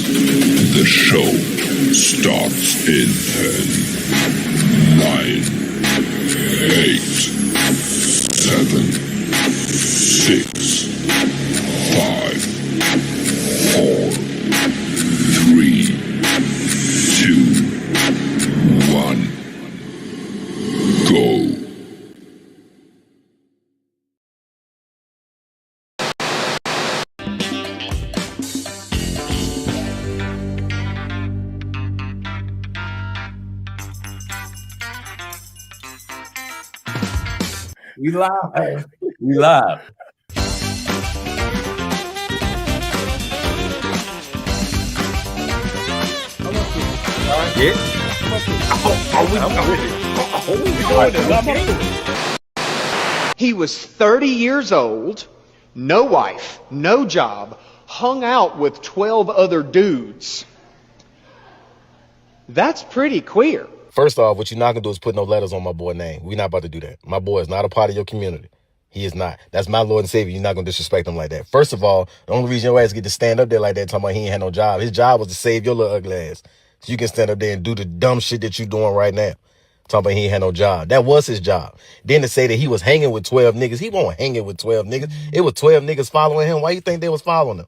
The show starts in 10, 9, 8, 7, 6, 5, 4, 3, 2, 1, go. We live. We live. He was 30 years old, no wife, no job, hung out with 12 other dudes. That's pretty queer. First off, what you're not gonna do is put no letters on my boy's name. We're not about to do that. My boy is not a part of your community. He is not. That's my Lord and Savior. You're not gonna disrespect him like that. First of all, the only reason your ass get to stand up there like that talking about he ain't had no job. His job was to save your little ugly ass. So you can stand up there and do the dumb shit that you doing right now. Talking about he ain't had no job. That was his job. Then to say that he was hanging with 12 niggas, he won't hanging with 12 niggas. It was 12 niggas following him. Why you think they was following him?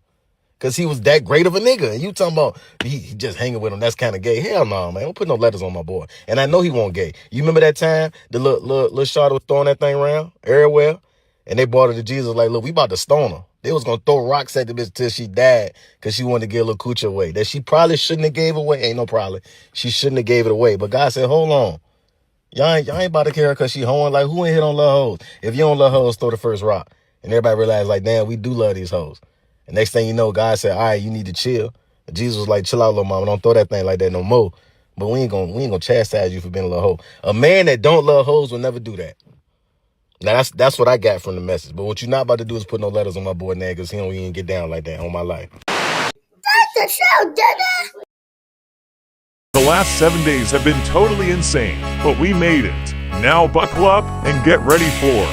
Because he was that great of a nigga. And you talking about he just hanging with him. That's kind of gay. Hell no, man. Don't put no letters on my boy. And I know he won't gay. You remember that time the little shot was throwing that thing around everywhere? And they brought her to Jesus like, look, we about to stone her. They was going to throw rocks at the bitch till she died because she wanted to get a little coochie away. That she probably shouldn't have gave away. Ain't no probably. She shouldn't have gave it away. But God said, hold on. Y'all ain't about to care because she hoeing. Like, who ain't hit on love hoes? If you don't love hoes, throw the first rock. And everybody realized, like, damn, we do love these hoes. And next thing you know, God said, all right, you need to chill. And Jesus was like, chill out, little mama. Don't throw that thing like that no more. But we ain't gonna chastise you for being a little hoe. A man that don't love hoes will never do that. Now, that's what I got from the message. But what you're not about to do is put no letters on my boy name because he don't even get down like that on my life. That's the show, Dada! The last 7 days have been totally insane, but we made it. Now buckle up and get ready for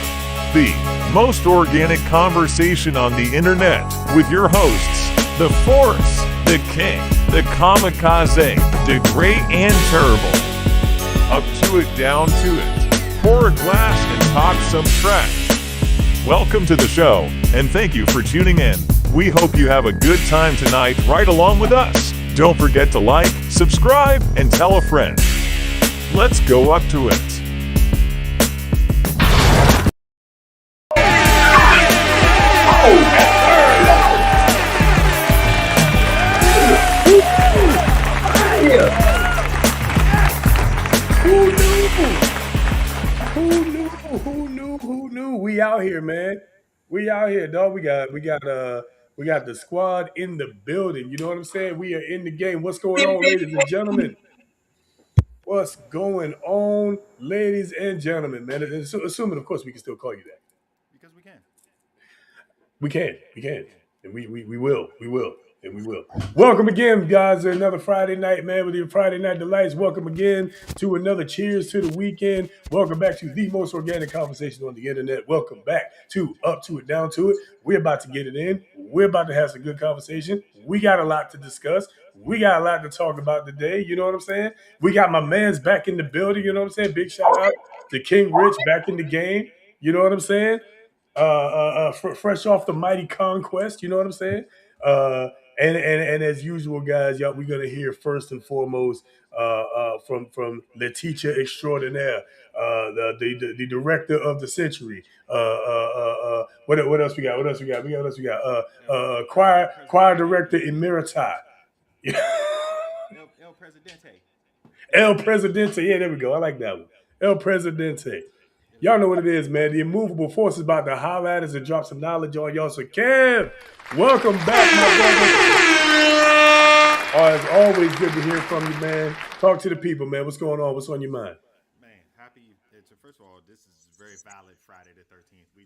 the most organic conversation on the internet with your hosts, the Force, the King, the Kamikaze, the Great and Terrible. Up to it, down to it. Pour a glass and talk some trash. Welcome to the show, and thank you for tuning in. We hope you have a good time tonight right along with us. Don't forget to like, subscribe, and tell a friend. Let's go up to it. Who knew? We out here, man. We out here, dog. We got the squad in the building. You know what I'm saying? We are in the game. What's going on, ladies and gentlemen? What's going on, ladies and gentlemen, man? Assuming, of course, we can still call you that. Because we can. We can. And we will. And we will. Welcome again, guys, to another Friday night, man, with your Friday Night Delights. Welcome again to another Cheers to the Weekend. Welcome back to the most organic conversation on the internet. Welcome back to Up to It, Down to It. We're about to get it in. We're about to have some good conversation. We got a lot to discuss. We got a lot to talk about today. You know what I'm saying? We got my mans back in the building. You know what I'm saying? Big shout out to King Rich back in the game. You know what I'm saying? Fresh off the mighty conquest. You know what I'm saying? And as usual, guys, y'all, we're gonna hear first and foremost from Letitia Extraordinaire, the director of the century. What else we got? What else we got? Choir director emerita. El Presidente. El Presidente. Yeah, there we go. I like that one. El Presidente. Y'all know what it is, man. The immovable force is about to holler at us and drop some knowledge on y'all. So, Kev, welcome back, my brother. It's always good to hear from you, man. Talk to the people, man. What's going on? What's on your mind? Man, happy. First of all, this is very valid Friday the 13th. We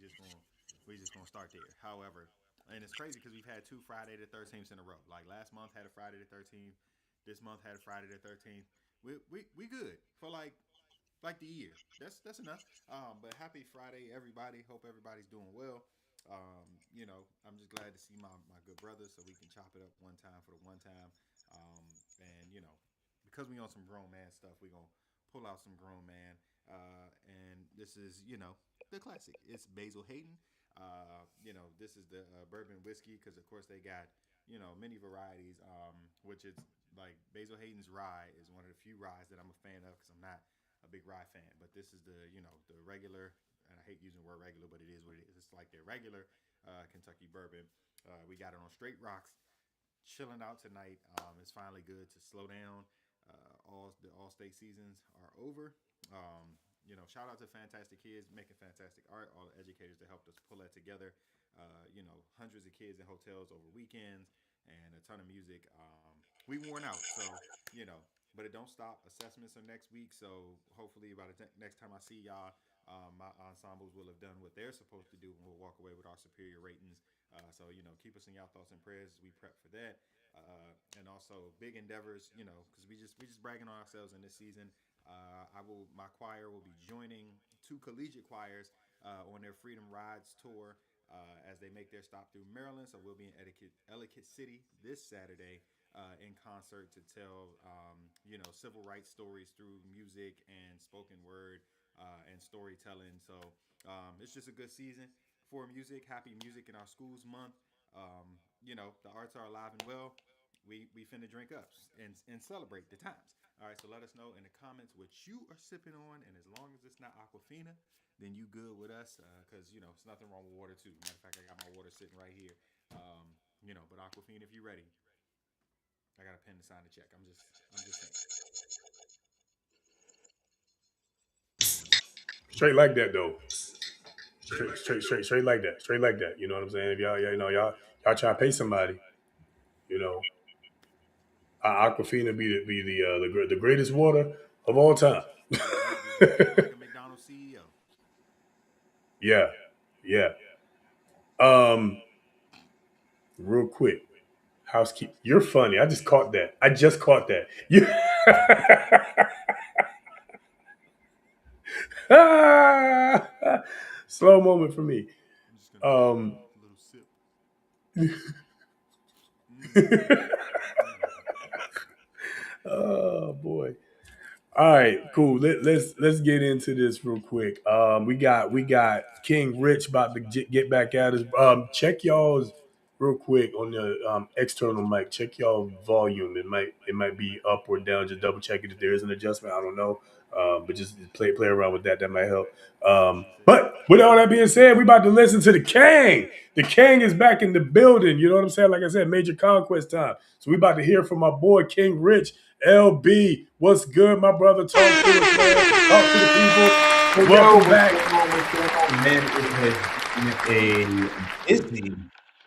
just gonna start there. However, and it's crazy because we've had two Friday the 13th in a row. Like last month had a Friday the 13th. This month had a Friday the 13th. We good for like the year. That's enough. But happy Friday, everybody. Hope everybody's doing well. I'm just glad to see my good brothers so we can chop it up one time for the one time. because we on some grown man stuff, we gonna pull out some grown man. And this is, the classic. It's Basil Hayden. This is the bourbon whiskey because, of course, they got, many varieties, which is like Basil Hayden's rye is one of the few ryes that I'm a fan of because I'm not a big rye fan. But this is the regular, and I hate using the word regular, but it is what it is. It's like their regular Kentucky bourbon. We got it on straight rocks, chilling out tonight. It's finally good to slow down. All state seasons are over. Shout out to fantastic kids making fantastic art. All the educators that helped us pull that together. Hundreds of kids in hotels over weekends and a ton of music. We worn out, so but it don't stop. Assessments are next week, so hopefully by the next time I see y'all, my ensembles will have done what they're supposed to do, and we'll walk away with our superior ratings. So keep us in y'all thoughts and prayers as we prep for that. And also big endeavors, because we just bragging on ourselves in this season. My choir will be joining two collegiate choirs on their Freedom Rides tour as they make their stop through Maryland. So we'll be in Ellicott City this Saturday in concert to tell civil rights stories through music and spoken word and storytelling. So it's just a good season for music. Happy Music in Our Schools Month. The arts are alive and well. We finna drink up and celebrate the times. All right, so let us know in the comments what you are sipping on, and as long as it's not Aquafina, then you good with us, because it's nothing wrong with water too. Matter of fact, I got my water sitting right here. But Aquafina, if you're ready, I got a pen to sign the check. I'm just saying. Straight like that though. Straight like that. Straight like that. You know what I'm saying? If y'all try to pay somebody, you know, Aquafina be the greatest water of all time. Be like a McDonald's CEO. Yeah, yeah. Um, real quick, housekeeping. You're funny. I just caught that. I just caught that. You. Slow moment for me. I'm just gonna take Um, a little sip. Mm, oh boy. All right, cool. Let's get into this real quick. We got King Rich about to get back at us. Check y'all's real quick on the external mic. Check y'all volume. It might be up or down. Just double check it if there is an adjustment. I don't know. But just play around with that. That might help. But with all that being said, we about to listen to the King. The King is back in the building. You know what I'm saying? Like I said, major conquest time. So we about to hear from my boy King Rich. LB, what's good, my brother? Talk to us, man. Talk to the people. Welcome back. What's going on, man? It has been a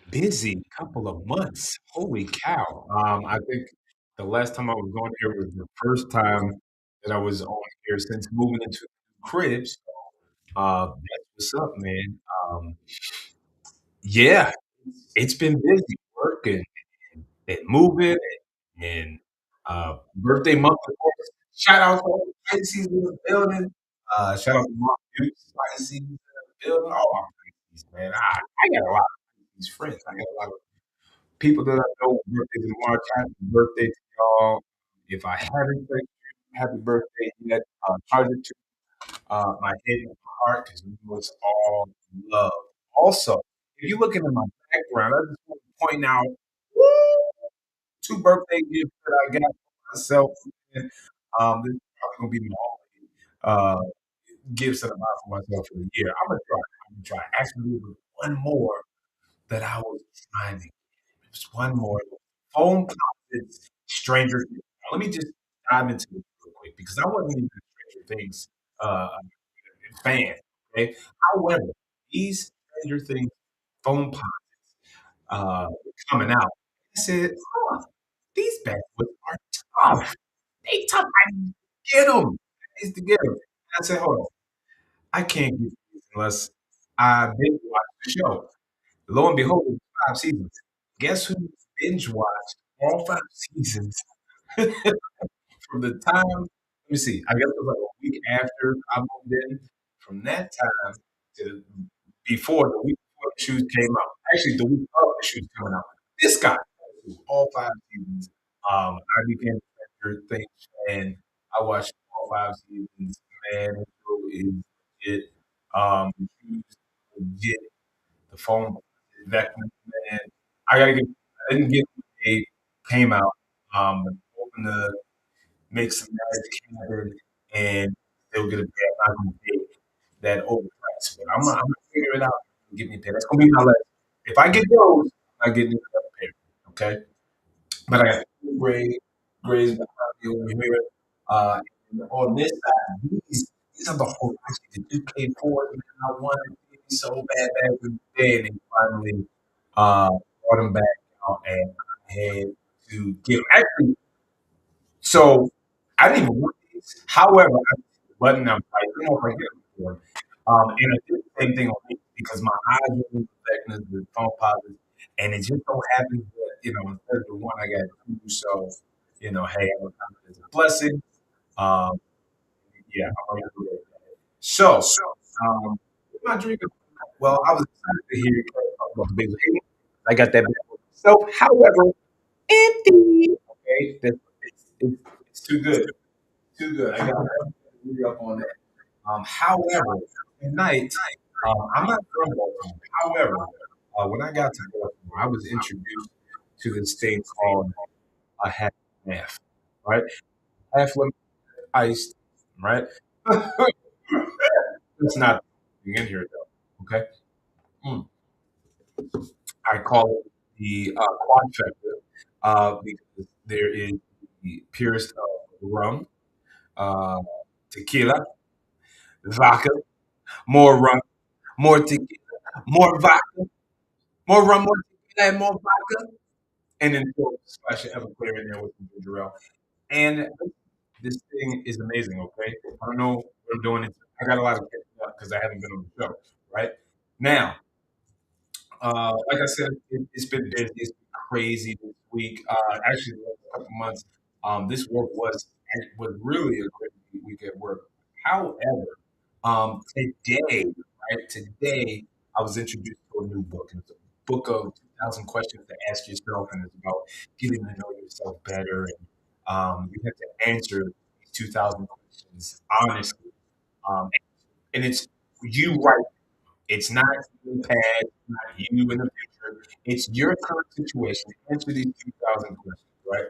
busy couple of months. Holy cow. I think the last time I was on here was the first time that I was on here since moving into cribs. That's what's up, man. Yeah, it's been busy working and moving and birthday month, of course. Shout out to all the Pisces in the building. Shout out to Mark Duke, Pisces in the building. All our Pisces, man. I got a lot of Pisces friends. I got a lot of people that I know with birthdays in March. Happy birthday to y'all. If I haven't said happy birthday yet, charge it to my head and my heart because we was all love. Also, if you look into my background, I just want to point out two birthday gifts that I got for myself. And, this is probably gonna be my only gifts that I buy for myself for the year. I'm gonna try. I'm gonna try. Actually, there was one more that I was trying to get. It was one more. Phone Closets Stranger Things. Now, let me just dive into this real quick because I wasn't even a Stranger Things fan. Okay. However, these Stranger Things phone pods coming out. I said, huh, these bad boys are tough. They tough. I need to get them. I need to get them. I said, hold on. I can't get these unless I binge watch the show. Lo and behold, it's 5 seasons. Guess who binge watched all 5 seasons from the time? Let me see. I guess it was like a week after I moved in. From that time to before the week before the shoes came out. Actually, the week of the shoes coming out. This guy, all 5 seasons. I became a fan your thing, and I watched all 5 seasons. Man, the show is legit. The shoes legit. The phone investment, man. I gotta get. I didn't get when they came out. But I'm hoping to make some magic happen and still get a pay. I'm not gonna pay that overprice, but I'm gonna figure it out and get me paid. That's gonna be my last. If I get those, I get another pay. Okay, but I got two grades behind me over here. And on this side, these are the whole actually the 2K4s, man. I wanted these so bad with day, and they finally brought them back out, and I had to give 'em. Actually, so I didn't even want these. However, I pushed the button. I'm like, if I get them for 'em. And I did the same thing on me because my eyes were moving back the phone pauses, and it just so happens that instead of the one I got two. So hey, I don't count it as a blessing. Um, yeah, I'm gonna do that. So, what am I drinking? Well, I was excited to hear you talk about the big lady. I got that back for myself. However, empty. Okay, it's too good. Too good. I got to read up on that. However, tonight, I'm not from Baltimore. However, when I got to Baltimore, I was introduced to this thing called a half and half, right? Half lemon iced, right? It's not in here though. Okay, mm. I call it the quadfecta because there is the purest of rum, uh, tequila, vodka, more rum, more tequila, more vodka, more rum, more tequila, and more vodka, and then throw a splash of Everclear in there with some ginger ale. And this thing is amazing. Okay, I don't know what I'm doing. I got a lot of catching up because I haven't been on the show. Right now, like I said, it's been busy. It's been crazy this week. Actually, the last couple months, this work was really a great week at work. However, today, right today, I was introduced to a new book. And it's a book of 2,000 questions to ask yourself, and it's about getting to know yourself better. And you have to answer these 2,000 questions honestly. And it's you right. It's not you in the past, it's not you in the future. It's your current situation. Answer these 2,000 questions, right?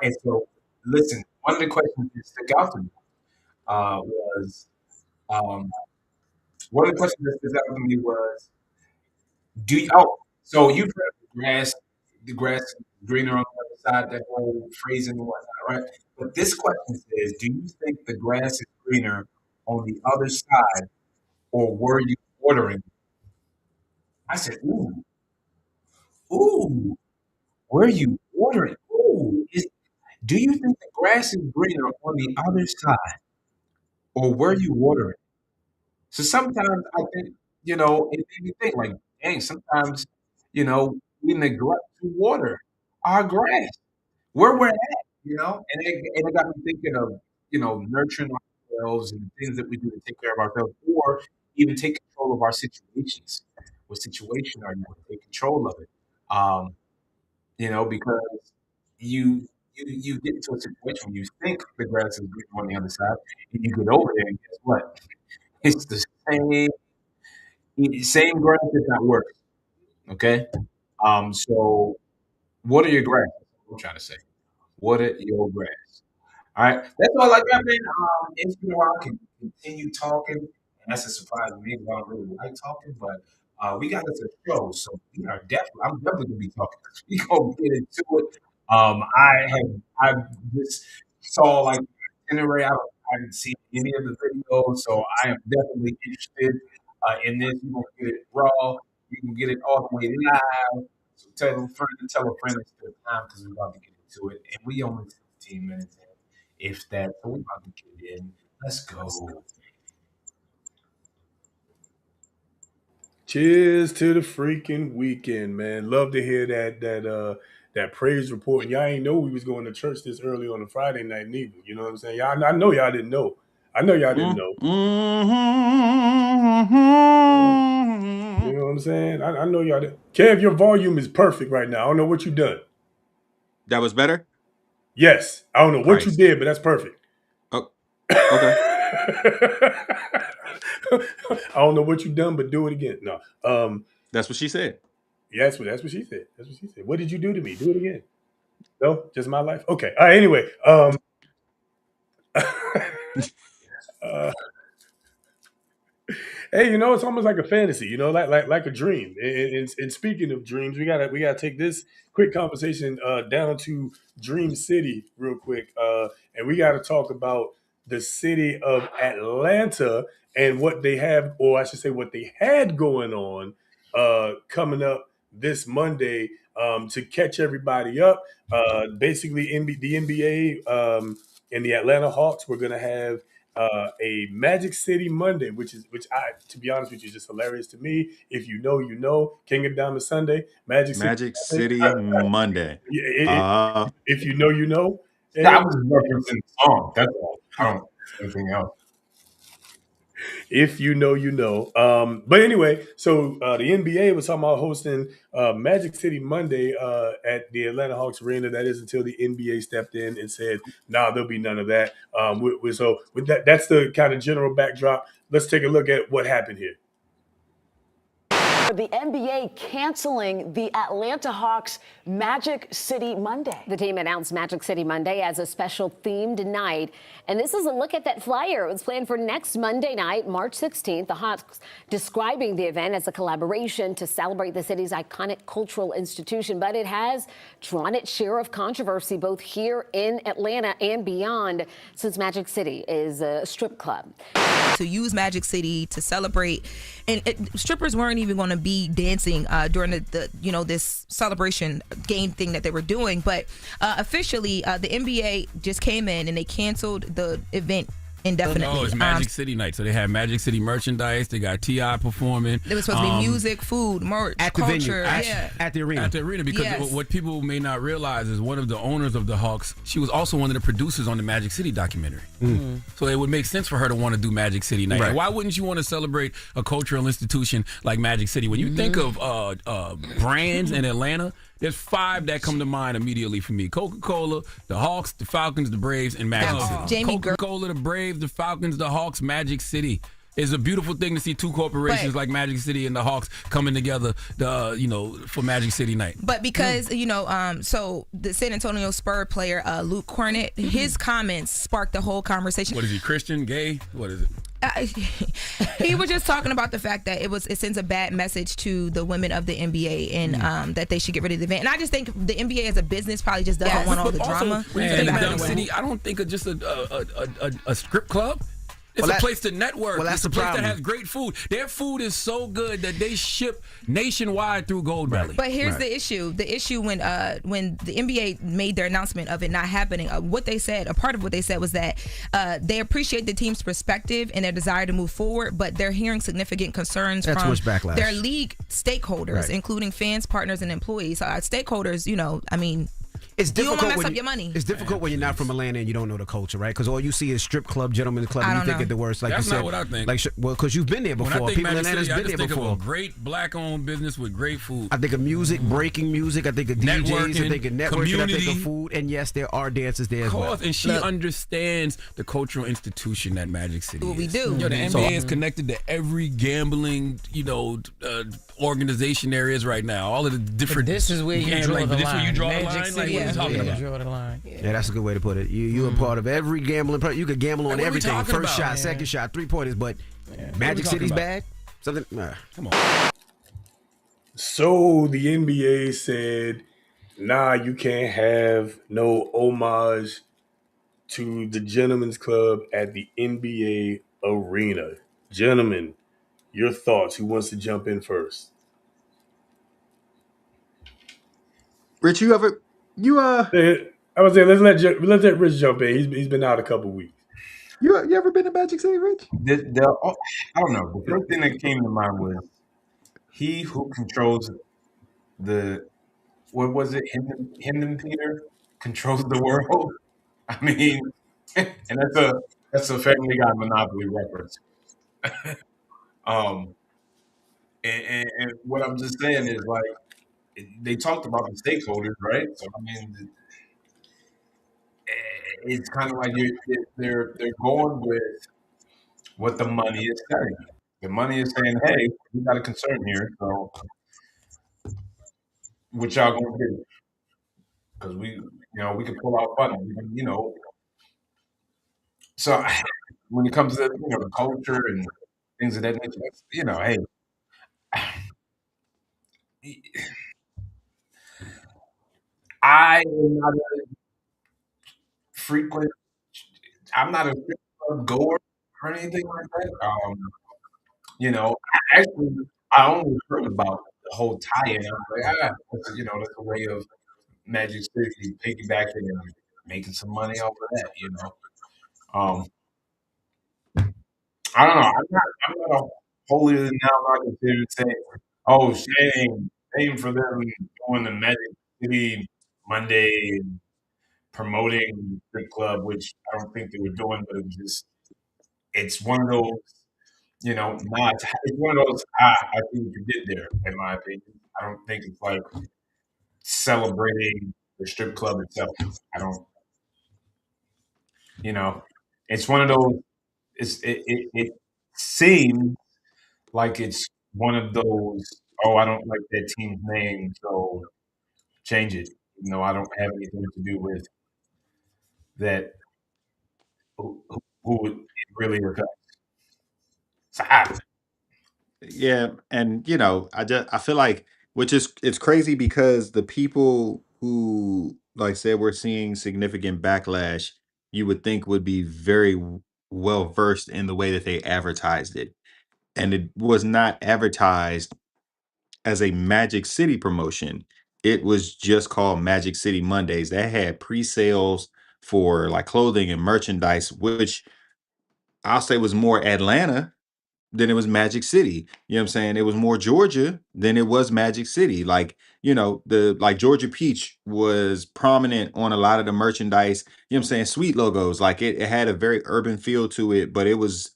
And so, listen, one of the questions that stuck out to me was um, one of the questions that stuck out to me was, do you? Oh, so you've heard of the grass is greener on the other side, that whole phrase and whatnot, right? But this question says, do you think the grass is greener on the other side, or were you watering? I said, ooh, were you watering? Ooh, do you think the grass is greener on the other side, or were you watering? So sometimes I think, it made me think like, dang, sometimes, we neglect to water our grass where we're at, and it got me thinking of, nurturing ourselves and the things that we do to take care of ourselves, or even take control of our situations. What situation are you going to take control of it? Um, because you get into a situation where you think the grass is greener on the other side, and you get over there, and guess what? It's the same grass, if not worse. Okay. So what are your grass? I'm trying to say. What are your grass? All right. That's all I got, man. It's been a while. I can continue talking. And that's a surprise to me because I don't really like talking, but we got us a show, so I'm definitely gonna be talking. We gonna get into it. I just saw like itinerary. I haven't seen any of the videos, so I am definitely interested in this. You gonna get it raw. You can get it all the way live. So tell a friend it's the time because we're about to get into it, and we only 15 minutes in, if that. So we're about to get in. Let's go. Cheers to the freaking weekend, man. Love to hear that praise report. And y'all ain't know we was going to church this early on a Friday night neither. You know what I'm saying? Y'all, I know y'all didn't know. I know y'all didn't know. You know what I'm saying? I know y'all didn't. Kev, your volume is perfect right now. I don't know what you done. That was better. Yes. I don't know what you Christ. did, but that's perfect. Oh, okay. I don't know what you done, but do it again. No. That's what she said. Yeah, that's what she said. That's what she said. What did you do to me? Do it again. No, just my life. Okay. All right. Anyway. Uh, hey, it's almost like a fantasy, like a dream. And speaking of dreams, we gotta take this quick conversation down to Dream City real quick, and we got to talk about the city of Atlanta and what they have, or I should say, what they had going on coming up this Monday to catch everybody up. Basically, the NBA and the Atlanta Hawks were going to have a Magic City Monday, which to be honest with you, is just hilarious to me. If you know, you know. King of Diamond Sunday, Magic City Magic Monday. City Monday. If you know, you know. I was just referencing the song. That's all. I don't anything else. If you know, you know. But anyway, so the NBA was talking about hosting Magic City Monday at the Atlanta Hawks Arena. That is until the NBA stepped in and said, "Nah, there'll be none of that." So with that, that's the kind of general backdrop. Let's take a look at what happened here. The NBA canceling the Atlanta Hawks Magic City Monday. The team announced Magic City Monday as a special themed night. And this is a look at that flyer. It was planned for next Monday night, March 16th. The Hawks describing the event as a collaboration to celebrate the city's iconic cultural institution. But it has drawn its share of controversy both here in Atlanta and beyond, since Magic City is a strip club. To use Magic City to celebrate, and strippers weren't even going to be dancing during the this celebration game thing that they were doing, but officially the NBA just came in and they canceled the event indefinitely. Oh, it's Magic City night, so they have Magic City merchandise. They got T.I. performing. There was supposed to be music, food, merch, at the culture, venue, at the arena. At the arena, because Yes. what people may not realize is one of the owners of the Hawks, she was also one of the producers on the Magic City documentary. So it would make sense for her to want to do Magic City night. Right. And why wouldn't you want to celebrate a cultural institution like Magic City? When you think of brands in Atlanta, there's 5 that come to mind immediately for me: Coca-Cola, the Hawks, the Falcons, the Braves, and Magic City. Jamie Coca-Cola, the Braves, the Falcons, the Hawks, Magic City. It's a beautiful thing to see 2 corporations like Magic City and the Hawks coming together, for Magic City night. But because so the San Antonio Spurs player Luke Cornett, his comments sparked the whole conversation. What is he, Christian, gay? What is it? He was just talking about the fact that it sends a bad message to the women of the NBA and that they should get rid of the event. And I just think the NBA as a business probably just doesn't want all the drama. When you think of Magic City, I don't think of just a strip club. It's a place to network. Well, that's it's a the place problem. that has great food. Their food is so good that they ship nationwide through Gold Valley. But here's the issue. The issue when the NBA made their announcement of it not happening, what they said, a part of what they said was that they appreciate the team's perspective and their desire to move forward, but they're hearing significant concerns That's from much backlash. their league stakeholders, Right. including fans, partners, and employees. Stakeholders, It's you don't difficult want to mess when up your money. It's difficult when you're not from Atlanta and you don't know the culture, right? Because all you see is strip club, gentlemen's club, and you think know. it the worst. Like That's you said, not what I think. Because you've been there When I before. think People in Magic Atlanta's City, I been just there think before. of a great black-owned business with great food. I think of music, breaking music. I think of DJs. I Networking, think of networking. I think community. of food. And yes, there are dancers there as well. And she understands the cultural institution that Magic City What we is. do. The NBA is connected to every gambling, organization there is right now. All of the different. This is where you draw the line. This is where you draw the Magic line. City Like, what are you is talking where you about? draw the line. Yeah, that's a good way to put it. You're a part of every gambling. You could gamble on Like, what are we everything. talking First about? shot, second shot, 3-pointers. But Magic talking City's about? bad. Something. Come on. So the NBA said, nah, you can't have no homage to the Gentlemen's Club at the NBA arena. Gentlemen, your thoughts. Who wants to jump in first? Rich, I was saying, let's let Rich jump in. He's been out a couple weeks. you ever been to Magic City, Rich? I don't know. The first thing that came to mind was he who controls what was it? Him Peter controls the world. I mean, and that's a Family Guy Monopoly reference. And what I'm just saying is like they talked about the stakeholders, right? So I mean, it's kind of like they're going with what the money is saying. The money is saying, "Hey, we got a concern here, so what y'all gonna do?" Because we can pull out funding, So when it comes to the culture and things of that nature, hey, I am not a frequent. I'm not a strip club goer or anything like that. Actually, I only heard about the whole tie-in. I was like, that's a way of Magic City piggybacking and making some money off of that. Um, I don't know. I'm not a holier than thou. Not considered saying, "Oh, shame for them doing the Magic City Monday and promoting the club," which I don't think they were doing, but it's one of those, it's one of those. I think you did there, in my opinion. I don't think it's like celebrating the strip club itself. I don't, it's one of those. It seems like it's one of those. Oh, I don't like that team's name, so change it. I don't have anything to do with that. Who it really affects? So Yeah, and I feel like it's crazy because the people who like said we're seeing significant backlash, you would think would be very well versed in the way that they advertised it. And it was not advertised as a Magic City promotion. It was just called Magic City Mondays. That had pre-sales for like clothing and merchandise, which I'll say was more Atlanta than it was Magic City. You know what I'm saying? It was more Georgia than it was Magic City. Like, the like Georgia Peach was prominent on a lot of the merchandise, you know what I'm saying? Sweet logos. Like it had a very urban feel to it, but it was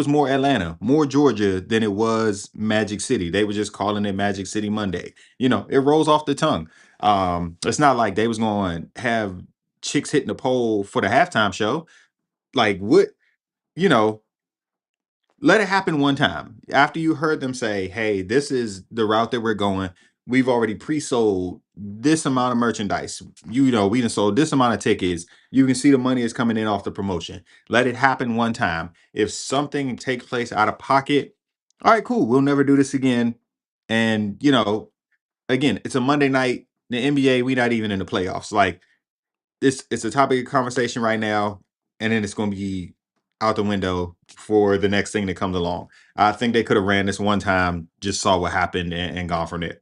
more Atlanta, more Georgia than it was Magic City. They were just calling it Magic City Monday. It rolls off the tongue. It's not like they was going to have chicks hitting the pole for the halftime show. Like what, you know, let it happen one time. After you heard them say, "Hey, this is the route that we're going. We've already pre-sold this amount of merchandise. We done sold this amount of tickets. You can see the money is coming in off the promotion." Let it happen one time. If something takes place out of pocket, all right, cool. We'll never do this again. And again, it's a Monday night. The NBA, we not even in the playoffs. Like it's a topic of conversation right now, and then it's going to be out the window for the next thing that comes along. I think they could have ran this one time, just saw what happened, and gone from there.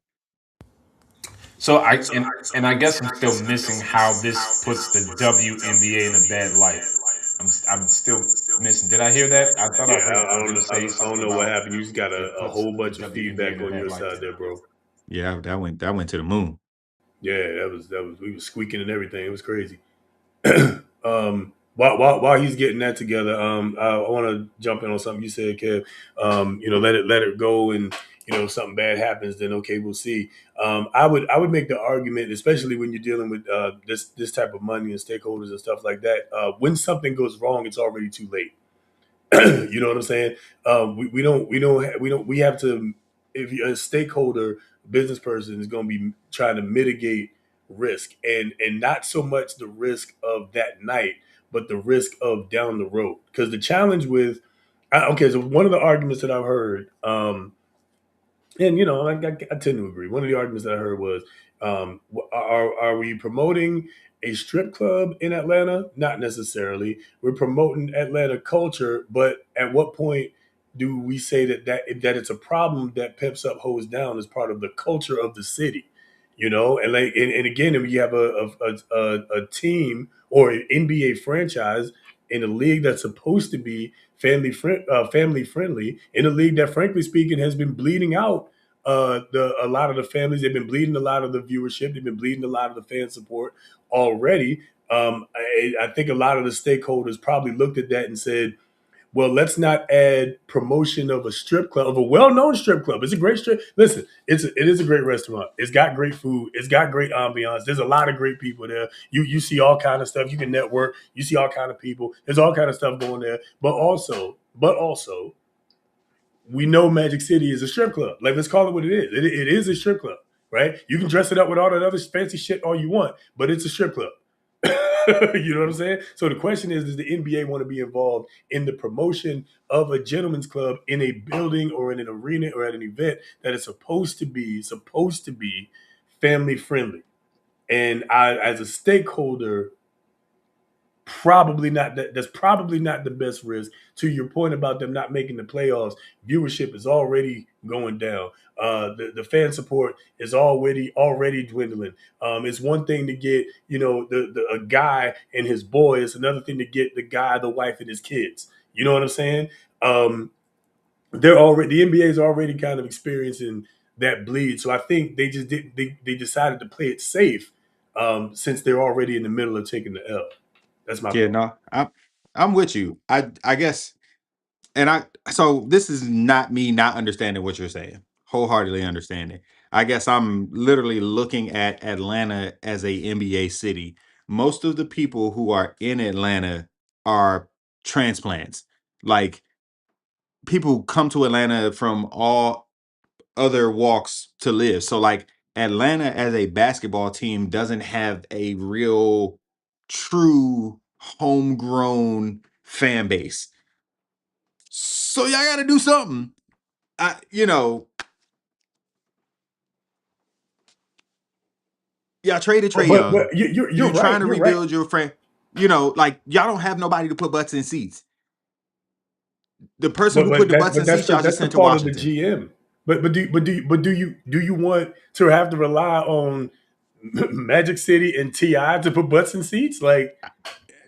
So I guess I'm still missing how this puts the WNBA in a bad light. I'm still missing. Did I hear that? I thought Yeah, I heard I don't, I say don't, I don't something know what about happened. You just got it a puts whole the bunch of WNBA feedback in a on bad your light. side there, bro. Yeah, that went to the moon. Yeah, that was we was squeaking and everything. It was crazy. While he's getting that together, I want to jump in on something you said, Kev. Let it go, and if something bad happens, then okay, we'll see. I would make the argument, especially when you're dealing with this type of money and stakeholders and stuff like that. When something goes wrong, it's already too late. You know what I'm saying? We have to, if you're a stakeholder business person is going to be trying to mitigate risk, and not so much the risk of that night, but the risk of down the road. Because the challenge with okay, so one of the arguments that I've heard, and I tend to agree. One of the arguments that I heard was, are we promoting a strip club in Atlanta? Not necessarily. We're promoting Atlanta culture, but at what point do we say that it's a problem that pimps up, hoes down as part of the culture of the city? And again, if you have a team or an NBA franchise in a league that's supposed to be family friendly, in a league that, frankly speaking, has been bleeding out a lot of the families. They've been bleeding a lot of the viewership. They've been bleeding a lot of the fan support already. I think a lot of the stakeholders probably looked at that and said, well, let's not add promotion of a strip club, of a well-known strip club. It's a great strip. Listen, it is a great restaurant. It's got great food. It's got great ambiance. There's a lot of great people there. You see all kind of stuff. You can network. You see all kind of people. There's all kind of stuff going there. But also, we know Magic City is a strip club. Like, let's call it what it is. It is a strip club, right? You can dress it up with all that other fancy shit all you want, but it's a strip club. You know what I'm saying? So the question is, does the NBA want to be involved in the promotion of a gentleman's club in a building or in an arena or at an event that is supposed to be family friendly? And I, as a stakeholder, probably not that's probably not the best risk. To your point about them not making the playoffs, viewership is already going down. The fan support is already dwindling. It's one thing to get a guy and his boy. It's another thing to get the guy, the wife, and his kids. You know what I'm saying? The NBA is already kind of experiencing that bleed. So I think they just did they decided to play it safe, since they're already in the middle of taking the L. That's my Yeah, thought. no, I'm with you. I guess, and so this is not me not understanding what you're saying. Wholeheartedly understanding. I guess I'm literally looking at Atlanta as a NBA city. Most of the people who are in Atlanta are transplants. Like, people come to Atlanta from all other walks to live. So like, Atlanta as a basketball team doesn't have a real true homegrown fan base. So y'all got to do something. Y'all traded Trey Young. You're You're trying right. to You're right. rebuild your friend. Like, y'all don't have nobody to put butts in seats. The person who put the butts in seats, y'all just That's the sent to fault of the Washington. GM. Do you want to have to rely on Magic City and Ti to put butts in seats? Like,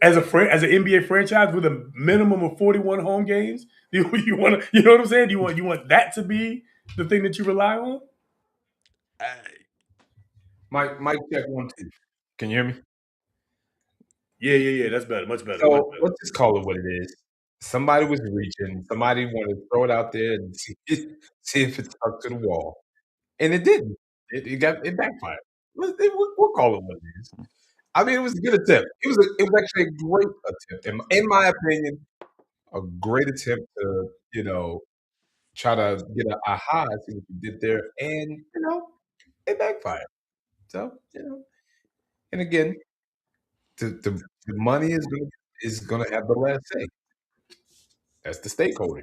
as an NBA franchise with a minimum of 41 home games, you want to, you know what I'm saying? You want that to be the thing that you rely on? Mike, check 1 2. Can you hear me? Yeah. That's better. Much better. Much So better. let's just call it what it is. Somebody was reaching. Somebody wanted to throw it out there and see if it stuck to the wall, and it didn't. It backfired. We'll call it what it is. I mean, it was a good attempt. It was actually a great attempt, in my opinion, a great attempt to try to get an aha, see what you did there, and it backfired. So and again, the money is gonna have the last say. That's the stakeholder.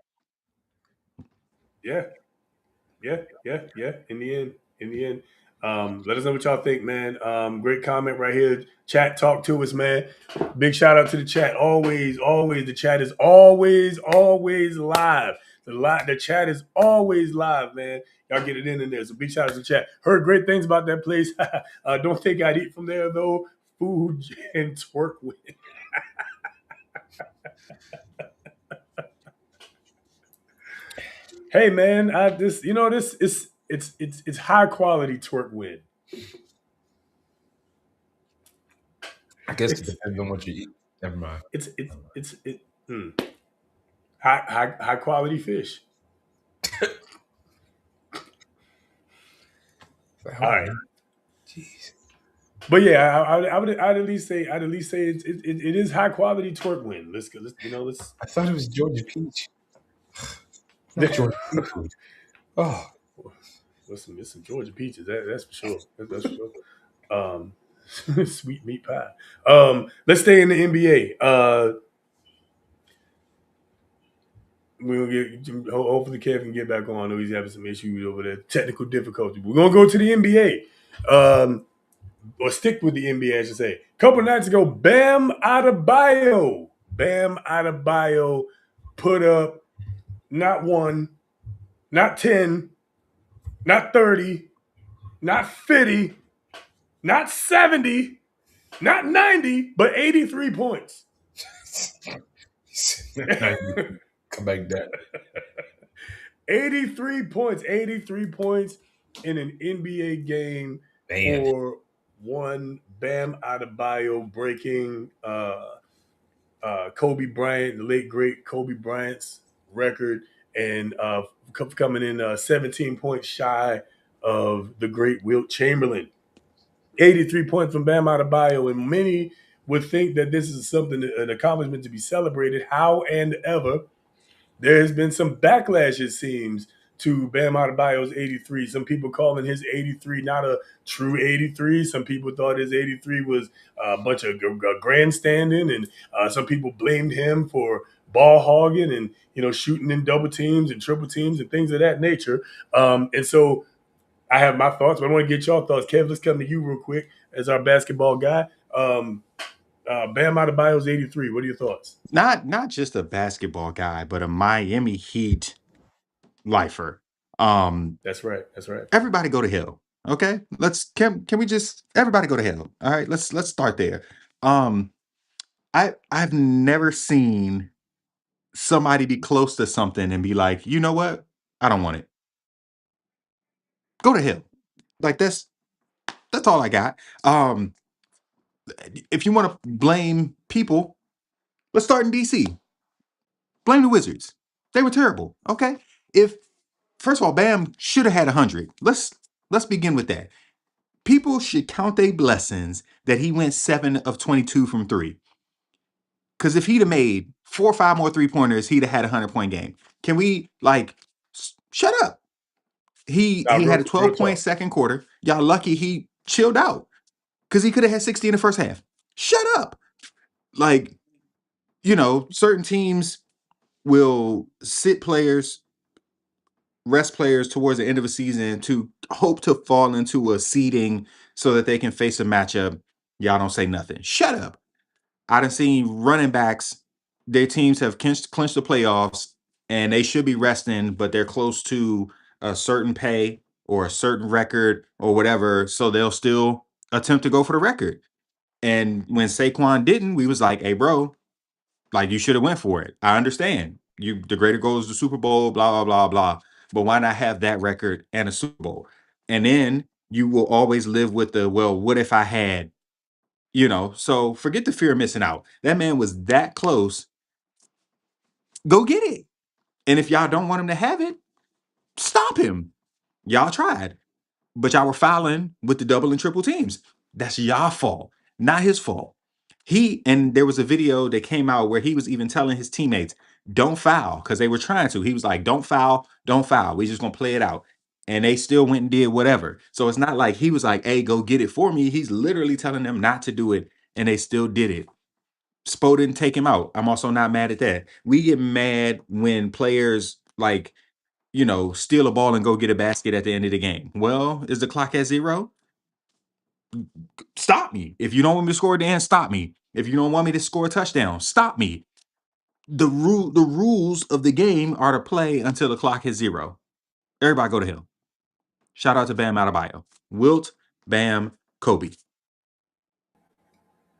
Yeah. In the end, let us know what y'all think, man. Great comment right here. Chat, talk to us, man. Big shout out to the chat. Always. The chat is always live. The chat is always live, man. Y'all get it in there. So big shout out to the chat. Heard great things about that place. Don't think I'd eat from there though. Food and twerk with. Hey man, this is it's high quality twerk win. I guess it depends on what you eat. Never mind. It's high quality fish. All right. Jeez. But yeah, I'd at least say it is high quality twerk win. Let's go. Let's. I thought it was Georgia peach. Not Georgia seafood. Oh, Listen, it's some Georgia peaches. That's for sure. That's for sure. Sweet meat pie. Let's stay in the NBA. We'll get hopefully Kev can get back on. I know he's having some issues over there, technical difficulty. We're gonna go to the NBA. Or stick with the NBA, I should say. A couple nights ago, Bam Adebayo put up not 1, not 10, not 30, not 50, not 70, not 90, but 83 points. come back down. 83 points in an NBA game for one Bam Adebayo breaking Kobe Bryant, the late great Kobe Bryant's record, and coming in 17 points shy of the great Wilt Chamberlain. 83 points from Bam Adebayo, and many would think that this is an accomplishment to be celebrated. However, there has been some backlash, it seems, to Bam Adebayo's 83. Some people calling his 83 not a true 83. Some people thought his 83 was a bunch of grandstanding, and some people blamed him for ball hogging and shooting in double teams and triple teams and things of that nature. And so I have my thoughts, but I want to get your thoughts. Kev, let's come to you real quick as our basketball guy. Bam Adebayo's 83. What are your thoughts? Not just a basketball guy, but a Miami Heat lifer. That's right. That's right. Everybody go to hell. Okay? Can we just everybody go to hell? All right, let's start there. Um, I've never seen somebody be close to something and be like, you know what? I don't want it. Go to hell. Like that's all I got. If you want to blame people, let's start in DC. Blame the Wizards. They were terrible. Okay. If first of all, Bam should have had 100. Let's begin with that. People should count their blessings that he went 7 of 22 from 3. Because if he'd have made 4 or 5 more 3-pointers, he'd have had a 100-point game. Can we shut up? He had a 12-point second quarter. Y'all lucky he chilled out because he could have had 60 in the first half. Shut up. Certain teams will sit players, rest players towards the end of a season to hope to fall into a seeding so that they can face a matchup. Y'all don't say nothing. Shut up. I done seen running backs, their teams have clinched the playoffs and they should be resting, but they're close to a certain pay or a certain record or whatever. So they'll still attempt to go for the record. And when Saquon didn't, we was like, hey, bro, like you should have went for it. I understand. The greater goal is the Super Bowl, blah, blah, blah, blah. But why not have that record and a Super Bowl? And then you will always live with the, well, what if I had, so forget the fear of missing out. That man was that close. Go get it. And if y'all don't want him to have it, stop him. Y'all tried, but y'all were fouling with the double and triple teams. That's y'all fault, not his fault. And there was a video that came out where he was even telling his teammates, don't foul, because they were trying to. He was like, don't foul, don't foul. We just gonna play it out. And they still went and did whatever. So it's not like he was like, hey, go get it for me. He's literally telling them not to do it, and they still did it. Spo didn't take him out. I'm also not mad at that. We get mad when players steal a ball and go get a basket at the end of the game. Well, is the clock at 0? Stop me. If you don't want me to score, then stop me. If you don't want me to score a touchdown, stop me. The rules of the game are to play until the clock hits 0. Everybody go to hell. Shout out to Bam Adebayo. Wilt, Bam, Kobe.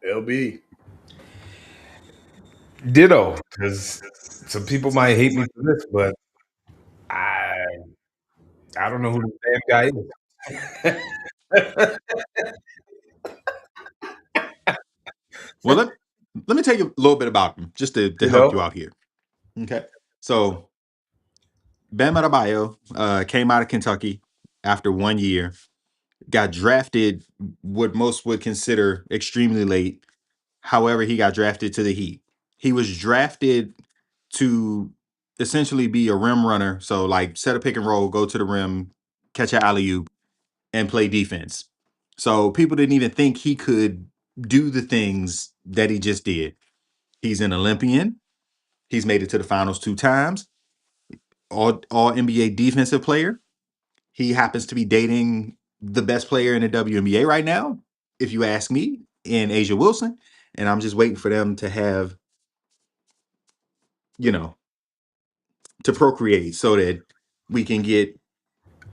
LB. Ditto, because some people might hate me for this, but I don't know who the damn guy is. Well, let me tell you a little bit about him, just to help you out here. Okay. So Bam Adebayo came out of Kentucky after 1 year, got drafted what most would consider extremely late. However, he got drafted to the Heat. He was drafted to essentially be a rim runner. So like set a pick and roll, go to the rim, catch an alley-oop, and play defense. So people didn't even think he could do the things that he just did. He's an Olympian. He's made it to the finals 2 times. All NBA defensive player. He happens to be dating the best player in the WNBA right now, if you ask me, in Asia Wilson. And I'm just waiting for them to have, to procreate so that we can get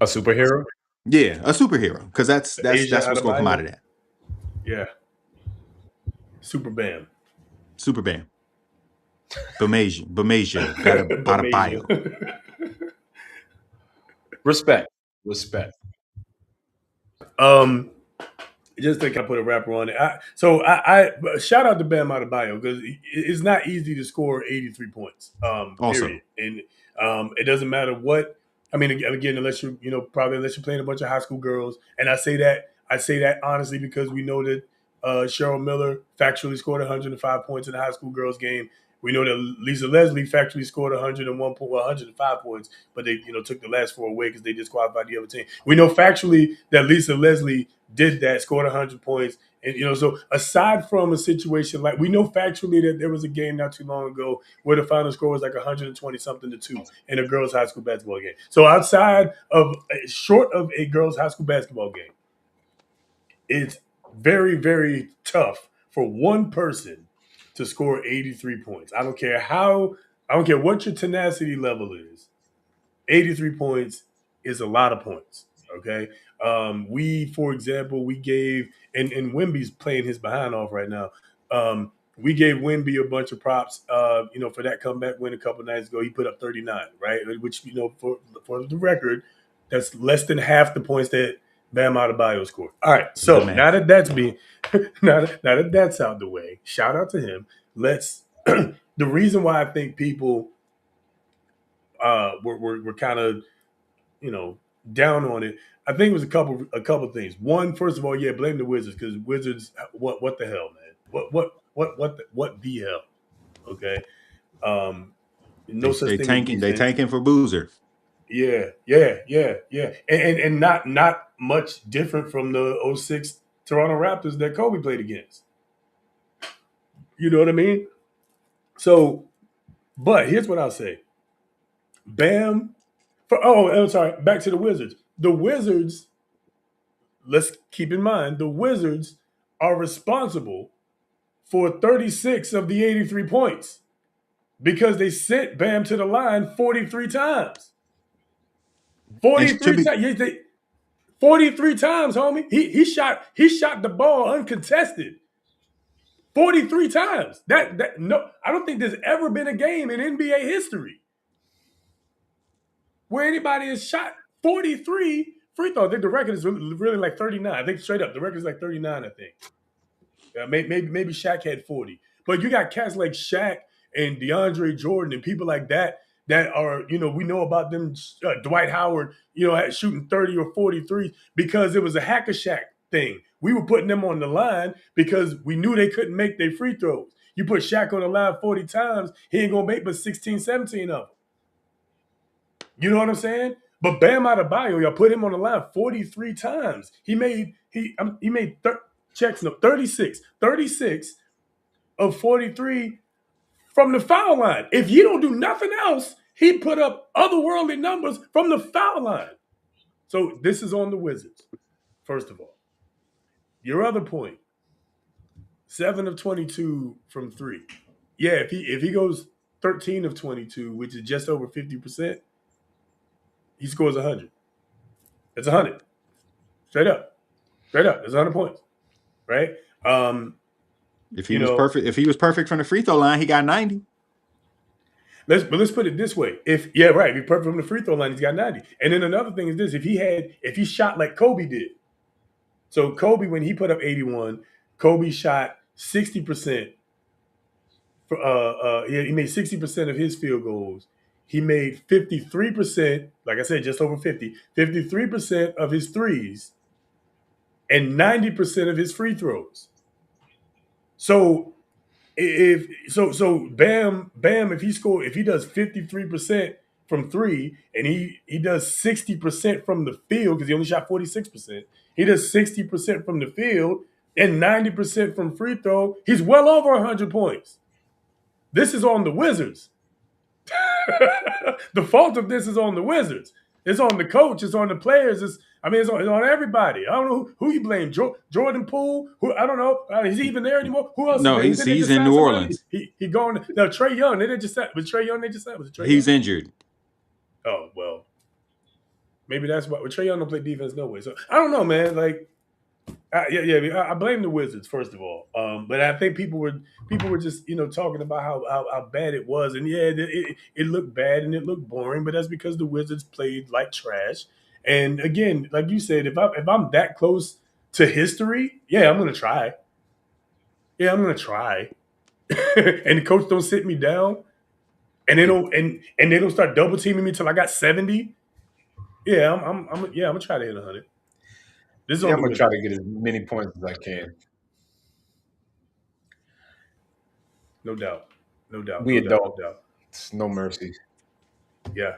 a superhero. Yeah, a superhero, because that's what's gonna come out of that. Yeah. Super Bam. Super Bam. Bamasia. Adebayo. Respect. just to kind of put a wrapper on it. I shout out to Bam Adebayo because it's not easy to score 83 points. Also, Period. And it doesn't matter what. I mean, again, unless probably unless you're playing a bunch of high school girls, and I say that honestly because we know that Cheryl Miller factually scored 105 points in the high school girls game. We know that Lisa Leslie factually scored 105 points, but they took the last four away because they disqualified the other team. We know factually that Lisa Leslie did that, scored 100 points. And, so aside from a situation like we know factually that there was a game not too long ago where the final score was like 120 something to 2 in a girls' high school basketball game. So short of a girls' high school basketball game, it's very, very tough for one person to score 83 points. I don't care what your tenacity level is. 83 points is a lot of points. Okay. For example, we gave, and Wemby's playing his behind off right now. We gave Wemby a bunch of props, for that comeback win a couple nights ago. He put up 39, right? Which, for the record, that's less than half the points that Bam Adebayo scored. All right. So now that that's out the way, shout out to him. The reason why I think people were kind of down on it. I think it was a couple things. One, first of all, blame the Wizards because Wizards. What the hell, man? What the hell? Okay. No such thing. They tanking for Boozer. Yeah. And not much different from the 06 Toronto Raptors that Kobe played against. You know what I mean? So, but here's what I'll say. Bam. I'm sorry. Back to the Wizards. The Wizards, let's keep in mind, the Wizards are responsible for 36 of the 83 points because they sent Bam to the line 43 times. 43 times. 43 times, homie. He shot the ball uncontested. 43 times. No, I don't think there's ever been a game in NBA history where anybody has shot 43 free throws. I think the record is really like 39. I think straight up, the record is like 39, I think. Maybe Shaq had 40. But you got cats like Shaq and DeAndre Jordan and people like that are, we know about them, Dwight Howard, shooting 30 or 43 because it was a hack-a-Shaq thing. We were putting them on the line because we knew they couldn't make their free throws. You put Shaq on the line 40 times, he ain't going to make but 16, 17 of them. You know what I'm saying? But Bam Adebayo, y'all put him on the line 43 times. He made 36 of 43 from the foul line. If you don't do nothing else, he put up otherworldly numbers from the foul line. So this is on the Wizards, first of all. Your other point, 7 of 22 from 3. Yeah, if he goes 13 of 22, which is just over 50%, he scores 100. It's 100. Straight up. It's 100 points. Right? If he was perfect from the free throw line, he got 90. Let's put it this way. If he's perfect from the free throw line, he's got 90. And then another thing is this: if he shot like Kobe did. So Kobe, when he put up 81, Kobe shot 60%. He made 60% of his field goals. He made 53%, like I said, just over 53% of his threes, and 90% of his free throws. So Bam, if he does 53% from 3 and he does 60% from the field because he only shot 46%, he does 60% from the field and 90% from free throw, he's well over 100 points. This is on the Wizards. The fault of this is on the Wizards. It's on the coach. It's on the players. It's on everybody. I don't know who you blame. Jordan Poole. Who I don't know. Is he even there anymore? Who else? No, he's in New Orleans. He going. No, Trae Young. They just said. Was Trae Young? They just said. Was it Trae? He's Young? injured. Oh well. Maybe that's why. Well, Trae Young don't play defense no way. So I don't know, man. Like, I blame the Wizards first of all. But I think people were just talking about how bad it was, and it looked bad and it looked boring. But that's because the Wizards played like trash. And again, like you said, if I'm that close to history, yeah, I'm gonna try. Yeah, I'm gonna try. And the coach don't sit me down, and they don't and they don't start double teaming me till I got 70. Yeah, I'm gonna try to hit 100. This is Yeah, on I'm the gonna try wizard. to get as many points as I can. No doubt. No doubt. We No doubt. No adult, doubt. it's no mercy. Yeah.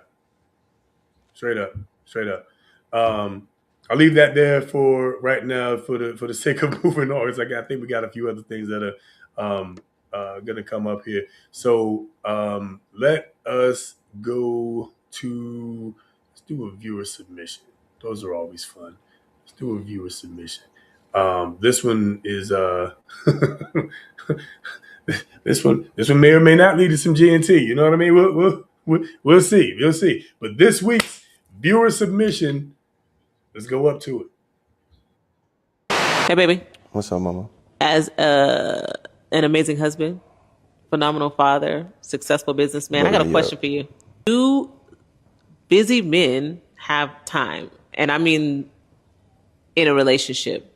Straight up. Straight up. I'll leave that there for right now for the sake of moving on. It's like I think we got a few other things that are gonna come up here. So let us go to let's do a viewer submission. Those are always fun. Let's do a viewer submission. This one is this one may or may not lead to some GNT. You know what I mean? We'll see. We'll see. But this week's viewer submission, let's go up to it. Hey, baby. What's up, mama? As an amazing husband, phenomenal father, successful businessman, I got a question for you. Do busy men have time? And I mean in a relationship.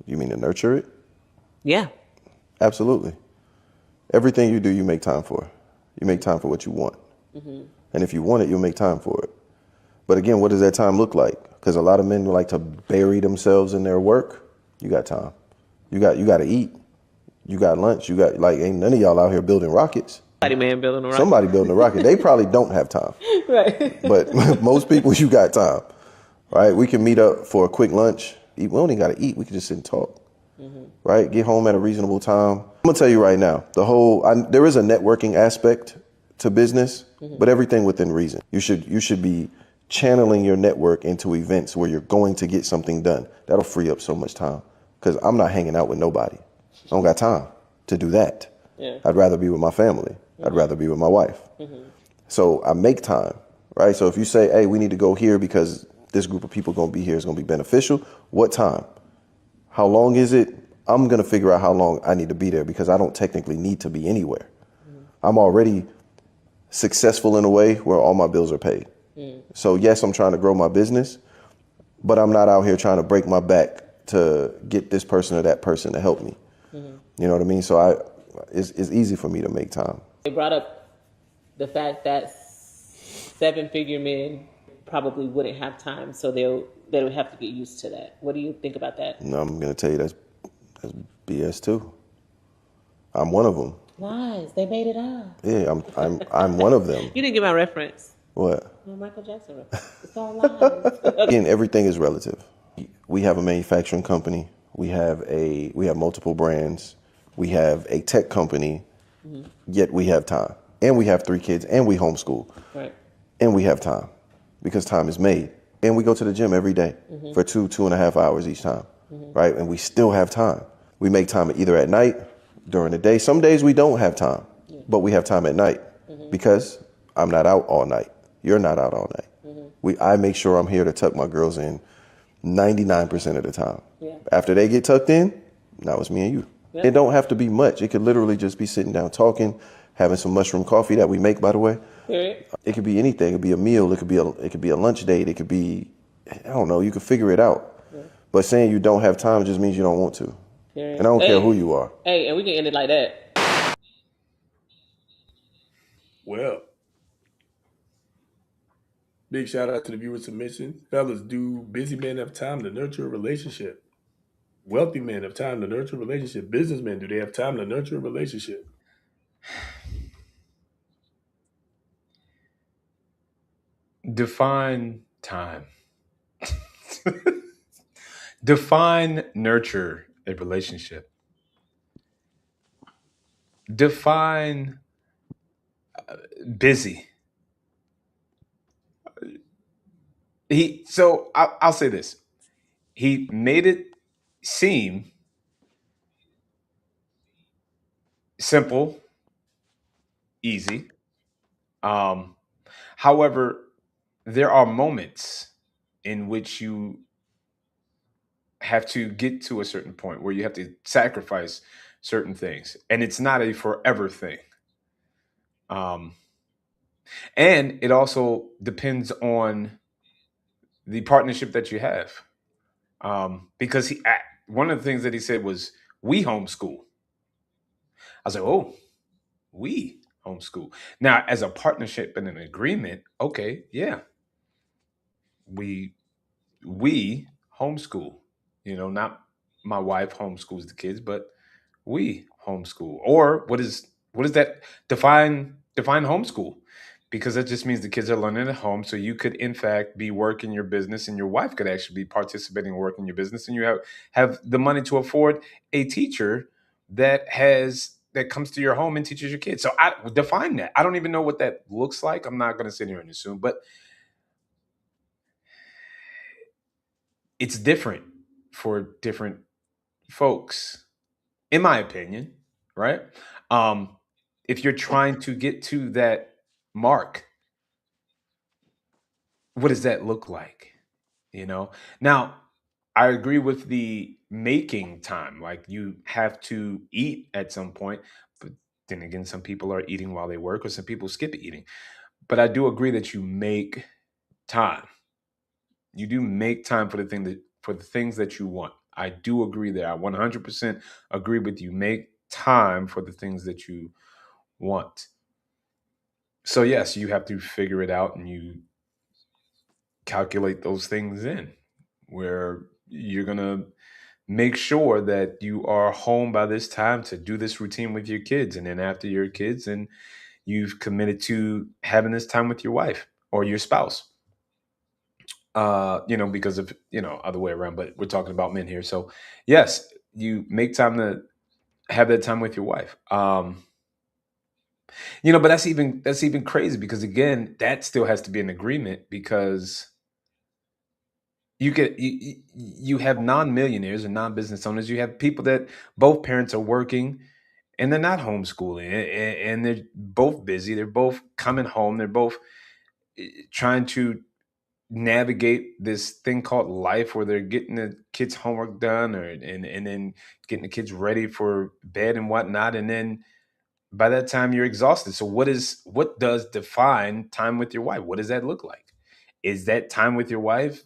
You mean to nurture it? Yeah. Absolutely. Everything you do, you make time for. You make time for what you want. Mm-hmm. And if you want it, you'll make time for it. But again, what does that time look like? Because a lot of men like to bury themselves in their work. You got time. You got to eat. You got lunch. You got, like, ain't none of y'all out here building rockets. Man building a rocket. Somebody building a rocket. They probably don't have time. Right. But most people, you got time. Right? We can meet up for a quick lunch. We don't even got to eat. We can just sit and talk. Mm-hmm. Right? Get home at a reasonable time. I'm going to tell you right now, there is a networking aspect to business, but everything within reason. You should be channeling your network into events where you're going to get something done. That'll free up so much time because I'm not hanging out with nobody. I don't got time to do that. Yeah. I'd rather be with my family. I'd rather be with my wife. So I make time, right? So if you say, hey, we need to go here because this group of people going to be here is going to be beneficial, what time? How long is it? I'm going to figure out how long I need to be there because I don't technically need to be anywhere. I'm already successful in a way where all my bills are paid. So yes, I'm trying to grow my business, but I'm not out here trying to break my back to get this person or that person to help me. You know what I mean? So it's easy for me to make time. They brought up the fact that 7-figure men probably wouldn't have time, so they would have to get used to that. What do you think about that? No, I'm going to tell you that's BS too. I'm one of them. Lies. They made it up. Yeah, I'm one of them. You didn't give my reference. What? Well, Michael Jackson reference. It's all lies. Again, everything is relative. We have a manufacturing company. We have multiple brands. We have a tech company. Yet we have time, and we have 3 kids, and we homeschool, right? And we have time because time is made. And we go to the gym every day for 2.5 hours each time, right? And we still have time. We make time either at night, during the day. Some days we don't have time, but we have time at night because I'm not out all night. You're not out all night. I make sure I'm here to tuck my girls in 99% of the time. Yeah. After they get tucked in, now it's me and you. Yeah. It don't have to be much. It could literally just be sitting down talking, having some mushroom coffee that we make, by the way. Right. It could be anything. It could be a meal. It could be a lunch date. It could be, I don't know. You could figure it out. Yeah. But saying you don't have time just means you don't want to. Right. And I don't care who you are. Hey, and we can end it like that. Well, big shout out to the viewer submission. Fellas, do busy men have time to nurture a relationship? Wealthy men have time to nurture a relationship. Businessmen, do they have time to nurture a relationship? Define time. Define nurture a relationship. Define busy. I'll say this. He made it seem simple, easy. However, there are moments in which you have to get to a certain point where you have to sacrifice certain things, and it's not a forever thing. And it also depends on the partnership that you have. Because one of the things that he said was, "We homeschool." I was like, "Oh, we homeschool." Now, as a partnership and an agreement, okay, yeah, we we homeschool. Not my wife homeschools the kids, but we homeschool. Or what is that? Define homeschool, because that just means the kids are learning at home. So you could in fact be working your business, and your wife could actually be participating and working your business, and you have the money to afford a teacher that comes to your home and teaches your kids. So I define that. I don't even know what that looks like. I'm not going to sit here and assume, but it's different for different folks, in my opinion, right? Um, if you're trying to get to that mark, what does that look like? You know? Now, I agree with the making time. Like, you have to eat at some point, but then again, some people are eating while they work, or some people skip eating. But I do agree that you make time. You do make time for the things that you want. I do agree there. I 100% agree with you. Make time for the things that you want. So yes, you have to figure it out, and you calculate those things in, where you're going to make sure that you are home by this time to do this routine with your kids, and then after your kids, and you've committed to having this time with your wife or your spouse. Because of, other way around, but we're talking about men here. So yes, you make time to have that time with your wife. But that's even crazy, because again, that still has to be an agreement, because you have non-millionaires or non-business owners. You have people that both parents are working, and they're not homeschooling, and they're both busy. They're both coming home. They're both trying to navigate this thing called life, where they're getting the kids' homework done, and then getting the kids ready for bed and whatnot. And then by that time, you're exhausted. So what does define time with your wife? What does that look like? Is that time with your wife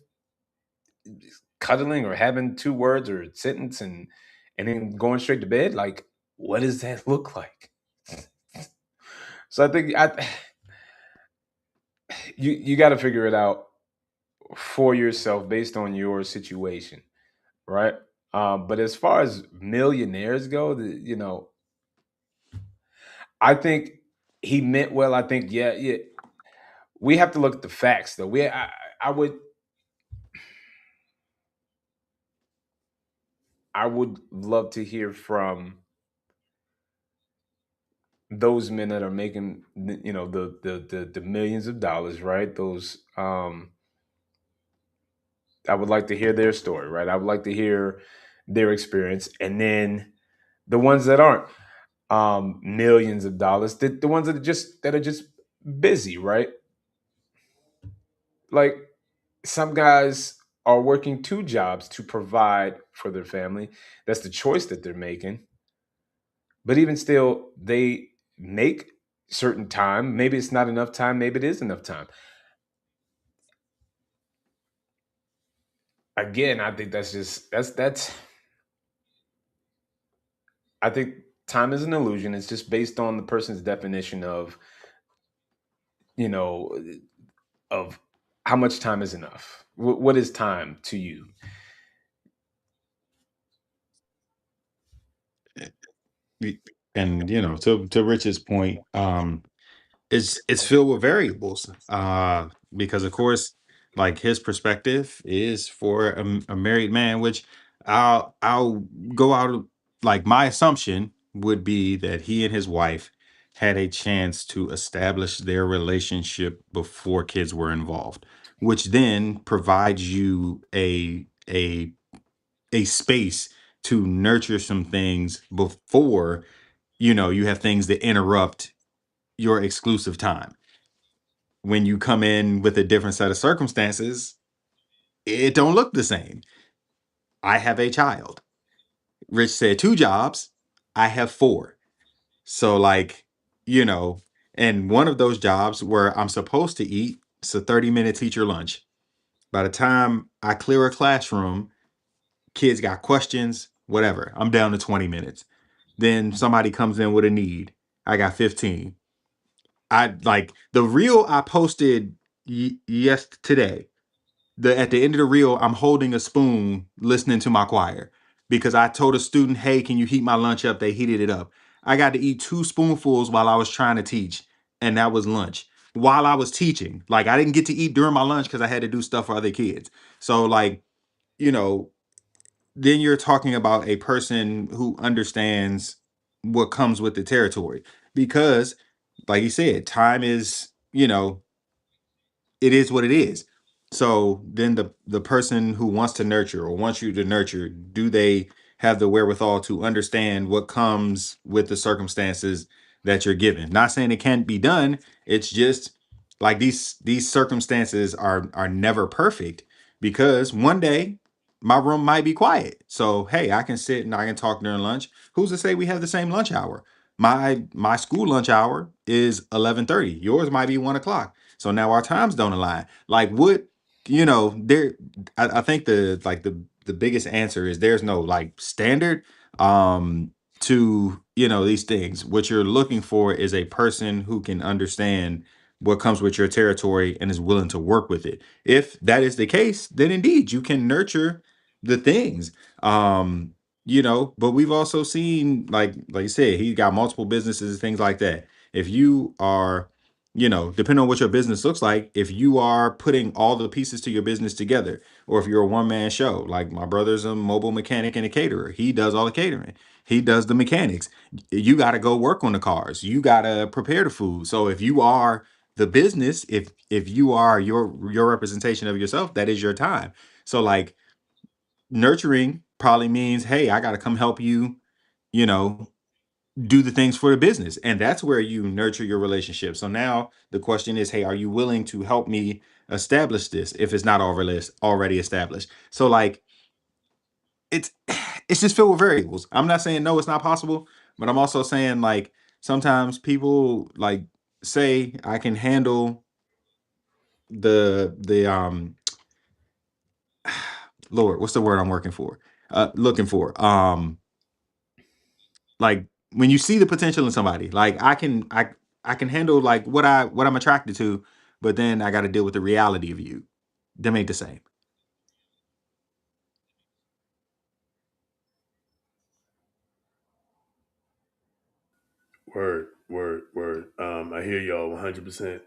cuddling or having two words or a sentence, and then going straight to bed? Like, what does that look like? So I think you got to figure it out for yourself based on your situation, right? But as far as millionaires go, I think he meant well. I think, yeah, yeah. We have to look at the facts, though. I would love to hear from those men that are making, the millions of dollars, right? Those, I would like to hear their story, right? I would like to hear their experience, and then the ones that aren't, millions of dollars, the ones that are just busy, right? Like, some guys are working two jobs to provide for their family. That's the choice that they're making. But even still, they make certain time. Maybe it's not enough time. Maybe it is enough time. Again, I think that's. I think time is an illusion. It's just based on the person's definition you know, of how much time is enough. What is time to you? And to Rich's point, it's filled with variables, because of course, like, his perspective is for a married man, which I'll go out, like, my assumption would be that he and his wife had a chance to establish their relationship before kids were involved, which then provides you a space to nurture some things before you have things that interrupt your exclusive time. When you come in with a different set of circumstances, it don't look the same. I have a child. Rich said 2 jobs. I have 4. So, like, you know, and one of those jobs where I'm supposed to eat, it's a 30-minute teacher lunch. By the time I clear a classroom, kids got questions, whatever. I'm down to 20 minutes. Then somebody comes in with a need. I got 15. I like the reel I posted today. At the end of the reel, I'm holding a spoon listening to my choir because I told a student, "Hey, can you heat my lunch up?" They heated it up. I got to eat 2 spoonfuls while I was trying to teach, and that was lunch. While I was teaching, like I didn't get to eat during my lunch because I had to do stuff for other kids. So like, you know, then you're talking about a person who understands what comes with the territory because, like you said, time is, it is what it is. So then the person who wants to nurture or wants you to nurture, do they have the wherewithal to understand what comes with the circumstances that you're given? Not saying it can't be done. It's just like these circumstances are never perfect because one day my room might be quiet. So hey, I can sit and I can talk during lunch. Who's to say we have the same lunch hour? My school lunch hour is 11:30. Yours might be 1 o'clock. So now our times don't align. Like what, there I think the biggest answer is there's no like standard to, these things. What you're looking for is a person who can understand what comes with your territory and is willing to work with it. If that is the case, then indeed you can nurture the things. But we've also seen like you said, he got multiple businesses and things like that. If you are, depending on what your business looks like, if you are putting all the pieces to your business together, or if you're a one-man show, like my brother's a mobile mechanic and a caterer, he does all the catering, he does the mechanics. You got to go work on the cars, you got to prepare the food. So if you are the business, if you are your representation of yourself, that is your time. So like nurturing probably means, hey, I got to come help you, you know do the things for the business, and that's where you nurture your relationship. So now the question is, hey, are you willing to help me establish this if it's not already established? So like it's it's just filled with variables. I'm not saying no, it's not possible, but I'm also saying like sometimes people like say I can handle the Lord, what's the word I'm looking for? Like when you see the potential in somebody, like I can handle like what I'm attracted to, but then I got to deal with the reality of you. Them ain't the same. Word, word, word. I hear y'all 100%.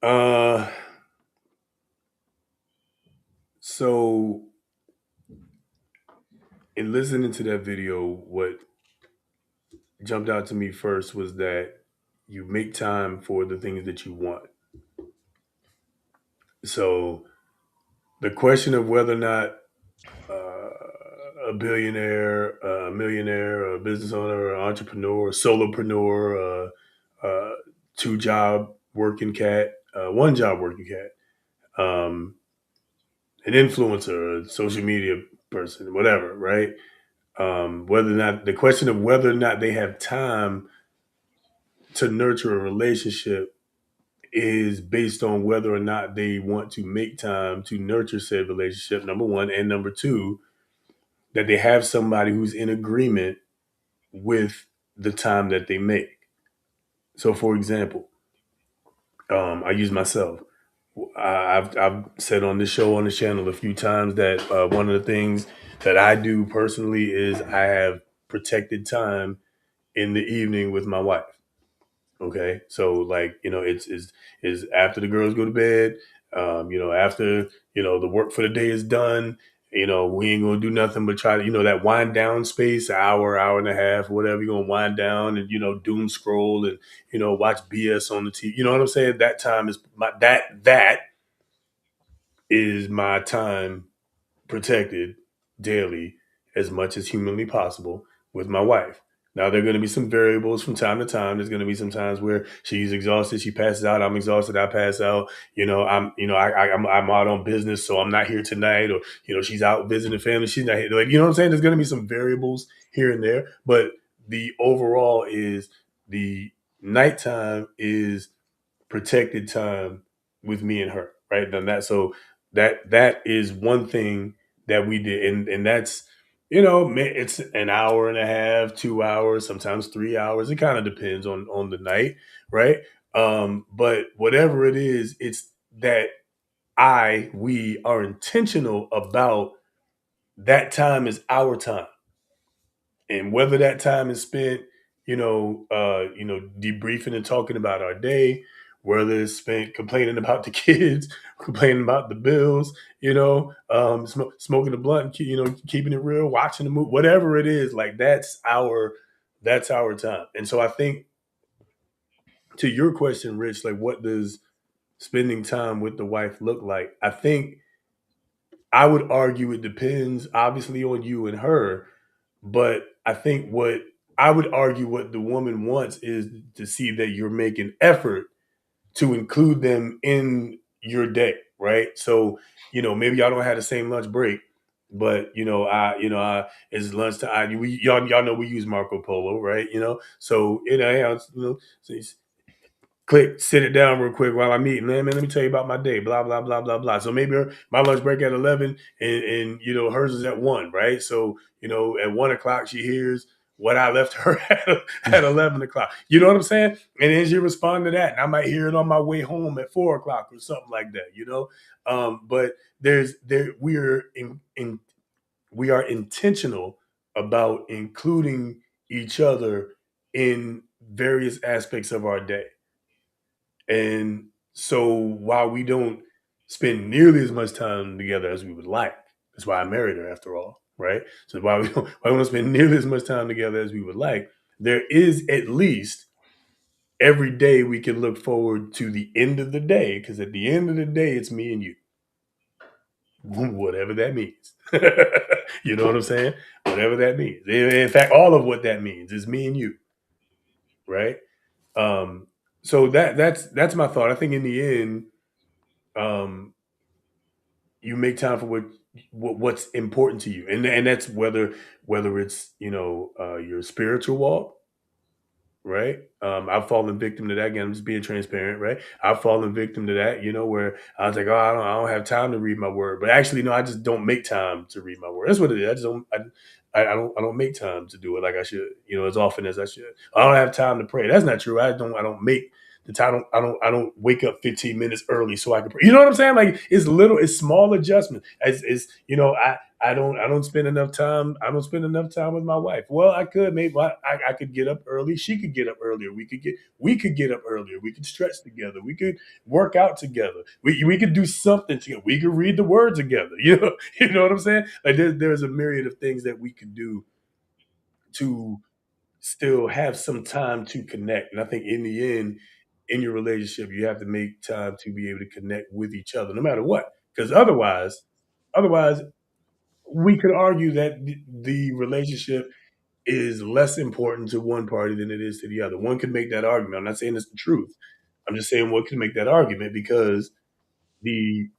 Uh, so in listening to that video, what jumped out to me first was that you make time for the things that you want. So the question of whether or not a billionaire, a millionaire, a business owner, an entrepreneur, a solopreneur, two job working cat, one job working cat, an influencer, a social media person, whatever, right? Whether or not the question of whether or not they have time to nurture a relationship is based on whether or not they want to make time to nurture said relationship, number one, and number two, that they have somebody who's in agreement with the time that they make. So, for example, I use myself. I've said on this show on the channel a few times that one of the things that I do personally is I have protected time in the evening with my wife. Okay, so like it's after the girls go to bed. After the work for the day is done. We ain't gonna do nothing but try to that wind down space, hour and a half, whatever. You're gonna wind down and doom scroll and watch BS on the TV. You know what I'm saying? That time is that is my time protected daily as much as humanly possible with my wife. Now there are going to be some variables from time to time. There's going to be some times where she's exhausted, she passes out. I'm exhausted, I pass out. I'm out on business, so I'm not here tonight. Or she's out visiting family, she's not here. Like what I'm saying. There's going to be some variables here and there, but the overall is the nighttime is protected time with me and her. Right, done that. So that is one thing that we did, and that's it's an hour and a half, 2 hours, sometimes 3 hours. It kind of depends on the night, right? But whatever it is, it's that we are intentional about that time is our time, and whether that time is spent, debriefing and talking about our day, whether it's spent complaining about the kids, complaining about the bills, smoking a blunt, keeping it real, watching the movie, whatever it is, like that's our time. And so I think, to your question, Rich, like, what does spending time with the wife look like? I think I would argue it depends, obviously, on you and her. But I think what I would argue what the woman wants is to see that you're making effort to include them in your day, right? So, maybe y'all don't have the same lunch break, but it's lunchtime. Y'all know we use Marco Polo, right? So so click, sit it down real quick while I'm eating. Man, let me tell you about my day. Blah blah blah blah blah. So maybe my lunch break at 11, and hers is at 1, right? So at 1 o'clock she hears what I left her at 11 o'clock. You know what I'm saying? And then she respond to that, and I might hear it on my way home at 4 o'clock or something like that. But we are intentional about including each other in various aspects of our day. And so while we don't spend nearly as much time together as we would like, that's why I married her after all, right? So while we don't spend nearly as much time together as we would like, there is at least every day we can look forward to the end of the day, because at the end of the day, it's me and you. Whatever that means. You know what I'm saying? Whatever that means. In fact, all of what that means is me and you, right? So that's my thought. I think in the end, you make time for what's important to you, and that's whether it's your spiritual walk, right? I've fallen victim to that. Again, I'm just being transparent, right? I've fallen victim to that, where I was like, oh, I don't have time to read my word, but actually, no, I just don't make time to read my word. That's what it is. I just don't. I don't make time to do it like I should, as often as I should. I don't have time to pray. That's not true. I don't make the time. I don't wake up 15 minutes early so I can pray. You know what I'm saying? Like, it's small adjustment. I don't spend enough time. I don't spend enough time with my wife. Well, I could maybe I could get up early. She could get up earlier. We could get up earlier. We could stretch together. We could work out together. We could do something together. We could read the word together. You know what I'm saying? Like, there's a myriad of things that we could do to still have some time to connect. And I think in the end, in your relationship, you have to make time to be able to connect with each other, no matter what. Because otherwise, we could argue that the relationship is less important to one party than it is to the other. One could make that argument. I'm not saying it's the truth. I'm just saying one could make that argument because the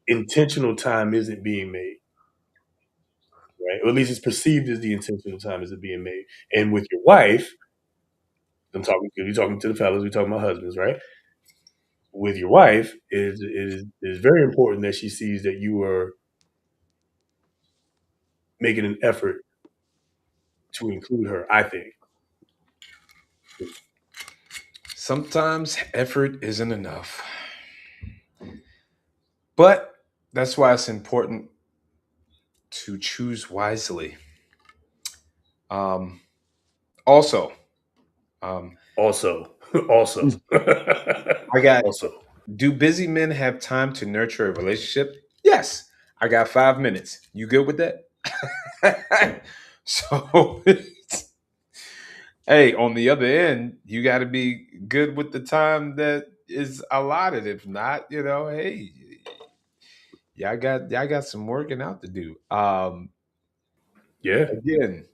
intentional time isn't being made, right? Or at least it's perceived as the intentional time isn't being made. And with your wife, you're talking to the fellas, we're talking about husbands, right? With your wife, it is very important that she sees that you are making an effort to include her, I think. Sometimes effort isn't enough. But that's why it's important to choose wisely. Um, also, Also, I got, also. do busy men have time to nurture a relationship? Yes. I got 5 minutes. You good with that? So, hey, on the other end, you got to be good with the time that is allotted. If not, hey, y'all got some working out to do. Yeah. Again,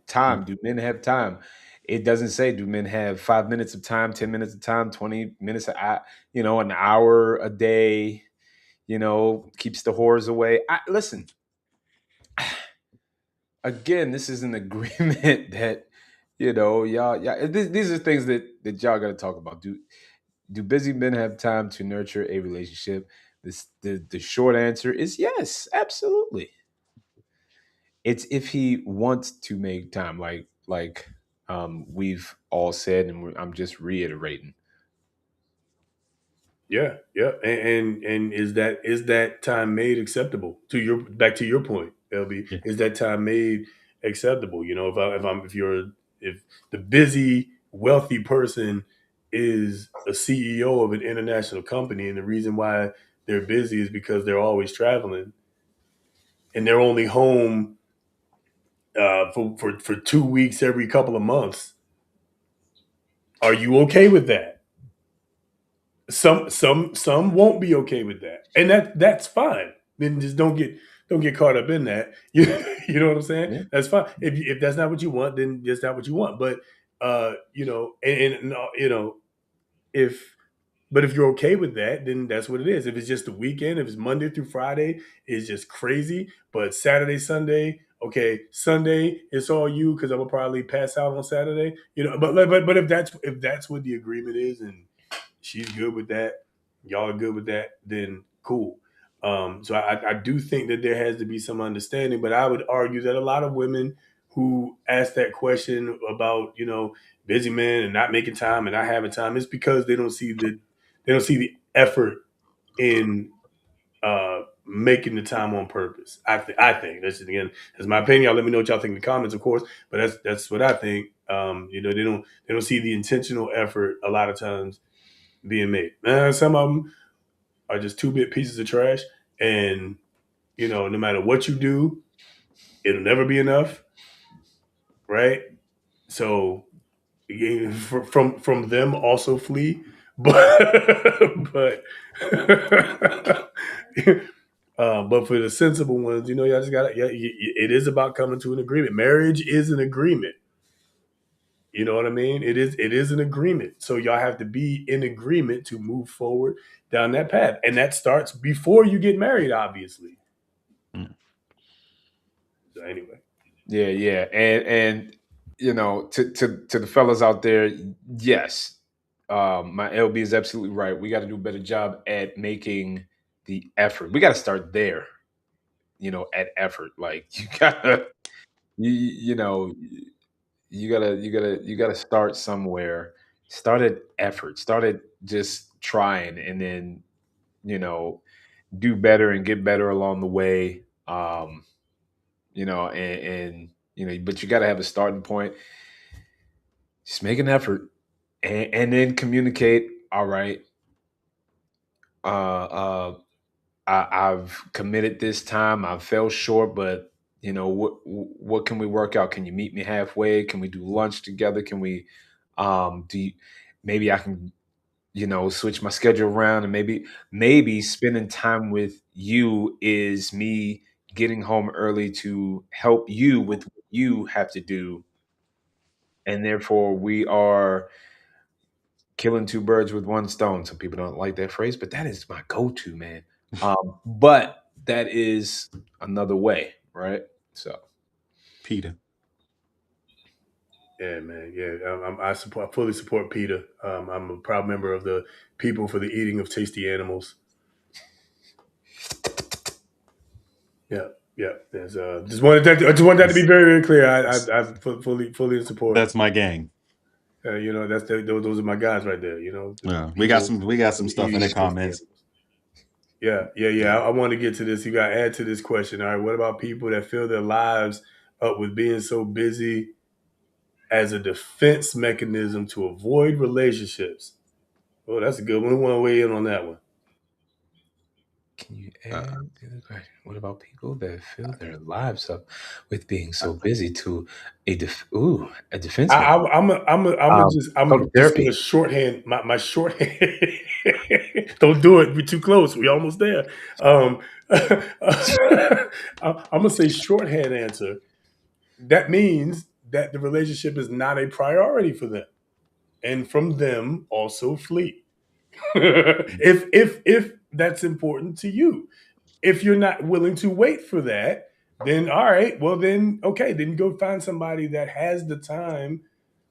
time. Do men have time? It doesn't say do men have 5 minutes of time, 10 minutes of time, 20 minutes, an hour a day. Keeps the whores away. Listen. Again, this is an agreement that y'all. These are things that y'all got to talk about. Do busy men have time to nurture a relationship? The short answer is yes, absolutely. It's if he wants to make time, like we've all said, and I'm just reiterating. Yeah, yeah, and is that time made acceptable to your back to your point, LB? Yeah. Is that time made acceptable? You know, if the busy wealthy person is a CEO of an international company, and the reason why they're busy is because they're always traveling, and they're only home for 2 weeks every couple of months. Are you okay with that? Some won't be okay with that, and that's fine. Then just don't get caught up in that. You know what I'm saying? Yeah. That's fine. If that's not what you want, then that's not what you want. But if but if you're okay with that, then that's what it is. If it's just the weekend, if it's Monday through Friday, it's just crazy. But Saturday, Sunday, okay, Sunday, it's all you because I'm gonna probably pass out on Saturday. But if that's what the agreement is, and she's good with that, y'all are good with that, then cool. So I do think that there has to be some understanding, but I would argue that a lot of women who ask that question about busy men and not making time and not having time, it's because they don't see the effort in making the time on purpose. I think that's just, again, that's my opinion. Y'all let me know what y'all think in the comments, of course. But that's what I think. They don't see the intentional effort a lot of times being made. Some of them are just 2-bit pieces of trash, and no matter what you do, it'll never be enough, right? So from them also flee, but but for the sensible ones, y'all just got to. Yeah, it is about coming to an agreement. Marriage is an agreement. You know what I mean? It is an agreement. So y'all have to be in agreement to move forward down that path. And that starts before you get married, obviously. So anyway. Yeah. And to the fellas out there, yes. My LB is absolutely right. We got to do a better job at making the effort. We got to start there, at effort. Like you gotta you know you gotta start somewhere. Start at effort. Start at just trying, and then you know do better and get better along the way. And but you got to have a starting point. Just make an effort, and then communicate. All right, uh, I've committed this time. I fell short, but what can we work out? Can you meet me halfway? Can we do lunch together? Can we do you, maybe I can switch my schedule around, and maybe spending time with you is me getting home early to help you with what you have to do, and therefore we are killing two birds with one stone. Some people don't like that phrase, but that is my go-to, man. But that is another way, right? So, Peter. Yeah, man. Yeah, I fully support PETA. I'm a proud member of the People for the Eating of Tasty Animals. Yeah, yeah. I just wanted that to be very, very clear. I'm fully in support. That's my gang. Those are my guys right there. Yeah, we got some stuff in eating the of tasty comments. animals. Yeah. I want to get to this. You got to add to this question. All right, what about people that fill their lives up with being so busy as a defense mechanism to avoid relationships? Oh, that's a good one. We want to weigh in on that one. can you add to the question? What about people that fill their lives up with being so busy to a defense mechanism? I'm Go to just gonna therapy. shorthand my shorthand. Don't do it. We're too close. We almost there. I'm gonna say shorthand answer. That means that the relationship is not a priority for them, and from them also flee. If that's important to you, if you're not willing to wait for that, then all right. Well, then okay. Then go find somebody that has the time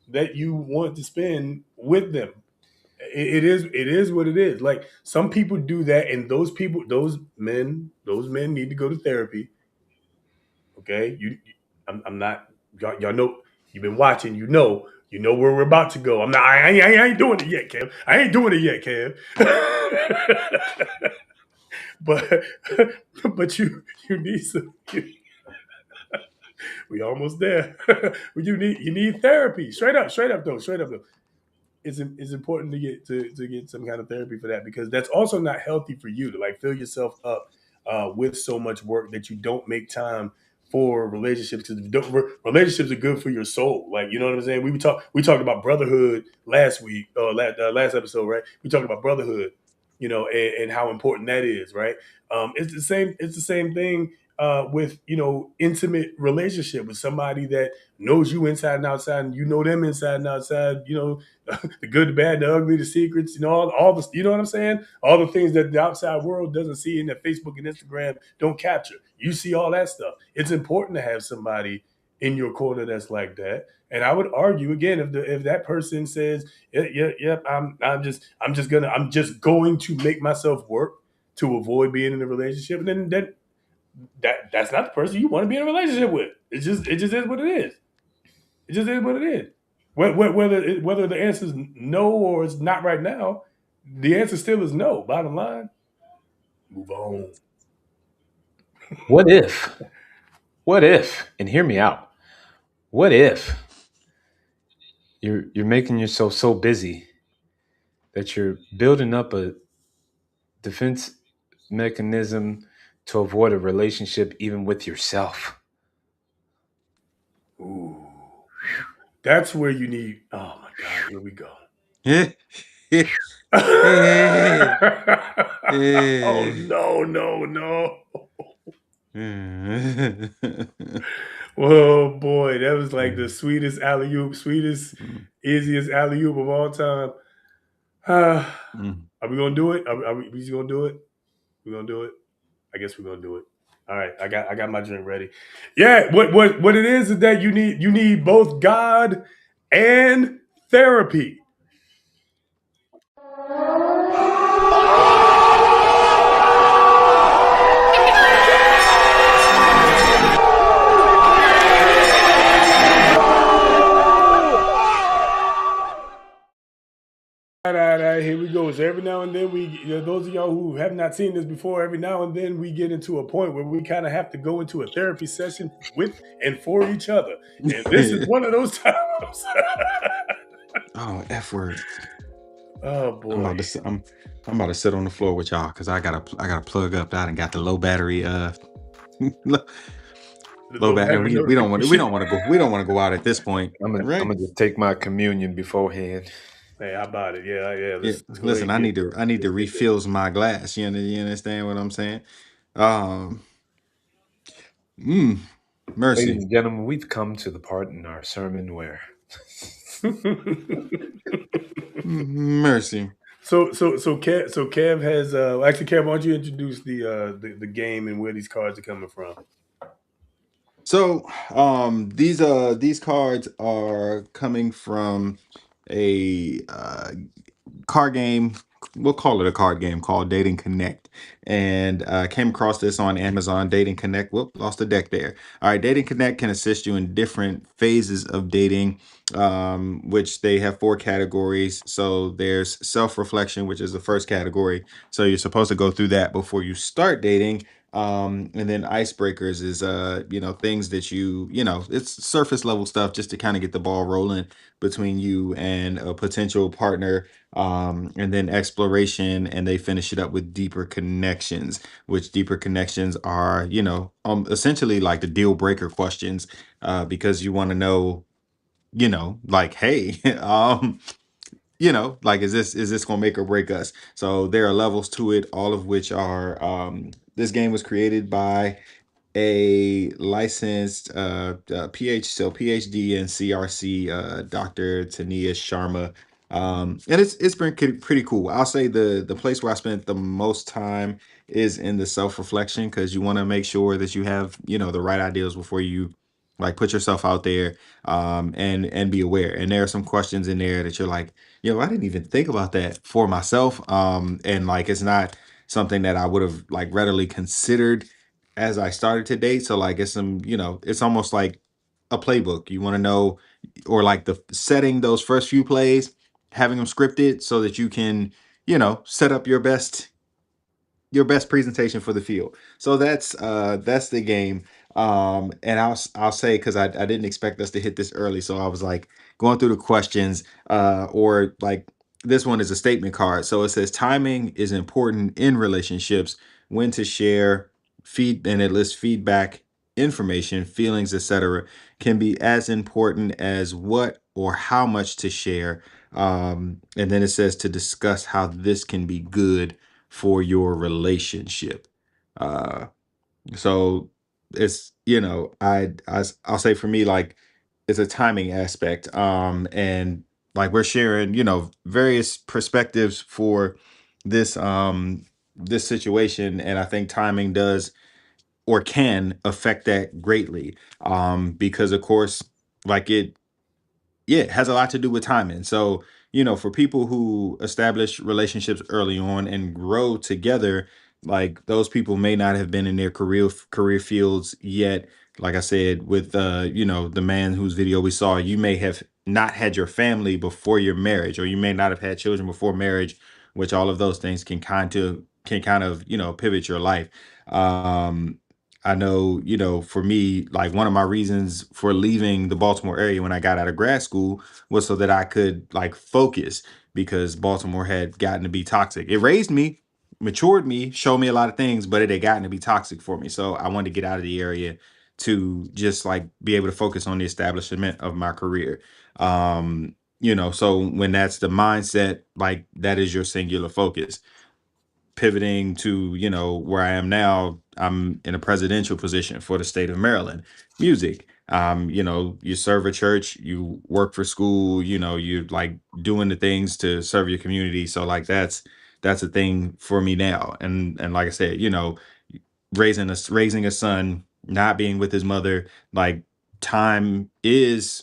that you want to spend with them. It is what it is. Like some people do that, and those men need to go to therapy. Okay, I'm not. Y'all know. You've been watching. You know where we're about to go. I'm not. I ain't doing it yet, Kev. I ain't doing it yet, Kev. but but you need some. We almost there. You need therapy. Straight up though. It's important to get some kind of therapy for that, because that's also not healthy for you to like fill yourself up with so much work that you don't make time for relationships, because relationships are good for your soul. Like, you know what I'm saying? We talked about brotherhood last week, last episode, right? We talked about brotherhood, and how important that is, right? It's the same. It's the same thing with intimate relationship with somebody that knows you inside and outside, and you know them inside and outside. The good, the bad, the ugly, the secrets, all the, you know what I'm saying? All the things that the outside world doesn't see and that Facebook and Instagram don't capture. You see all that stuff. It's important to have somebody in your corner that's like that. And I would argue again, if that person says, yeah, I'm just going to make myself work to avoid being in a relationship, and then that's not the person you want to be in a relationship with. It just is what it is. It just is what it is. Whether the answer is no or it's not right now, the answer still is no. Bottom line, move on. What if? What if? And hear me out. What if you're making yourself so busy that you're building up a defense mechanism to avoid a relationship even with yourself? Ooh, that's where you need. Oh my God, here we go. Oh no. Oh boy, that was like the sweetest alley oop, easiest alley oop of all time. Are we gonna do it? Are we just gonna do it? We're gonna do it. I guess we're gonna do it. All right, I got my drink ready. Yeah, what it is that you need both God and therapy. All right, here we go. So every now and then those of y'all who have not seen this before, every now and then we get into a point where we kind of have to go into a therapy session with and for each other. And this is one of those times. Oh, F word. Oh boy. I'm about to sit on the floor with y'all because I gotta plug up that and got the low battery low battery. We don't want to go out at this point. I'm gonna just take my communion beforehand. Hey, how about it? Yeah. Listen, I need to refill my glass. You understand what I'm saying? Mercy. Ladies and gentlemen, we've come to the part in our sermon where mercy. So Kev has actually, Kev, why don't you introduce the game and where these cards are coming from? So these cards are coming from a card game. We'll call it a card game called Dating Connect, and came across this on Amazon. Dating Connect. Whoop, lost the deck there. All right, Dating Connect can assist you in different phases of dating, which they have 4 categories. So there's self-reflection, which is the first category. So you're supposed to go through that before you start dating. And then icebreakers is things that it's surface level stuff just to kind of get the ball rolling between you and a potential partner, and then exploration, and they finish it up with deeper connections, which deeper connections are essentially like the deal breaker questions, because you want to know, like, hey, like, is this gonna make or break us? So there are levels to it, all of which are this game was created by a licensed PhD and CRC, Dr. Tania Sharma. And it's been pretty cool. I'll say the place where I spent the most time is in the self-reflection, because you want to make sure that you have the right ideas before you like put yourself out there, and be aware. And there are some questions in there that you're like, I didn't even think about that for myself. And like, it's not something that I would have like readily considered as I started to date. So like it's some, it's almost like a playbook. You want to know, or like the setting those first few plays, having them scripted so that you can, set up your best presentation for the field. So that's the game. And I'll say, because I didn't expect us to hit this early, so I was like going through the questions, or like this one is a statement card. So it says timing is important in relationships, when to share and it lists feedback, information, feelings, etc. can be as important as what or how much to share. And then it says to discuss how this can be good for your relationship. Uh, so it's, I'll say for me, like it's a timing aspect. And like we're sharing, various perspectives for this situation. And I think timing does or can affect that greatly. Because of course, like it has a lot to do with timing. So, for people who establish relationships early on and grow together, like those people may not have been in their career fields yet. Like I said, with the man whose video we saw, you may have not had your family before your marriage, or you may not have had children before marriage, which all of those things can kind of pivot your life. Um, I know, for me, like one of my reasons for leaving the Baltimore area when I got out of grad school was so that I could like focus, because Baltimore had gotten to be toxic. It raised me, matured me, showed me a lot of things, but it had gotten to be toxic for me. So I wanted to get out of the area to just like be able to focus on the establishment of my career. So when that's the mindset, like that is your singular focus. Pivoting to where I am now, I'm in a presidential position for the state of Maryland. Music, you serve a church, you work for school, you're like doing the things to serve your community. So like that's a thing for me now. And like I said, raising a son, not being with his mother, like time is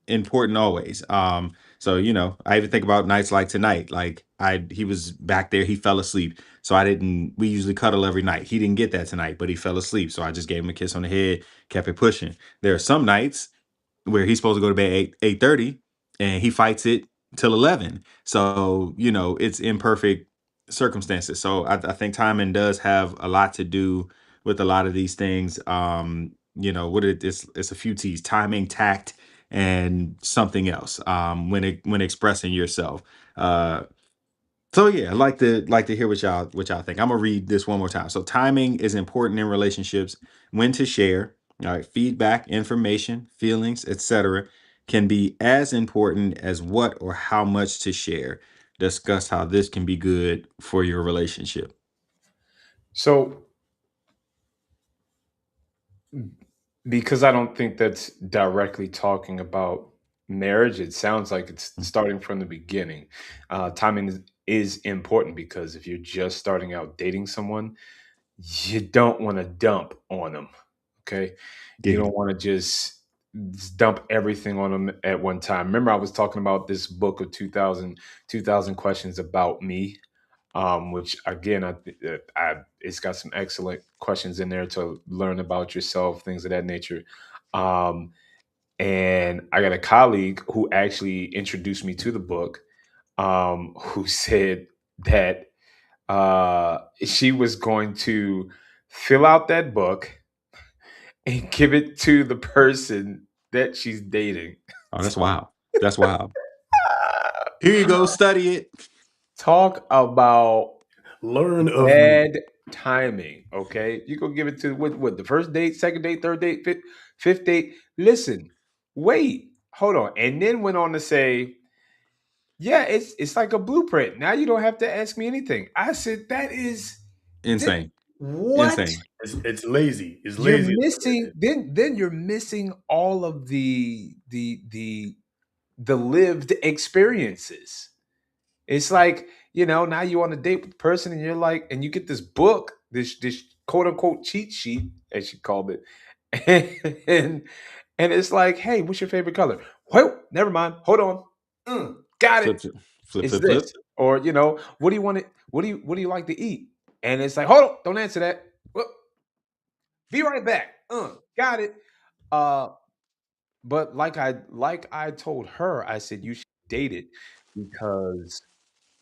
important always. So I even think about nights like tonight. Like he was back there, he fell asleep. So I didn't we usually cuddle every night. He didn't get that tonight, but he fell asleep. So I just gave him a kiss on the head, kept it pushing. There are some nights where he's supposed to go to bed 8:30 and he fights it till 11. So, it's imperfect circumstances. So I think timing does have a lot to do with a lot of these things. It's a few T's: timing, tact, and something else. When expressing yourself. So yeah, I'd like to hear what y'all think. I'm gonna read this one more time. So timing is important in relationships. When to share, all right, feedback, information, feelings, etc., can be as important as what or how much to share. Discuss how this can be good for your relationship. So, because I don't think that's directly talking about marriage, it sounds like it's starting from the beginning. Timing is important because if you're just starting out dating someone, you don't want to dump on them. Okay. You don't Giggity. want to just dump everything on them at one time. Remember, I was talking about this book of 2,000 questions about me, which again, it's got some excellent questions in there to learn about yourself, things of that nature. Um, and I got a colleague who actually introduced me to the book, who said that she was going to fill out that book and give it to the person that she's dating. Oh, that's wild. That's wild. Here you go, study it. Talk about Learn of me. bad timing. Okay, you go give it to what the first date, second date, third date, fifth date. Listen, wait, hold on, and then went on to say, "Yeah, it's like a blueprint. Now you don't have to ask me anything." I said, "That is thi- Insane. what." Insane. It's lazy. It's You're lazy. missing then you're missing all of the lived experiences. It's like, now you on a date with the person and you're like, and you get this book, this quote unquote cheat sheet, as she called it. And and it's like, hey, what's your favorite color? Well, never mind. Hold on. Got it. Flip, flip, flip, It's flip, flip. this. Or, what do you want it? What do you like to eat? And it's like, hold on, don't answer that. Well, Be right back. Got it. But like I told her, I said you should date it because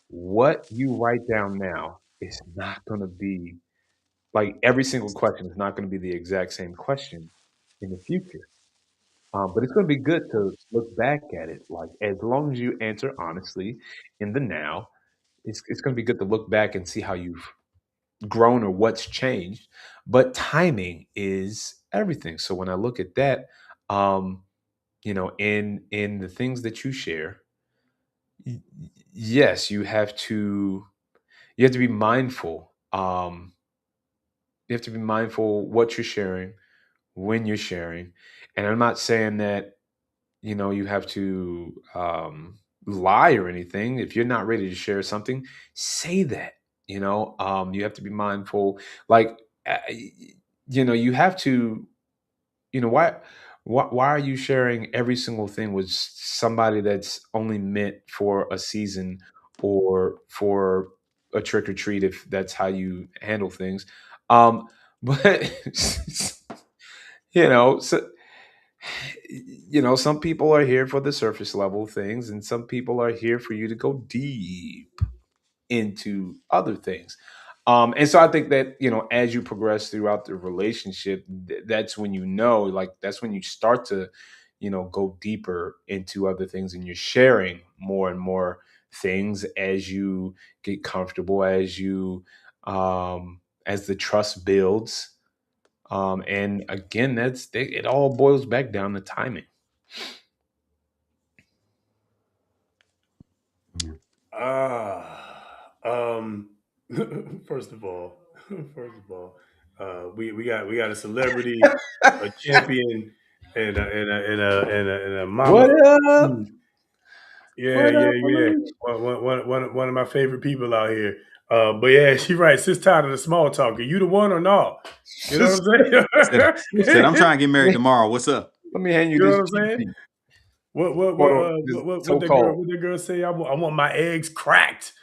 what you write down now is not going to be like every single question is not going to be the exact same question in the future. But it's going to be good to look back at it. Like as long as you answer honestly in the now, it's going to be good to look back and see how you've grown or what's changed. But timing is everything. So when I look at that, um, in the things that you share, y- yes, you have to be mindful. You have to be mindful what you're sharing, when you're sharing, and I'm not saying that you have to lie or anything. If you're not ready to share something, say that. You have to be mindful. Like, uh, you have to. Why are you sharing every single thing with somebody that's only meant for a season or for a trick or treat if that's how you handle things? But so some people are here for the surface level things, and some people are here for you to go deep into other things. And so I think that, as you progress throughout the relationship, that's when like, that's when you start to, go deeper into other things and you're sharing more and more things as you get comfortable, as the trust builds. And again, it all boils back down to timing. Um, first of all, we got a celebrity, a champion, and a mama. What up? Yeah, What yeah, up, yeah. Alicia? One of my favorite people out here. But yeah, she right. Sis tired of the small talk. Are you the one or not? You know what Said I'm I'm trying to get married saying? tomorrow. What's up? Let me hand you You know this what I'm cheat saying? sheet. Quote, What the girl so-called. say? I want my eggs cracked.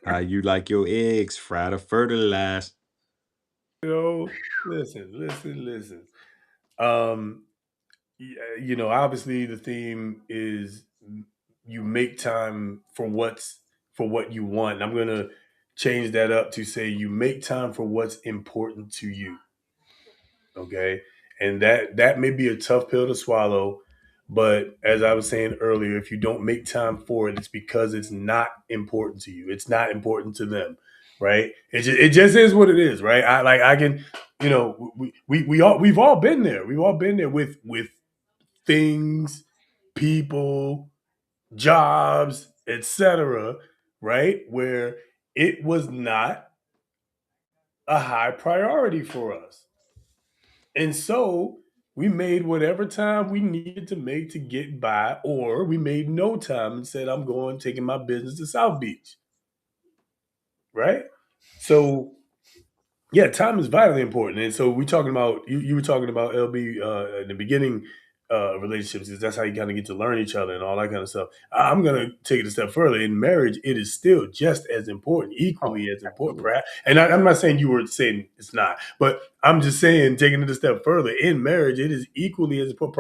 How you like your eggs fried or fertilized? Listen. Um, obviously the theme is you make time for what you want. I'm gonna change that up to say you make time for what's important to you. Okay, and that may be a tough pill to swallow, but as I was saying earlier, if you don't make time for it, it's because it's not important to you. It's not important to them, right? It just is what it is, right? I can, we've all been there. We've all been there with things, people, jobs, etc., right? Where it was not a high priority for us. And so we made whatever time we needed to make to get by, or we made no time and said, I'm going, taking my business to South Beach, right? So yeah, time is vitally important. And so we talking about you were talking about LB in the beginning relationships, is that's how you kind of get to learn each other and all that kind of stuff. I'm gonna take it a step further. In marriage, it is still just as important, Oh, equally as important, absolutely. perhaps. And I'm not saying you were saying it's not, but I'm just saying, taking it a step further, in marriage, it is equally as important,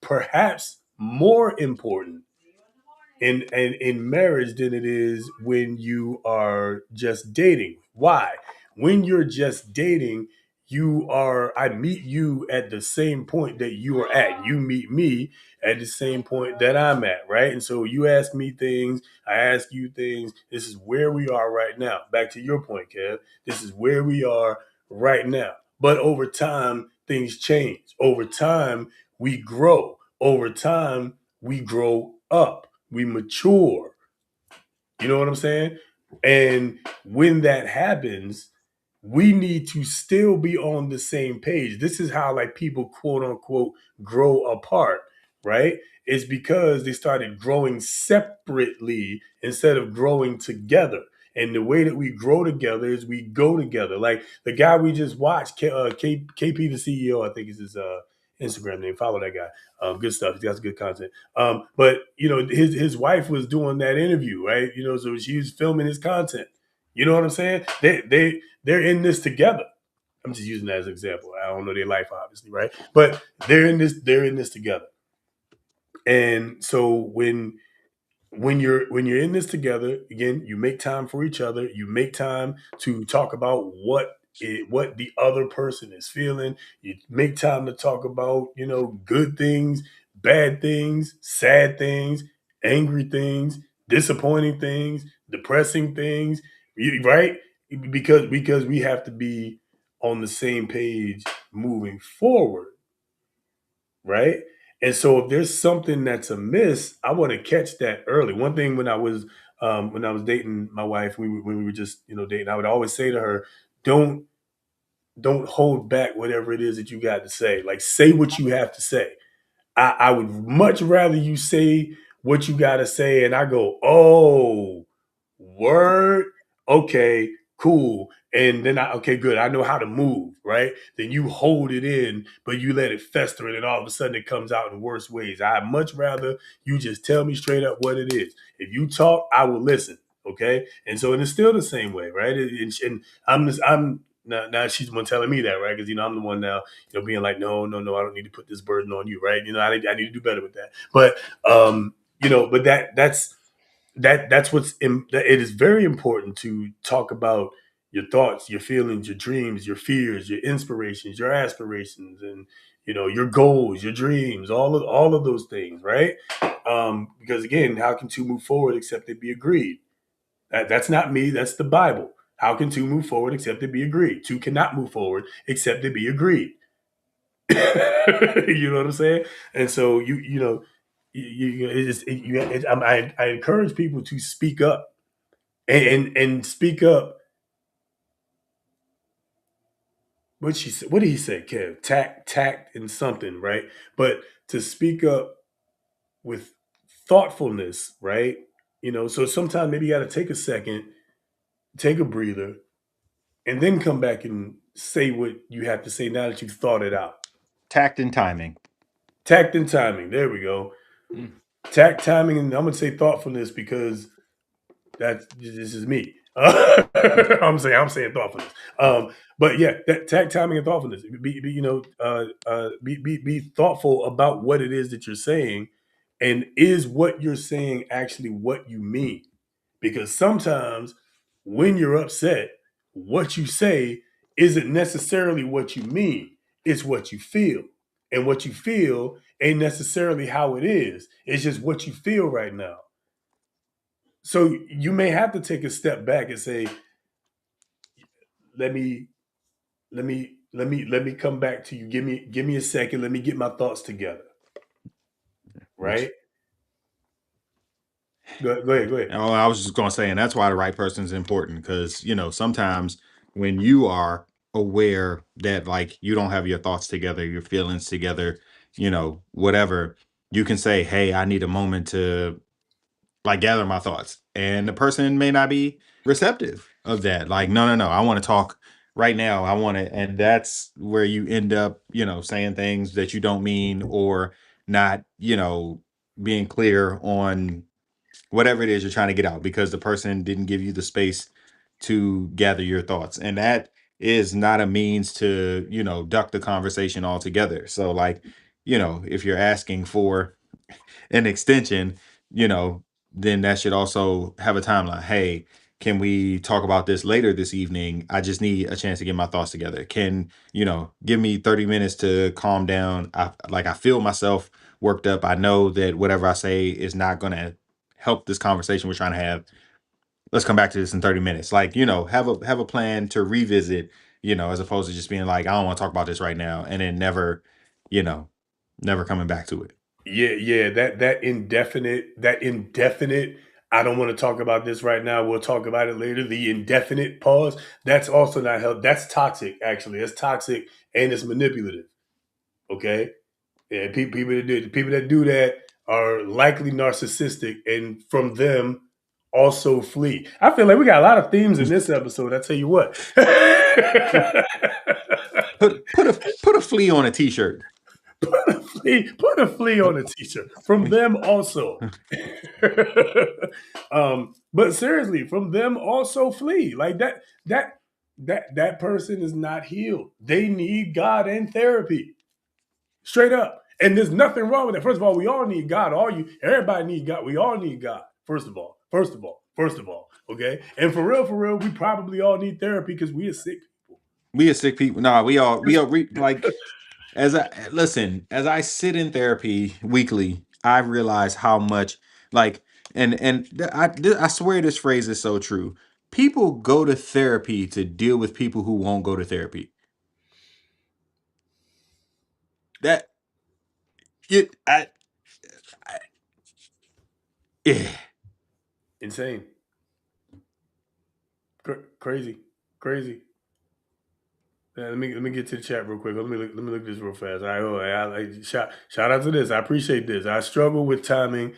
perhaps more important in marriage than it is when you are just dating. Why? When you're just dating, I meet you at the same point that you are at. You meet me at the same point that I'm at, right? And so you ask me things, I ask you things. This is where we are right now. Back to your point, Kev. This is where we are right now. But over time, things change. Over time, we grow. Over time, we grow up, we mature. You know what I'm saying? And when that happens, we need to still be on the same page. This is how like people quote unquote grow apart, right? It's because they started growing separately instead of growing together. And the way that we grow together is we go together. Like the guy we just watched, KP the CEO, I think is his Instagram name. Follow that guy. Good stuff. He's got some good content. But his wife was doing that interview, right? So she was filming his content. You know what I'm saying? They're in this together. I'm just using that as an example. I don't know their life, obviously, right? But they're in this together. And so when you're in this together, again, you make time for each other. You make time to talk about what the other person is feeling. You make time to talk about, good things, bad things, sad things, angry things, disappointing things, depressing things, right? Because we have to be on the same page moving forward, right? And so if there's something that's amiss, I want to catch that early. One thing when I was dating my wife, when we were just dating, I would always say to her, don't hold back whatever it is that you got to say. Like, say what you have to say. I would much rather you say what you got to say, and I go, oh, word, okay, cool. And then okay, good. I know how to move, right? Then you hold it in, but you let it fester, and then all of a sudden it comes out in worse ways. I'd much rather you just tell me straight up what it is. If you talk, I will listen. Okay. And so, and it's still the same way, right? And I'm now she's the one telling me that, right? Because I'm the one now, being like, no, I don't need to put this burden on you, right? I need to do better with that. But but that's it is very important to talk about your thoughts, your feelings, your dreams, your fears, your inspirations, your aspirations, and your goals, your dreams, all of those things, right? Because again, how can two move forward except they be agreed? That's not me. That's the Bible. How can two move forward except they be agreed? Two cannot move forward except they be agreed. You know what I'm saying? And so I encourage people to speak up and speak up. What did he say, Kev? Tact and something, right? But to speak up with thoughtfulness, right? So sometimes maybe you got to take a second, take a breather, and then come back and say what you have to say now that you've thought it out. Tact and timing. Tact and timing. There we go. Tact, timing, and I'm gonna say thoughtfulness because this is me. I'm saying thoughtfulness. But yeah, that tact, timing, and thoughtfulness. Be thoughtful about what it is that you're saying, and is what you're saying actually what you mean? Because sometimes when you're upset, what you say isn't necessarily what you mean. It's what you feel, and what you feel ain't necessarily how it is. It's just what you feel right now. So you may have to take a step back and say, let me come back to you. Give me a second. Let me get my thoughts together. Right? Go ahead. Oh, I was just going to say, and that's why the right person is important because, sometimes when you are aware that like you don't have your thoughts together, your feelings together, whatever, you can say, hey, I need a moment to like gather my thoughts. And the person may not be receptive of that. Like, no, I want to talk right now. I want to, and that's where you end up, saying things that you don't mean or not, being clear on whatever it is you're trying to get out because the person didn't give you the space to gather your thoughts. And that is not a means to, duck the conversation altogether. So like, if you're asking for an extension, you know, then that should also have a timeline. Hey, can we talk about this later this evening? I just need a chance to get my thoughts together. Can, give me 30 minutes to calm down. I feel myself worked up. I know that whatever I say is not going to help this conversation we're trying to have. Let's come back to this in 30 minutes. Like, have a plan to revisit, as opposed to just being like, I don't want to talk about this right now. And then you know, never coming back to it. Yeah. That indefinite. I don't want to talk about this right now. We'll talk about it later. The indefinite pause. That's also not help. That's toxic. Actually, that's toxic and it's manipulative. Okay. Yeah. People that do that are likely narcissistic, and from them also flee. I feel like we got a lot of themes in this episode. I tell you what. Put a flea on a t-shirt. Put a flea on a t-shirt. From them also. But seriously, from them also flee. Like that that person is not healed. They need God and therapy. Straight up. And there's nothing wrong with that. First of all, we all need God. Everybody need God. We all need God. First of all. Okay. And for real, we probably all need therapy because we are sick people. We are sick people. Nah, we like as I sit in therapy weekly, I realize how much like I swear this phrase is so true. People go to therapy to deal with people who won't go to therapy. That it I yeah. Insane. Crazy. Yeah, let me get to the chat real quick. Let me look at this real fast. All right, shout out to this. I appreciate this. I struggle with timing.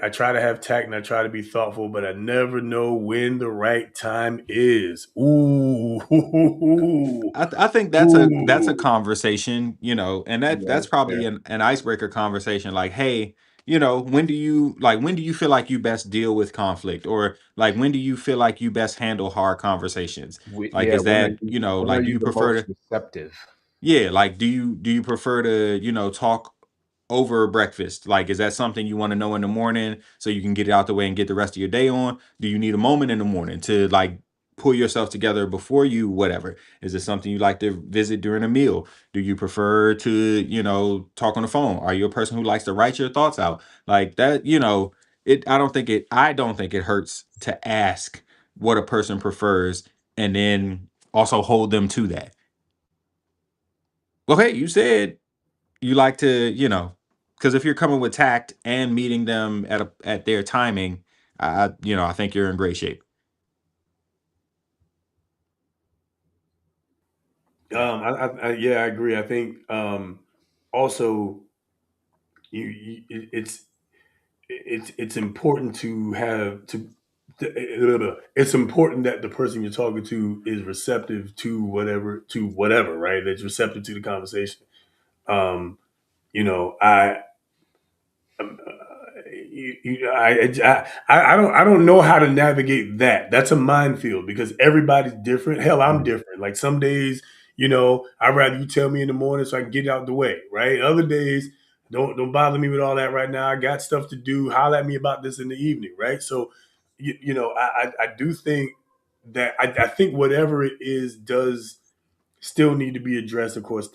I try to have tact and I try to be thoughtful, but I never know when the right time is. Ooh, I think that's a conversation, and that's Yeah. probably an icebreaker conversation. Like, hey, when do you feel like you best deal with conflict, or like when do you feel like you best handle hard conversations? Like, is When are that you like do you the prefer most to receptive? yeah, like do you prefer to, talk over breakfast? Like, is that something you want to know in the morning so you can get it out the way and get the rest of your day on? Do you need a moment in the morning to like pull yourself together before you whatever? Is it something you like to visit during a meal? Do you prefer to, talk on the phone? Are you a person who likes to write your thoughts out? Like that, I don't think it hurts to ask what a person prefers and then also hold them to that. Well, hey, you said you like to, because if you're coming with tact and meeting them at their timing, I think you're in great shape. Yeah, I agree. I think also it's important to have it's important that the person you're talking to is receptive to whatever, right? That's receptive to the conversation. Um, you know, I don't know how to navigate that. That's a minefield because everybody's different. Hell, I'm different. Like some days, I'd rather you tell me in the morning so I can get it out the way, right? Other days, don't bother me with all that right now. I got stuff to do. Holler at me about this in the evening, right? So, I do think that I think whatever it is does still need to be addressed, of course,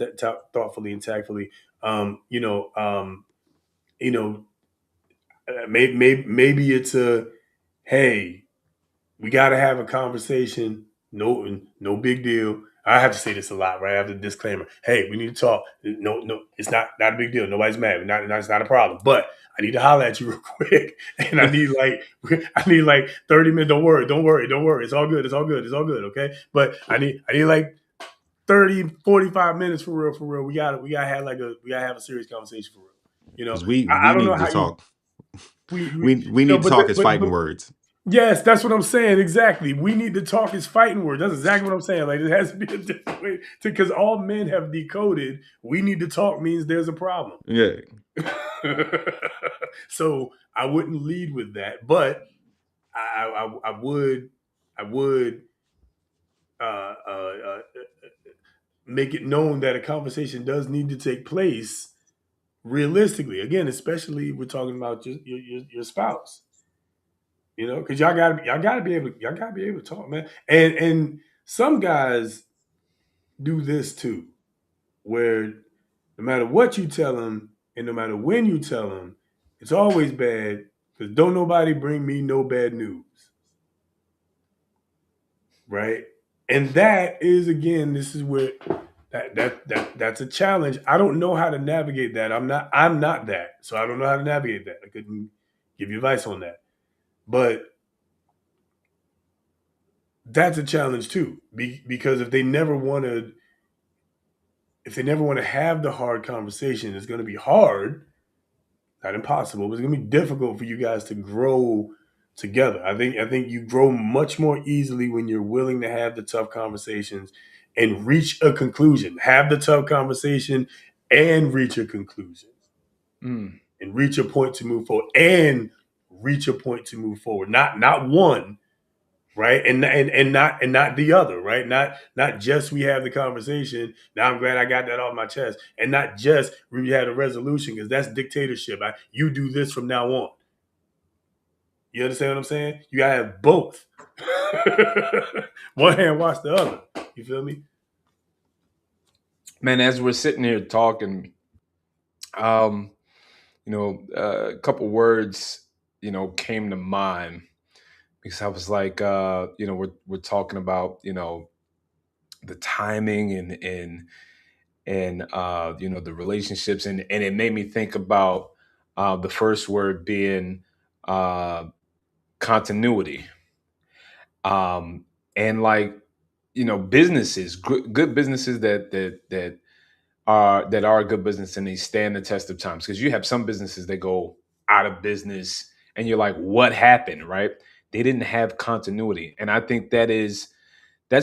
thoughtfully and tactfully. Um, you know, um, you know, maybe it's a hey, we got to have a conversation. No big deal. I have to say this a lot, right? I have the disclaimer. Hey, we need to talk. No, it's not a big deal. Nobody's mad. It's not a problem. But I need to holler at you real quick, and I need like 30 minutes. Don't worry. It's all good. Okay, but I need like 30, 45 minutes for real. We gotta have a serious conversation for real. Because we I we don't know need how to you talk. We need to but talk as but fighting words. yes, that's what I'm saying. Exactly. We need to talk his fighting words. That's exactly what I'm saying. Like it has to be a different way because all men have decoded. We need to talk means there's a problem. Yeah. So I wouldn't lead with that, but I would make it known that a conversation does need to take place realistically. Again, especially if we're talking about your spouse. Because y'all gotta be able to talk, man. And some guys do this too, where no matter what you tell them and no matter when you tell them, it's always bad because don't nobody bring me no bad news, right? And that is again, this is where that's a challenge. I don't know how to navigate that. I'm not that, so I don't know how to navigate that. I couldn't give you advice on that, but that's a challenge too, because if they never want to have the hard conversation, it's going to be hard, not impossible, but it's going to be difficult for you guys to grow together. I think you grow much more easily when you're willing to have the tough conversations and reach a conclusion. Have the tough conversation and reach a conclusion and reach a point to move forward and reach a point to move forward. Not one, right? And not the other, right? Not just we have the conversation. Now I'm glad I got that off my chest, and not just we had a resolution, because that's dictatorship. You do this from now on. You understand what I'm saying? You gotta have both. One hand wash the other. You feel me? Man, as we're sitting here talking, a couple words, came to mind, because I was like, we're talking about, the timing and the relationships, and it made me think about the first word being continuity. And like, businesses, good businesses that are a good business, and they stand the test of times, because you have some businesses that go out of business and you're like, what happened, right? They didn't have continuity. And I think that's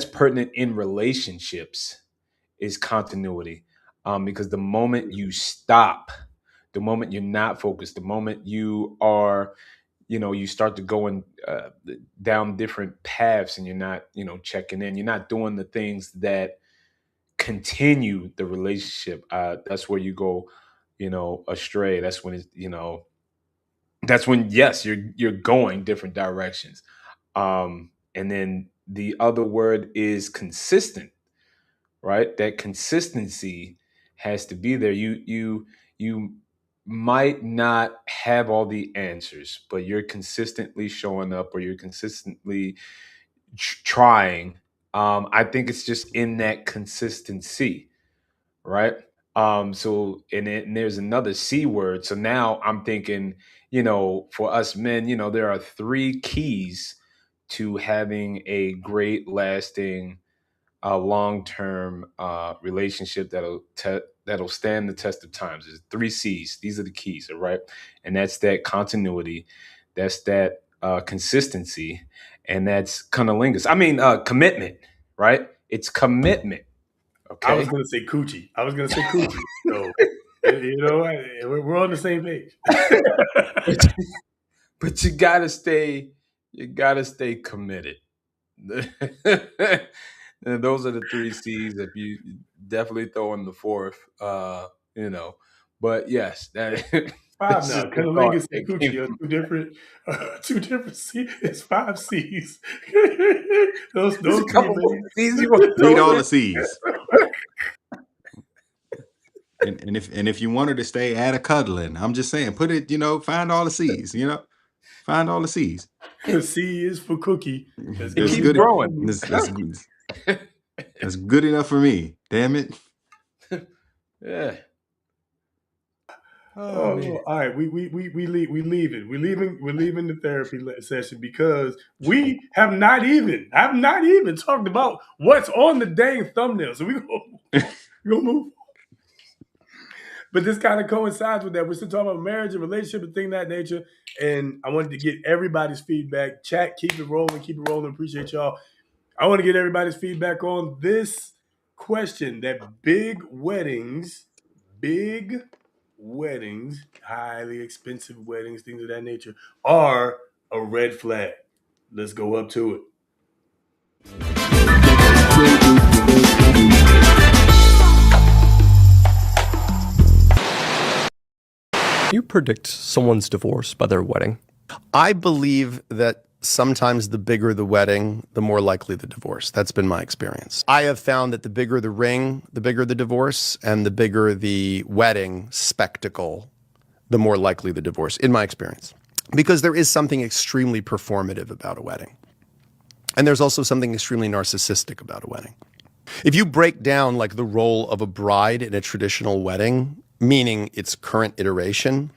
pertinent in relationships, is continuity. Because the moment you stop, the moment you're not focused, the moment you are, you start to go down different paths, and you're not, checking in, you're not doing the things that continue the relationship. That's where you go, astray. That's when that's when, yes, you're going different directions. And then the other word is consistent, right? That consistency has to be there. You might not have all the answers, but you're consistently showing up, or you're consistently trying. I think it's just in that consistency, right? And there's another C word. So now I'm thinking, for us men, there are three keys to having a great, lasting, long-term relationship that'll stand the test of times. There's three C's. These are the keys, all right? And that's that continuity, that's that consistency, and that's cunnilingus. I mean, commitment, right? It's commitment. Okay. I was gonna say coochie. So we're on the same page. But you gotta stay committed. And those are the three C's. If you definitely throw in the fourth, but yes, that Five that's just now. the thought Cunnilingus and that came coochie are from. two different C's. It's five C's. those There's a three couple more ladies. C's you want to Read throw all in the C's. And if you wanted to stay, add a cuddling. I'm just saying, put it, find all the C's, find all the C's. The C is for cookie. That's It good keeps enough growing. for me. That's good enough for me. Damn it. Yeah. Oh man. Oh, all right. We leaving. We're leaving the therapy session, because we have not even talked about what's on the dang thumbnail. So we gonna move. But this kind of coincides with that. We're still talking about marriage and relationship and things of that nature. And I wanted to get everybody's feedback. Chat, keep it rolling. Appreciate y'all. I want to get everybody's feedback on this question, that big weddings, highly expensive weddings, things of that nature, are a red flag. Let's go up to it. You predict someone's divorce by their wedding? I believe that sometimes the bigger the wedding, the more likely the divorce. That's been my experience. I have found that the bigger the ring, the bigger the divorce, and the bigger the wedding spectacle, the more likely the divorce, in my experience. Because there is something extremely performative about a wedding. And there's also something extremely narcissistic about a wedding. If you break down like the role of a bride in a traditional wedding, meaning its current iteration,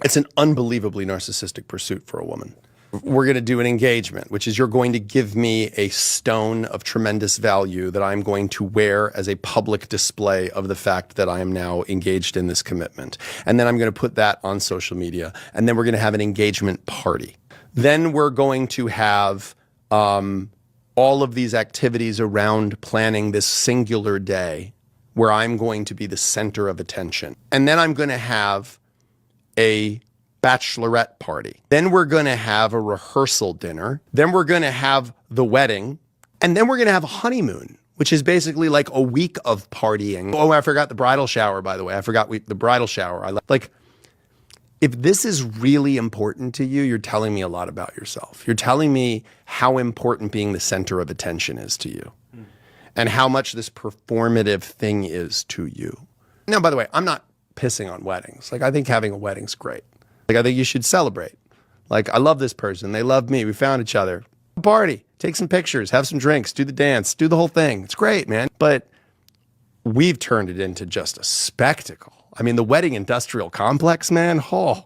it's an unbelievably narcissistic pursuit for a woman. We're going to do an engagement, which is you're going to give me a stone of tremendous value that I'm going to wear as a public display of the fact that I am now engaged in this commitment. And then I'm going to put that on social media. And then we're going to have an engagement party. Then we're going to have all of these activities around planning this singular day where I'm going to be the center of attention. And then I'm going to have a bachelorette party. Then we're going to have a rehearsal dinner. Then we're going to have the wedding. And then we're going to have a honeymoon, which is basically like a week of partying. Oh, I forgot the bridal shower, by the way. I forgot the bridal shower. Like, if this is really important to you, you're telling me a lot about yourself. You're telling me how important being the center of attention is to you and how much this performative thing is to you. Now, by the way, I'm not pissing on weddings. Like, I think having a wedding's great. Like, I think you should celebrate. Like, I love this person. They love me. We found each other. Party, take some pictures, have some drinks, do the dance, do the whole thing. It's great, man. But we've turned it into just a spectacle. I mean, the wedding industrial complex, man,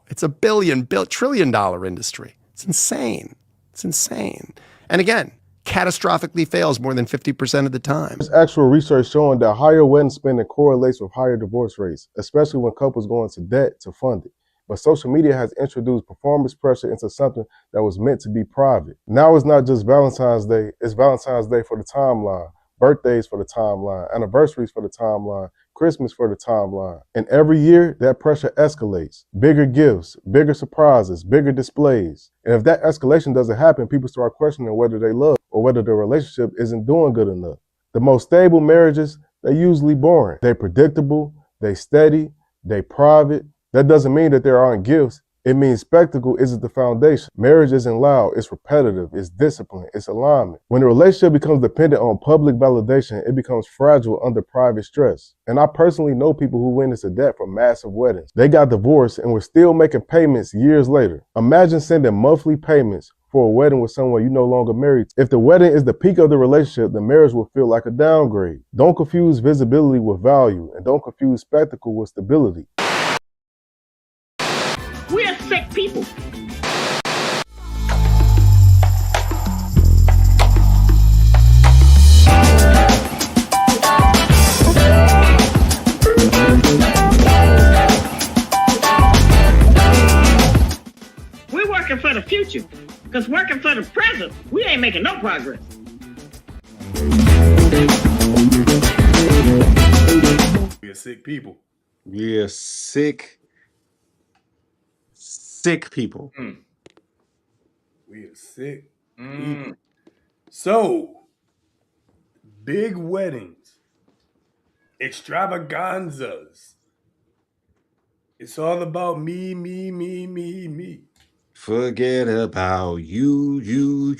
it's a trillion-dollar industry. It's insane. It's insane. And again, catastrophically fails more than 50% of the time. There's actual research showing that higher wedding spending correlates with higher divorce rates, especially when couples go into debt to fund it. But social media has introduced performance pressure into something that was meant to be private. Now it's not just Valentine's Day, it's Valentine's Day for the timeline, birthdays for the timeline, anniversaries for the timeline, Christmas for the timeline. And every year, that pressure escalates. Bigger gifts, bigger surprises, bigger displays. And if that escalation doesn't happen, people start questioning whether they love or whether the relationship isn't doing good enough. The most stable marriages, they're usually boring. They're predictable, they steady, they private. That doesn't mean that there aren't gifts. It means spectacle isn't the foundation. Marriage isn't loud, it's repetitive, it's discipline, it's alignment. When a relationship becomes dependent on public validation, it becomes fragile under private stress. And I personally know people who went into debt for massive weddings. They got divorced and were still making payments years later. Imagine sending monthly payments for a wedding with someone you no longer married to. If the wedding is the peak of the relationship, the marriage will feel like a downgrade. Don't confuse visibility with value, and don't confuse spectacle with stability. We are sick people. We're working for the future, because working for the present, we ain't making no progress. We are sick people. We are sick people. We are sick people. So, big weddings, extravaganzas. It's all about me, me, me, me, me. Forget about you. Do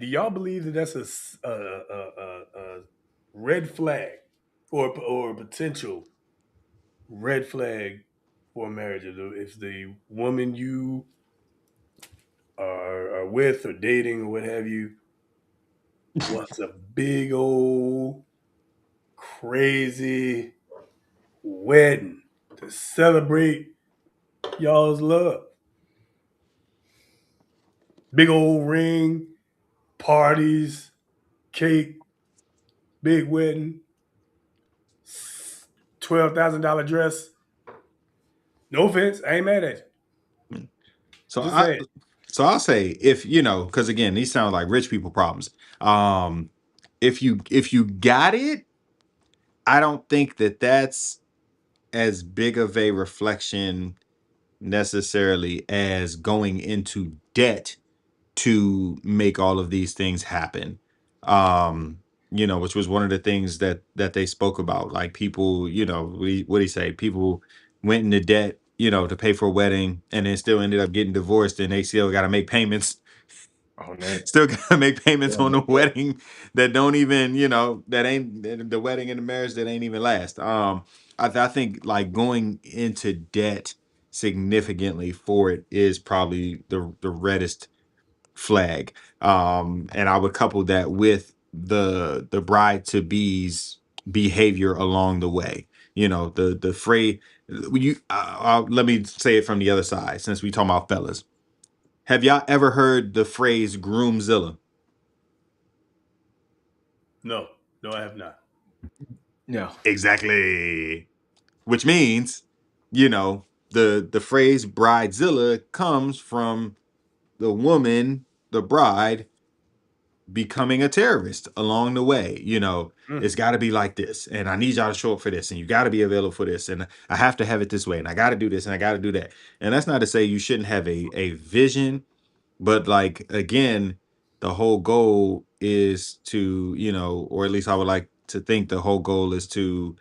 y'all believe that that's a red flag or a potential red flag for a marriage? If the woman you are with or dating or what have you wants a big old crazy wedding to celebrate y'all's love. Big old ring, parties, cake, big wedding, $12,000 dress. No offense, I ain't mad at you. So Just I saying. so I'll say, if because again, these sound like rich people problems. If you got it, I don't think that that's as big of a reflection necessarily as going into debt to make all of these things happen. Which was one of the things that they spoke about. Like, people, what do you say? People went into debt, to pay for a wedding, and then still ended up getting divorced, and they still got to make payments. Still got to make payments on the wedding that don't even, that ain't the wedding and the marriage that ain't even last. I think, like, going into debt significantly for it is probably the reddest flag. And I would couple that with the bride to be's behavior along the way. The phrase, let me say it from the other side, since we talking about fellas. Have y'all ever heard the phrase groomzilla? No, I have not. No. Exactly. Which means, the phrase bridezilla comes from the woman, the bride, becoming a terrorist along the way. Mm. It's got to be like this, and I need y'all to show up for this, and you got to be available for this, and I have to have it this way, and I got to do this, and I got to do that. And that's not to say you shouldn't have a vision, but like again, the whole goal is to, or at least I would like to think the whole goal is to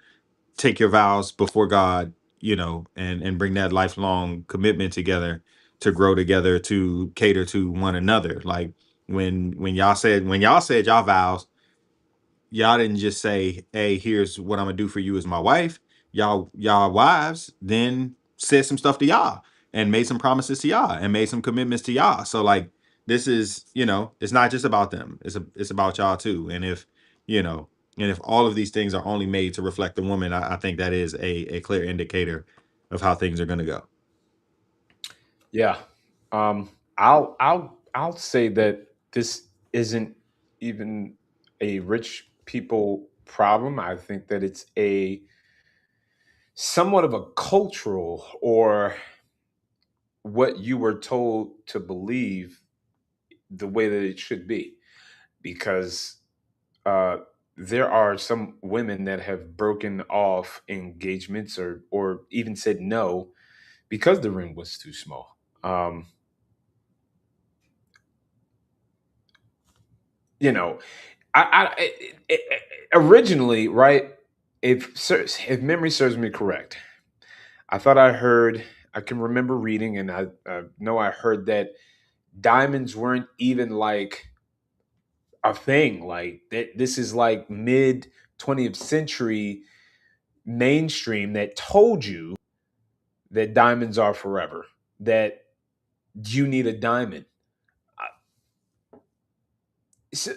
take your vows before God, and bring that lifelong commitment together, to grow together, to cater to one another. Like when y'all said y'all vows, y'all didn't just say, "Hey, here's what I'm gonna do for you as my wife." Y'all wives then said some stuff to y'all and made some promises to y'all and made some commitments to y'all. So like this is, it's not just about them. It's about y'all too. You know, and if all of these things are only made to reflect the woman, I think that is a clear indicator of how things are gonna go. Yeah. I'll say that this isn't even a rich people problem. I think that it's a somewhat of a cultural, or what you were told to believe the way that it should be. Because uh, there are some women that have broken off engagements, or even said no because the ring was too small. You know, originally, right? If memory serves me correct, I thought I can remember reading, and I know I heard that diamonds weren't even like a thing. Like that, this is like mid 20th century mainstream that told you that diamonds are forever. That you need a diamond. So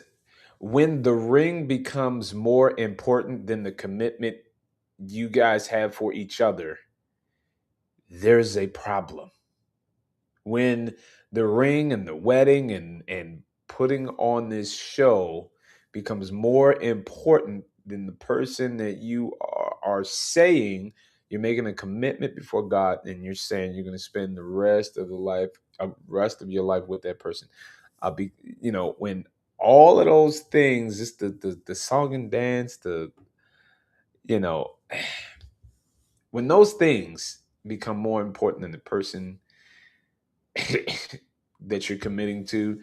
when the ring becomes more important than the commitment you guys have for each other, there's a problem. When the ring and the wedding and putting on this show becomes more important than the person that you are saying you're making a commitment before God, and you're saying you're going to spend the rest of your life with that person. I'll be, when all of those things, just the song and dance, you know, when those things become more important than the person that you're committing to,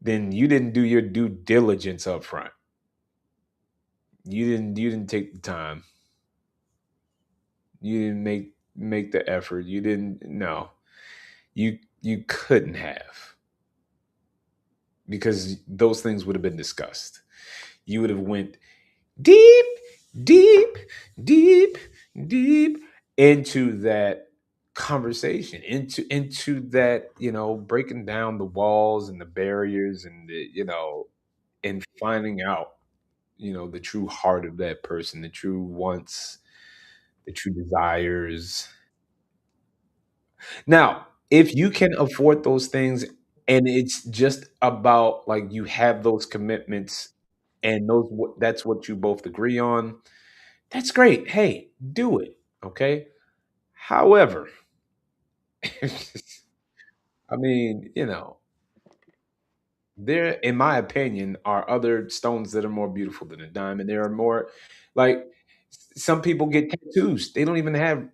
then you didn't do your due diligence up front. You didn't take the time. You didn't make the effort. You didn't no. You couldn't have, because those things would have been discussed. You would have went deep, deep, deep, deep into that conversation, into that, breaking down the walls and the barriers, and and finding out, the true heart of that person, the true wants, the true desires. Now, if you can afford those things, and it's just about like you have those commitments, and that's what you both agree on, that's great. Hey, do it. Okay. However, I mean, there, in my opinion, are other stones that are more beautiful than a diamond. There are more, like, some people get tattoos. They don't even have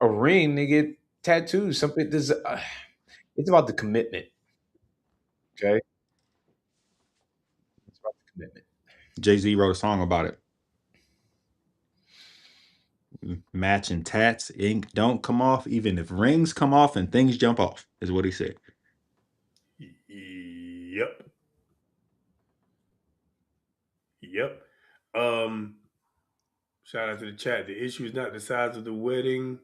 a ring. They get tattoos. Something there's, it's about the commitment. Okay, it's about the commitment. Jay-Z wrote a song about it. Matching tats, ink don't come off, even if rings come off and things jump off, is what he said. Yep. Yep. Um, Shout out to the chat. The issue is not the size of the wedding,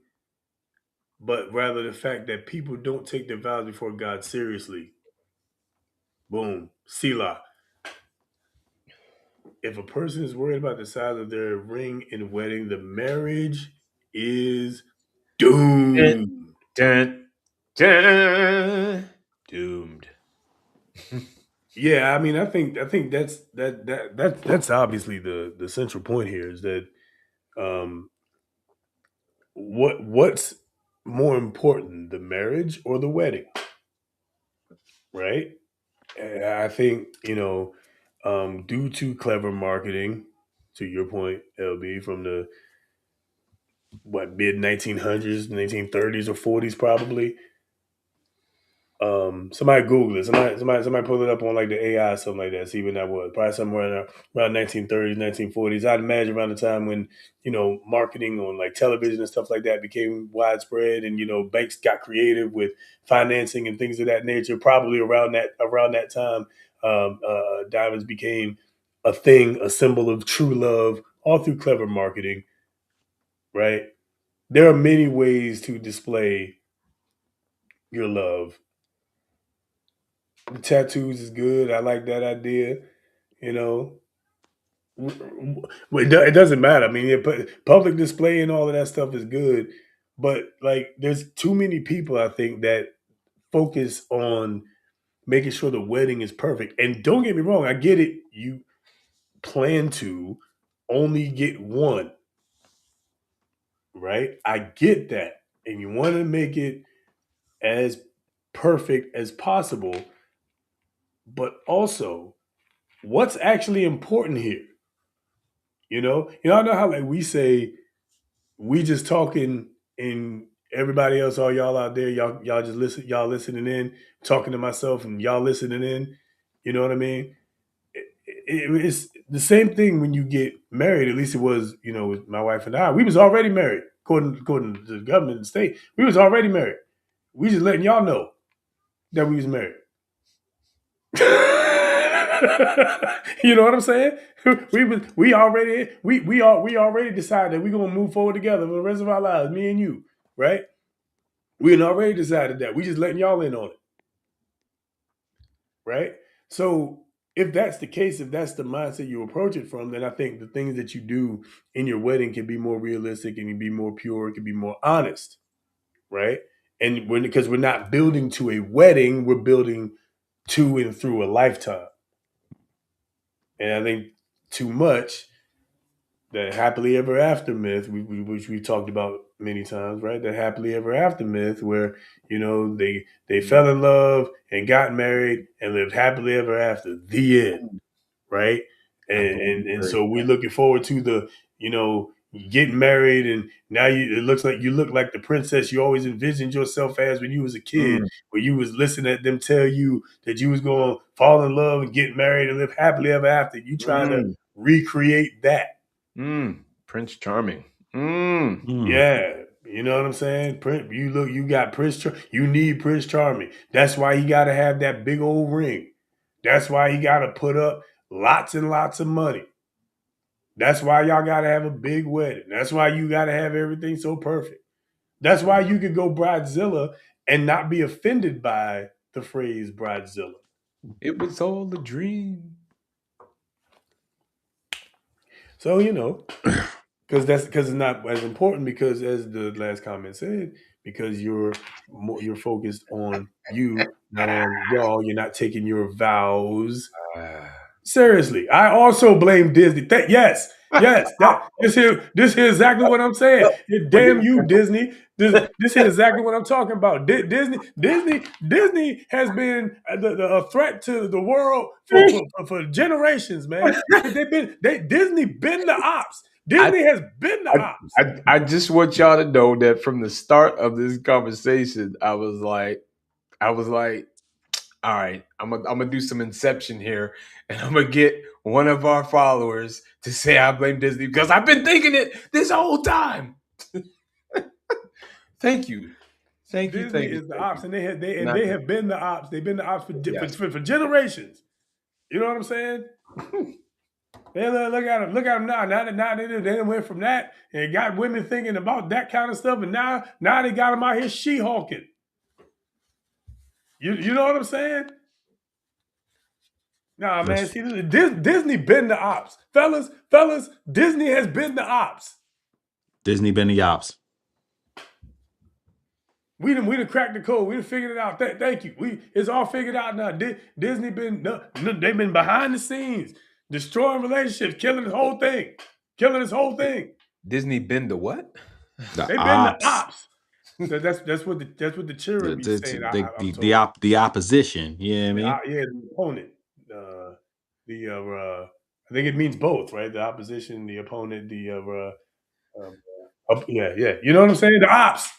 but rather the fact that people don't take their vows before God seriously. Boom. Selah. If a person is worried about the size of their ring in wedding, the marriage is Dun, doomed. dun, dun. Doomed. Yeah, I mean, I think that's obviously the central point here is that um, what's more important, the marriage or the wedding, right? I think, due to clever marketing, to your point, LB, from the mid 1900s, 1930s or 40s, probably. Somebody Google it. Somebody pull it up on like the AI or something like that. See when that was. Probably somewhere around 1930s, 1940s. I'd imagine around the time when marketing on like television and stuff like that became widespread, and banks got creative with financing and things of that nature. Probably around that time, diamonds became a thing, a symbol of true love, all through clever marketing. Right? There are many ways to display your love. The tattoos is good. I like that idea. You know, it doesn't matter. I mean, public display and all of that stuff is good, but like, there's too many people I think that focus on making sure the wedding is perfect. And don't get me wrong, I get it. You plan to only get one, right? I get that, and you want to make it as perfect as possible, but also, what's actually important here? Y'all know how like we say we just talking and everybody else, all y'all out there, y'all just y'all listening in, talking to myself and y'all listening in. You know what I mean? It's the same thing when you get married. At least it was, with my wife and I. We was already married, according to the government and state. We was already married. We just letting y'all know that we was married. You know what I'm saying? We already decided that we're gonna move forward together for the rest of our lives, me and you, right? We had already decided that. We just letting y'all in on it, right? So if that's the case, if that's the mindset you approach it from, then I think the things that you do in your wedding can be more realistic and can be more pure, it can be more honest, right? And because we're not building to a wedding, we're building to and through a lifetime. And I think too much, that happily ever after myth, which we talked about many times, right? That happily ever after myth, where they fell in love and got married and lived happily ever after. The end, right? And so we're looking forward to the getting married, and now it looks like you look like the princess you always envisioned yourself as when you was a kid, where you was listening at them tell you that you was going to fall in love and get married and live happily ever after. You trying to recreate that. Prince Charming. Yeah, you know what I'm saying? You got you need Prince Charming. That's why he got to have that big old ring. That's why he got to put up lots and lots of money. That's why y'all got to have a big wedding. That's why you got to have everything so perfect. That's why you could go Bridezilla and not be offended by the phrase Bridezilla. It was all a dream. So, because it's not as important, because as the last comment said, because you're focused on you, not on y'all. You're not taking your vows seriously. I also blame Disney. Yes. This here exactly what I'm saying. Damn you, Disney. This is exactly what I'm talking about. Disney has been a threat to the world for generations, man. Disney been the ops. Disney has been the ops. I just want y'all to know that from the start of this conversation, I was like, all right, I'm gonna do some inception here, and I'm gonna get one of our followers to say I blame Disney, because I've been thinking it this whole time. Thank you. Disney is the ops, and they have been the ops. They've been the ops for generations. You know what I'm saying? Look at them now. Now they went from that and got women thinking about that kind of stuff, and now they got them out here she-hulking. You know what I'm saying? Nah, man. See, Disney been the ops, fellas. Disney has been the ops. Disney been the ops. We done cracked the code. We done figured it out. Thank you. It's all figured out now. Disney they've been behind the scenes, destroying relationships, killing this whole thing. Disney been the what? They've been the ops. That's what the children be saying. I'm told. The opposition. You know what I mean? Yeah, the opponent. I think it means both, right? The opposition, the opponent, yeah. You know what I'm saying? The ops.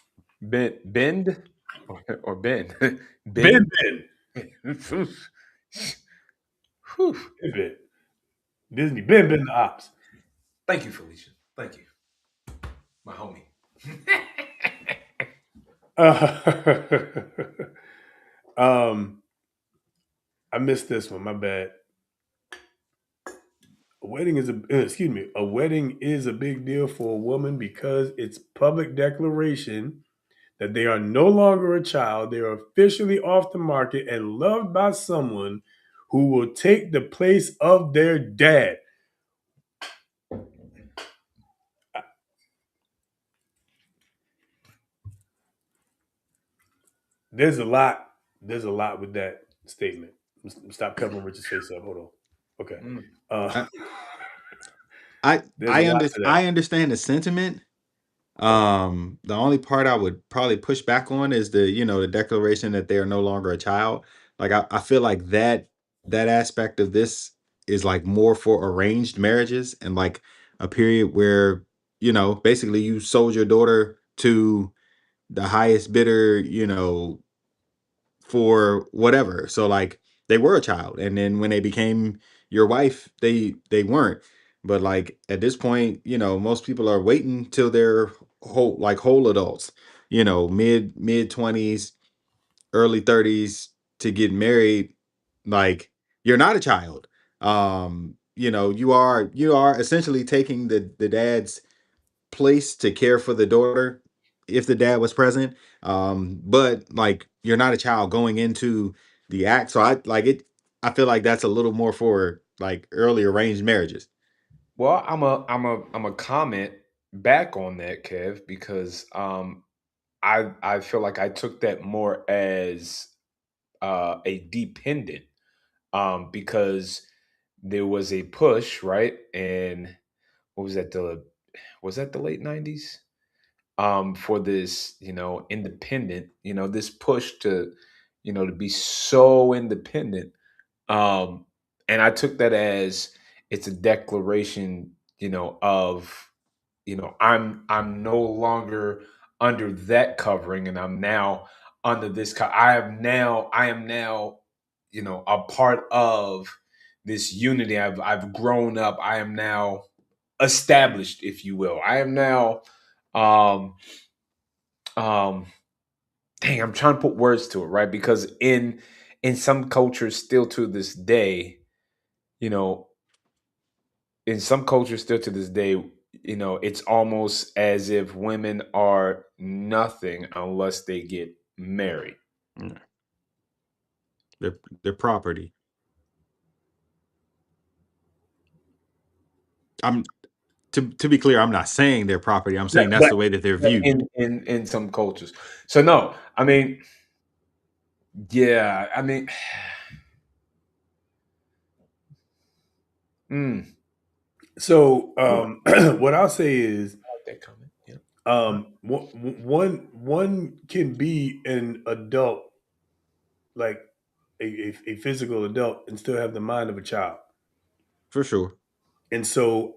Bend or bend? Ben. Whew. Ben. Disney. Ben the ops. Thank you, Felicia. Thank you, my homie. I missed this one. My bad. A wedding is a big deal for a woman because it's public declaration that they are no longer a child. They are officially off the market and loved by someone who will take the place of their dad. There's a lot with that statement. Stop covering Richard's face up. Hold on. Okay. I understand the sentiment. The only part I would probably push back on is the declaration that they are no longer a child. Like I feel like that aspect of this is like more for arranged marriages and like a period where, basically you sold your daughter to the highest bidder, for whatever. So like they were a child, and then when they became your wife, they weren't. But like at this point, most people are waiting till they're whole adults, mid 20s, early 30s to get married. Like you're not a child. You are essentially taking the dad's place to care for the daughter if the dad was present. But like you're not a child going into the act. So I feel like that's a little more for like early arranged marriages. Well, I'm a comment back on that, Kev, because I feel like I took that more as a dependent, because there was a push, right? And what was that, the late 90s? For this, independent, this push to be so independent. And I took that as it's a declaration, of, I'm no longer under that covering, and I'm now under this. I am now, a part of this unity. I've grown up. I am now established, if you will. I am now, um, um, dang, I'm trying to put words to it, right? Because in some cultures, still to this day, you know, in some cultures still to this day, it's almost as if women are nothing unless they get married. Mm. Their property. I'm to be clear, I'm not saying their property. I'm saying that's the way that they're viewed. In some cultures. So no, I mean, yeah, I mean, So what I'll say is, I like that comment. Yeah. one can be an adult, like a physical adult, and still have the mind of a child. For sure. And so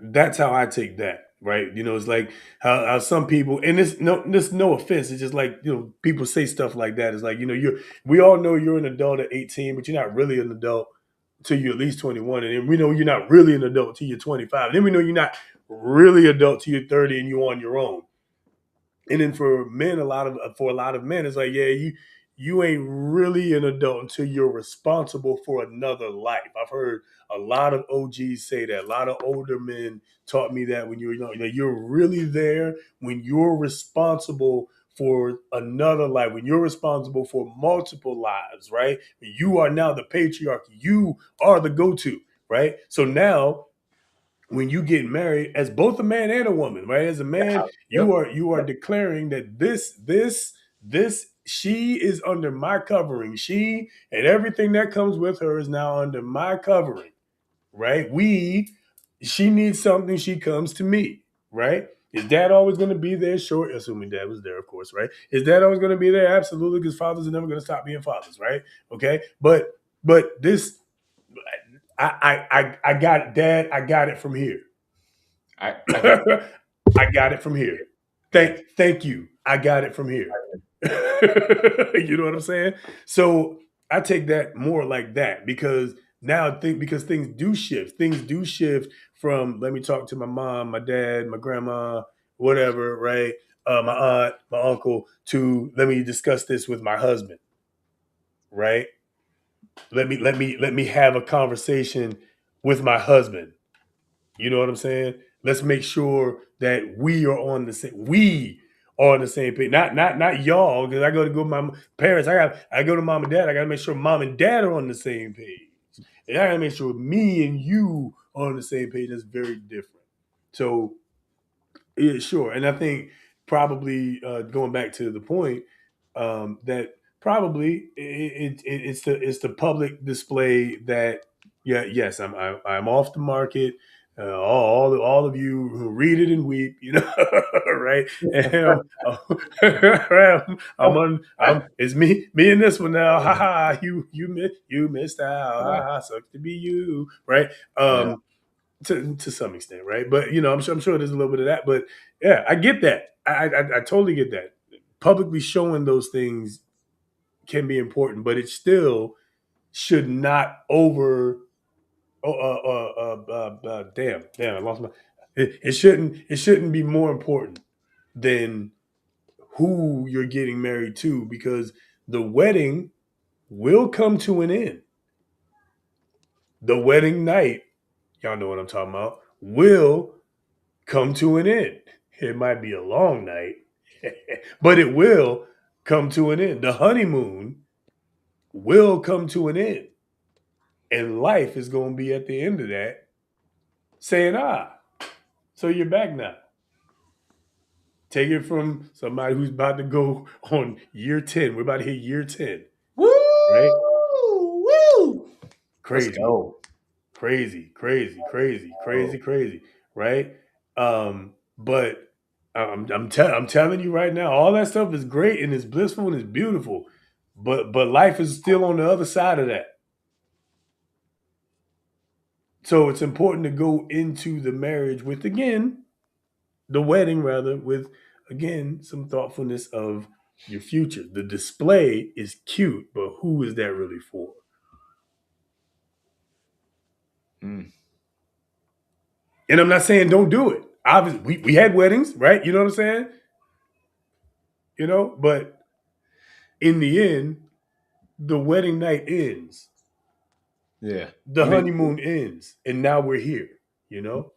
that's how I take that, right? It's like how some people, and this no offense, it's just like, people say stuff like that. It's like, we all know you're an adult at 18, but you're not really an adult till you're at least 21. And then we know you're not really an adult till you're 25. And then we know you're not really adult till you're 30 and you're on your own. And then for men, a lot of men, it's like, yeah, you ain't really an adult until you're responsible for another life. I've heard a lot of OGs say that. A lot of older men taught me that when you were young. You're really there when you're responsible for another life, when you're responsible for multiple lives, right? You are now the patriarch. You are the go-to, right? So now when you get married as both a man and a woman, right? As a man, you are declaring that this she is under my covering. She and everything that comes with her is now under my covering, right? She needs something, she comes to me, right? Is dad always going to be there? Sure, assuming dad was there, of course, right? Is dad always going to be there? Absolutely, because fathers are never going to stop being fathers, right? Okay, but this, I got it, Dad. I got it from here. I got I got it from here. Thank you. I got it from here. You know what I'm saying? So I take that more like that because now because things do shift. Things do shift from let me talk to my mom, my dad, my grandma, whatever, right? My aunt, my uncle, to let me discuss this with my husband, right? Let me have a conversation with my husband. You know what I'm saying? Let's make sure that we are on the same page. Not y'all, because I go to my parents. I go to mom and dad. I gotta make sure mom and dad are on the same page. And I gotta make sure me and you are on the same page. That's very different. So yeah, sure. And I think probably going back to the point that probably it's the public display that yes I'm off the market. All of you who read it and weep, you know, right? And it's me in this one now. Ha ha! You missed out. Ha ha! Sucks to be you, right? Yeah. To some extent, right? But you know, I'm sure there's a little bit of that. But yeah, I get that. I totally get that. Publicly showing those things can be important, but it still should not over. Damn! I lost my. It shouldn't be more important than who you're getting married to because the wedding will come to an end. The wedding night, y'all know what I'm talking about, will come to an end. It might be a long night, but it will come to an end. The honeymoon will come to an end. And life is going to be at the end of that saying, so you're back now. Take it from somebody who's about to go on year 10. We're about to hit year 10. Woo! Right? Woo! Crazy. Let's go. Crazy. Right? But I'm telling you right now, all that stuff is great and it's blissful and it's beautiful, but life is still on the other side of that. So it's important to go into the marriage with the wedding rather, with some thoughtfulness of your future. The display is cute, but who is that really for? Mm. And I'm not saying don't do it. Obviously, we had weddings, right? You know what I'm saying? You know, but in the end, the wedding night ends. Yeah. The honeymoon ends, and now we're here, you know?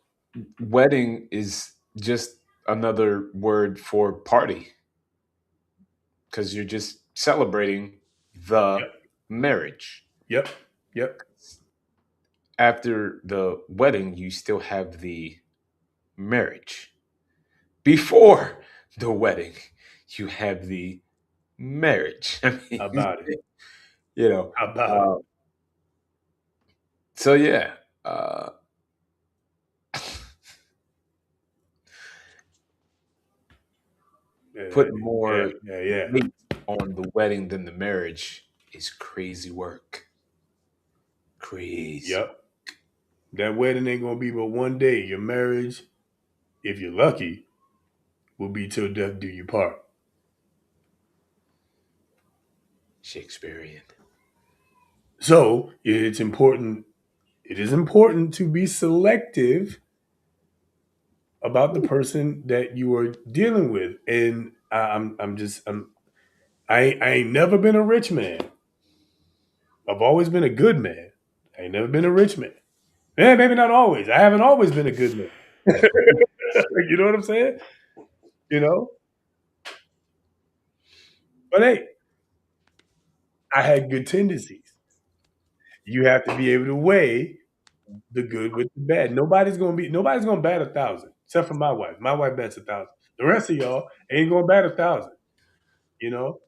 Wedding is just another word for party because you're just celebrating the marriage. Yep. After the wedding, you still have the marriage. Before the wedding, you have the marriage. I mean, About it. You know. About it. So yeah. Put more weight on the wedding than the marriage is crazy work. Crazy. Yep. That wedding ain't gonna be but one day. Your marriage, if you're lucky, will be till death do you part. Shakespearean. So it's important. It is important to be selective about the person that you are dealing with. And I ain't never been a rich man. I've always been a good man. I ain't never been a rich man. Yeah, maybe not always. I haven't always been a good man. You know what I'm saying? You know? But hey, I had good tendencies. You have to be able to weigh the good with the bad. Nobody's gonna bat 1,000, except for my wife. My wife bats 1,000. The rest of y'all ain't gonna bat 1,000. You know?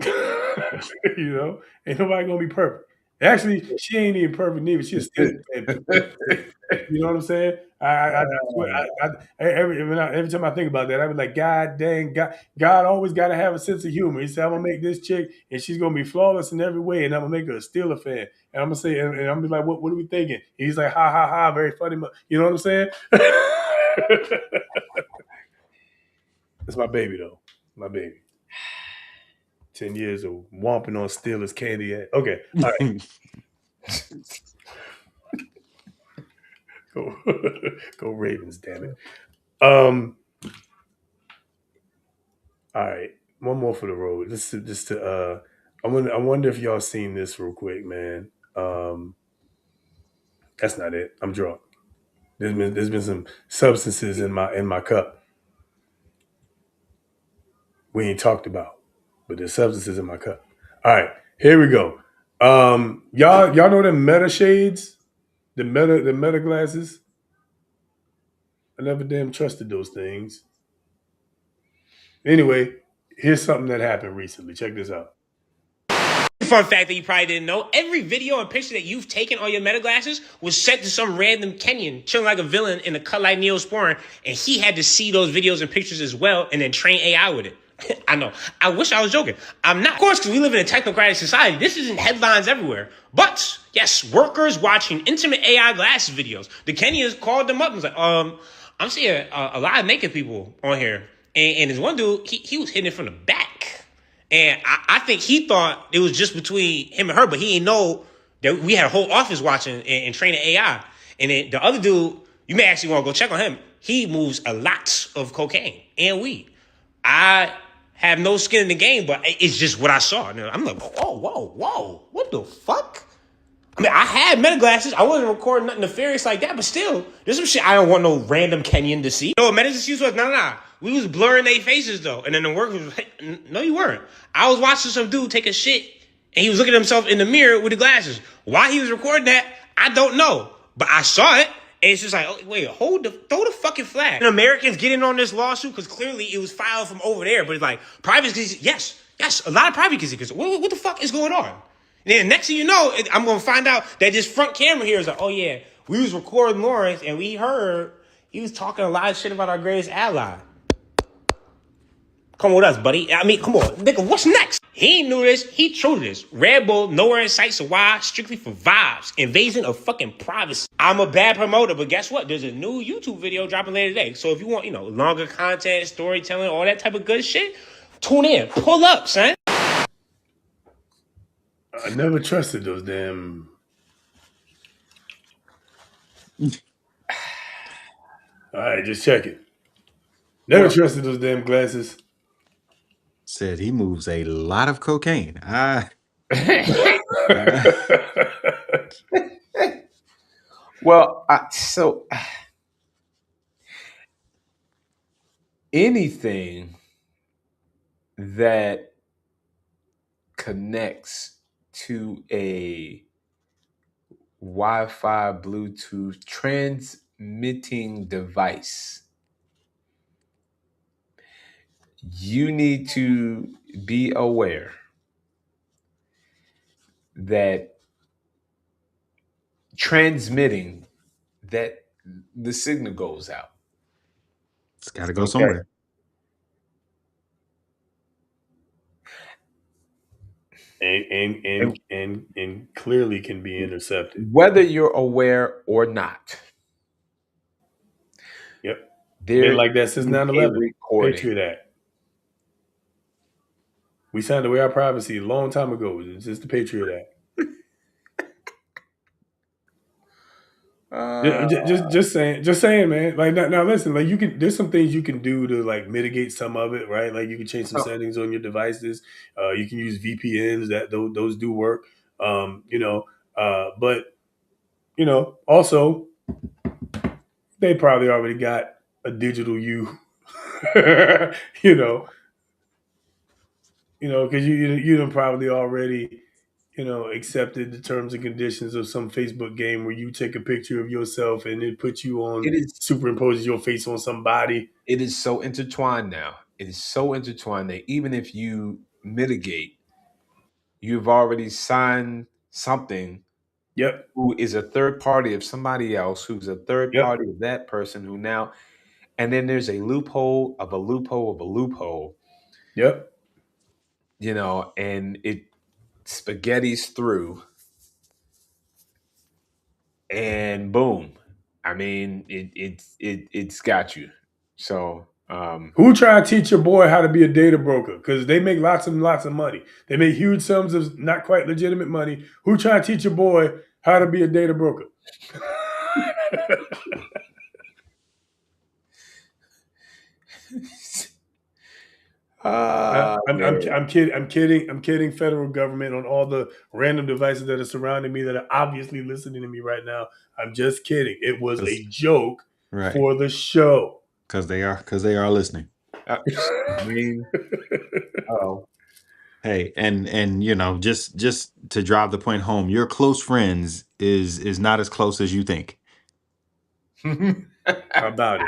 You know? Ain't nobody gonna be perfect. Actually, she ain't even perfect neither. She's still you know what I'm saying? Every time I think about that, I be like, God dang, God always got to have a sense of humor. He said, I'm gonna make this chick, and she's gonna be flawless in every way, and I'm gonna make her a Steeler fan. And I'm gonna say, and I'm gonna be like, what are we thinking? And he's like, ha ha ha, very funny. You know what I'm saying? It's my baby though, my baby. 10 years of womping on Steelers candy. Okay, all right. Go Ravens, damn it. All right, one more for the road. I wonder if y'all seen this real quick, man. That's not it. I'm drunk. There's been some substances in my cup we ain't talked about, but there's substances in my cup. All right, here we go. Y'all know the meta shades, the meta glasses. I never damn trusted those things. Anyway, here's something that happened recently. Check this out. Fun fact that you probably didn't know: every video and picture that you've taken on your meta glasses was sent to some random Kenyan chilling like a villain in a cut like Neosporin, and he had to see those videos and pictures as well and then train AI with it. I know. I wish I was joking. I'm not. Of course, because we live in a technocratic society, this isn't headlines everywhere. But, yes, workers watching intimate AI glasses videos. The Kenyans called them up and was like, I'm seeing a lot of naked people on here. And there's one dude, he was hitting it from the back. And I think he thought it was just between him and her, but he didn't know that we had a whole office watching and training AI. And then the other dude, you may actually want to go check on him. He moves a lot of cocaine and weed. I have no skin in the game, but it's just what I saw. And I'm like, whoa, what the fuck? I mean, I had meta glasses. I wasn't recording nothing nefarious like that, but still, there's some shit I don't want no random Kenyan to see. You know what meta excuse was? Nah. We was blurring their faces, though. And then the workers was like, no, you weren't. I was watching some dude take a shit, and he was looking at himself in the mirror with the glasses. Why he was recording that, I don't know. But I saw it, and it's just like, oh, wait, throw the fucking flag. And Americans get in on this lawsuit because clearly it was filed from over there. But it's like, privacy, yes, a lot of privacy. Because what the fuck is going on? And then next thing you know, I'm going to find out that this front camera here is like, oh yeah, we was recording Lawrence, and we heard he was talking a lot of shit about our greatest ally. Come with us, buddy. I mean, come on. Nigga, what's next? He knew this. He true to this. Red Bull, nowhere in sight. So why? Strictly for vibes. Invasion of fucking privacy. I'm a bad promoter, but guess what? There's a new YouTube video dropping later today. So if you want, longer content, storytelling, all that type of good shit, tune in. Pull up, son. I never trusted those damn... All right, just check it. Never trusted those damn glasses. Said he moves a lot of cocaine. Well, anything that connects to a Wi-Fi, Bluetooth transmitting device, you need to be aware that transmitting, that the signal goes out. It's got to go somewhere. And clearly can be intercepted. Whether you're aware or not. Yep. Been like that since 9/11. Patriot Act. We signed away our privacy a long time ago. It's just the Patriot Act. Just saying, man. Like now, listen. Like there's some things you can do to like mitigate some of it, right? Like you can change some settings on your devices. You can use VPNs. Those do work. But also they probably already got a digital you. Because you done probably already accepted the terms and conditions of some Facebook game where you take a picture of yourself and it puts you on, superimposes your face on somebody. It is so intertwined now. It is so intertwined that even if you mitigate, you've already signed something Yep. Who is a third party of somebody else, who's a third Yep. party of that person who now, and then there's a loophole of a loophole of a loophole, Yep. and it spaghetti's through, and boom. I mean, it's got you. So, Who try to teach your boy how to be a data broker? Because they make lots and lots of money. They make huge sums of not quite legitimate money. Who try to teach your boy how to be a data broker? I'm kidding. I'm kidding. Federal government on all the random devices that are surrounding me that are obviously listening to me right now. I'm just kidding. It was a joke Right. for the show. Because they are listening. I mean, oh, Hey, and just to drive the point home, your close friends is not as close as you think. How about it?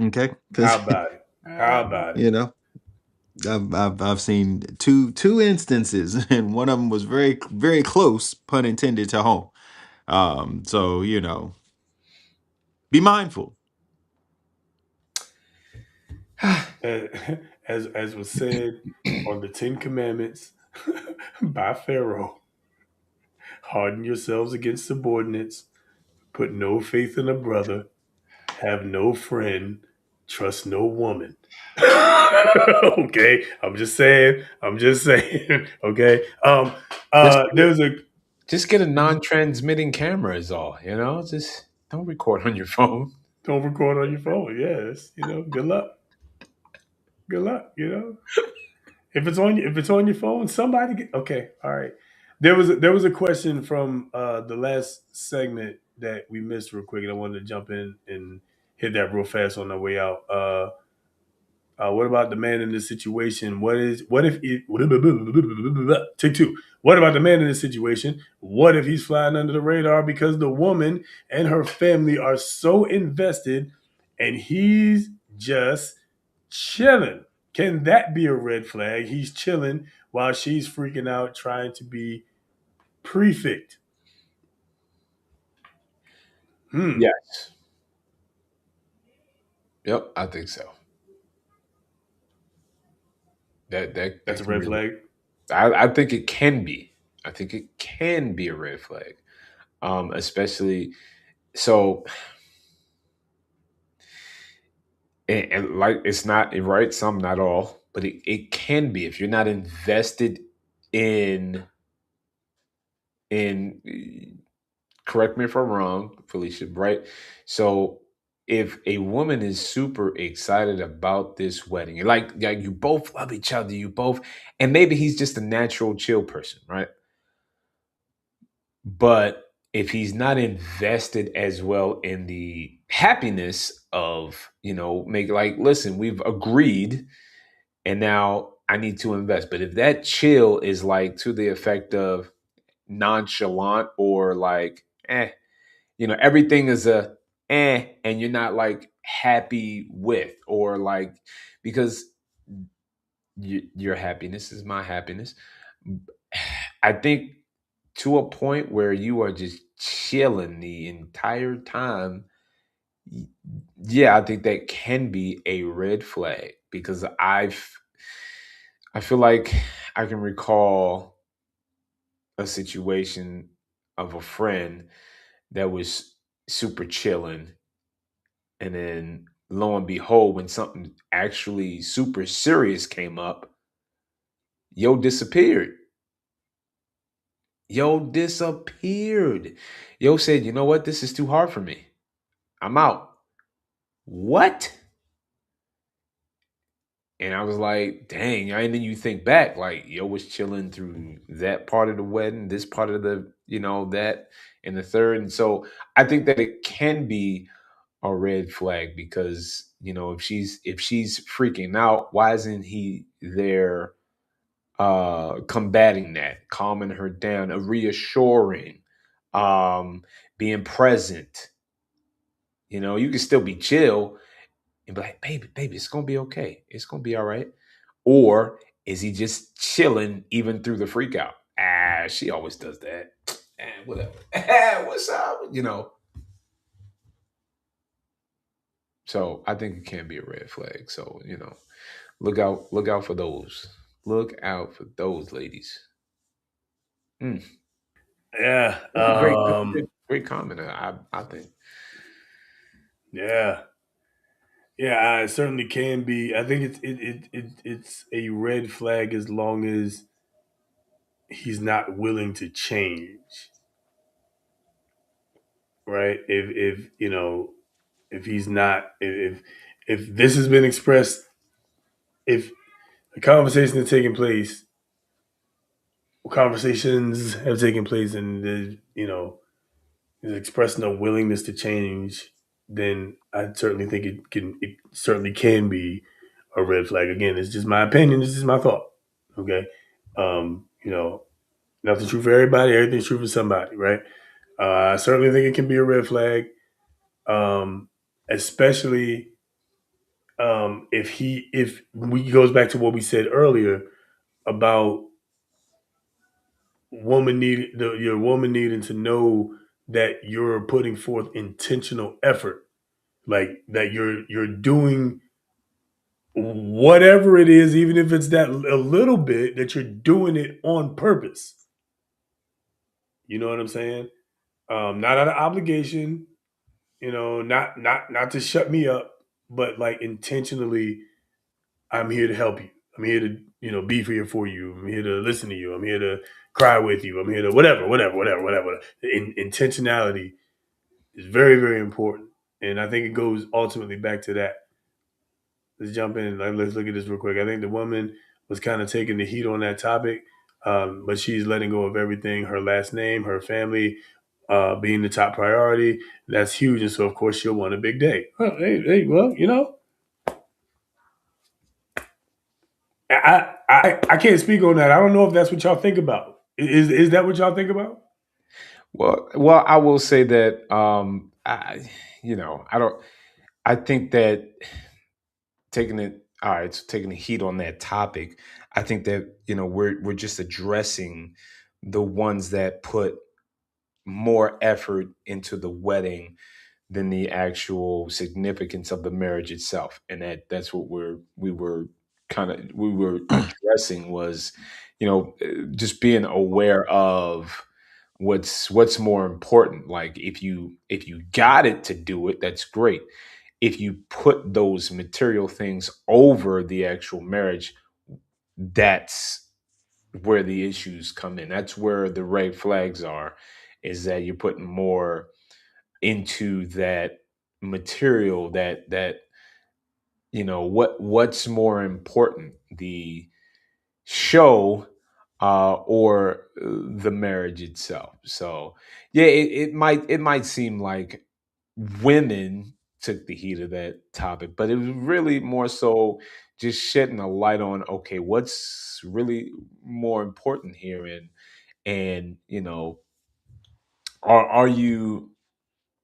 Okay. How about it? How about it? I've seen two instances, and one of them was very very close, pun intended, to home. So be mindful. As was said on the Ten Commandments by Pharaoh, harden yourselves against subordinates, put no faith in a brother, have no friend, trust no woman. Okay, I'm just saying. Okay. Just get a non-transmitting camera is all. Just don't record on your phone. Don't record on your phone. Yes, good luck. Good luck. If it's on your phone, somebody get okay. All right. There was a question from the last segment that we missed real quick, and I wanted to jump in and hit that real fast on our way out. What about the man in this situation? What if take two? What about the man in this situation? What if he's flying under the radar because the woman and her family are so invested and he's just chilling? Can that be a red flag? He's chilling while she's freaking out trying to be prefect. Yes. Yep, I think so. That's a red flag. I think it can be. I think it can be a red flag, especially so. And like it's not right, some not all, but it can be if you're not invested in correct me if I'm wrong, Felicia, right? So if a woman is super excited about this wedding, like you both love each other, and maybe he's just a natural chill person, right? But if he's not invested as well in the happiness of, make like, listen, we've agreed and now I need to invest. But if that chill is like to the effect of nonchalant or like, everything is and you're not like happy with, or like, because your happiness is my happiness. I think to a point where you are just chilling the entire time, yeah, I think that can be a red flag because I feel like I can recall a situation of a friend that was super chilling, and then lo and behold, when something actually super serious came up, yo disappeared. Yo disappeared. Yo said, you know what? This is too hard for me. I'm out. What? And I was like, dang. And then you think back, like, yo was chilling through that part of the wedding, this part of the, that, and the third. And so I think that it can be a red flag because, if she's freaking out, why isn't he there combating that, calming her down, reassuring, being present? You can still be chill and be like, baby, it's gonna be okay. It's gonna be all right. Or is he just chilling even through the freak out? She always does that. whatever. What's up? So I think it can be a red flag. So, look out for those. Look out for those ladies. Mm. Yeah. That's a great comment. I think. Yeah. Yeah, it certainly can be. I think it's a red flag as long as he's not willing to change. Right? If he's not if this has been expressed, if the conversation has taken place, conversations have taken place, and is expressed no willingness to change, then I certainly think it certainly can be a red flag. Again, it's just my opinion. It's just my thought. Okay. Um, you know, Nothing's true for everybody. Everything's true for somebody, right? I certainly think it can be a red flag, especially if we goes back to what we said earlier about your woman needing to know that you're putting forth intentional effort, like that you're doing whatever it is, even if it's that a little bit, that you're doing it on purpose. You know what I'm saying? Not out of obligation, not to shut me up, but like intentionally, I'm here to help you. I'm here to, be here for you. I'm here to listen to you. I'm here to cry with you. I'm here to whatever. Intentionality is very, very important. And I think it goes ultimately back to that. Let's jump in. Let's look at this real quick. I think the woman was kind of taking the heat on that topic, but she's letting go of everything: her last name, her family, being the top priority. That's huge, and so of course she'll want a big day. Well, I can't speak on that. I don't know if that's what y'all think about. Is that what y'all think about? Well, I will say that I don't. I think that taking the heat on that topic. I think that we're just addressing the ones that put more effort into the wedding than the actual significance of the marriage itself, and that's what we were addressing was, just being aware of what's more important. Like if you got it to do it, that's great. If you put those material things over the actual marriage, that's where the issues come in. That's where the red flags are, is that you're putting more into that material, that what's more important, the show or the marriage itself. So yeah, it might seem like women took the heat of that topic, but it was really more so just shedding a light on, okay, what's really more important here, and are you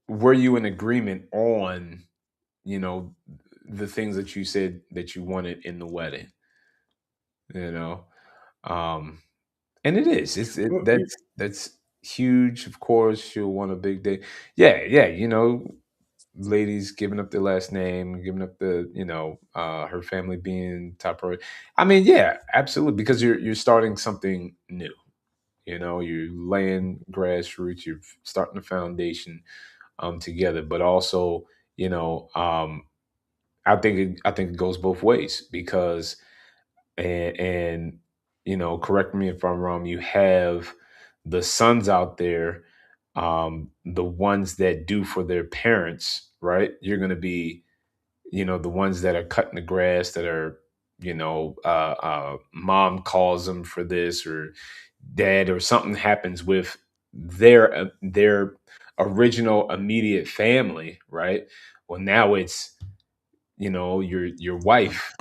were you in agreement on you know the things that you said that you wanted in the wedding, you know um and it is Well, that's huge. Of course you'll want a big day. Yeah, ladies giving up their last name, giving up her family being top priority. I mean, yeah, absolutely, because you're starting something new. You're laying grassroots, you're starting a foundation together, but also, you know, um, I think it goes both ways, because and correct me if I'm wrong. You have the sons out there, the ones that do for their parents, right? You're going to be, the ones that are cutting the grass, that are, mom calls them for this, or dad, or something happens with their original immediate family, right? Well, now it's, your wife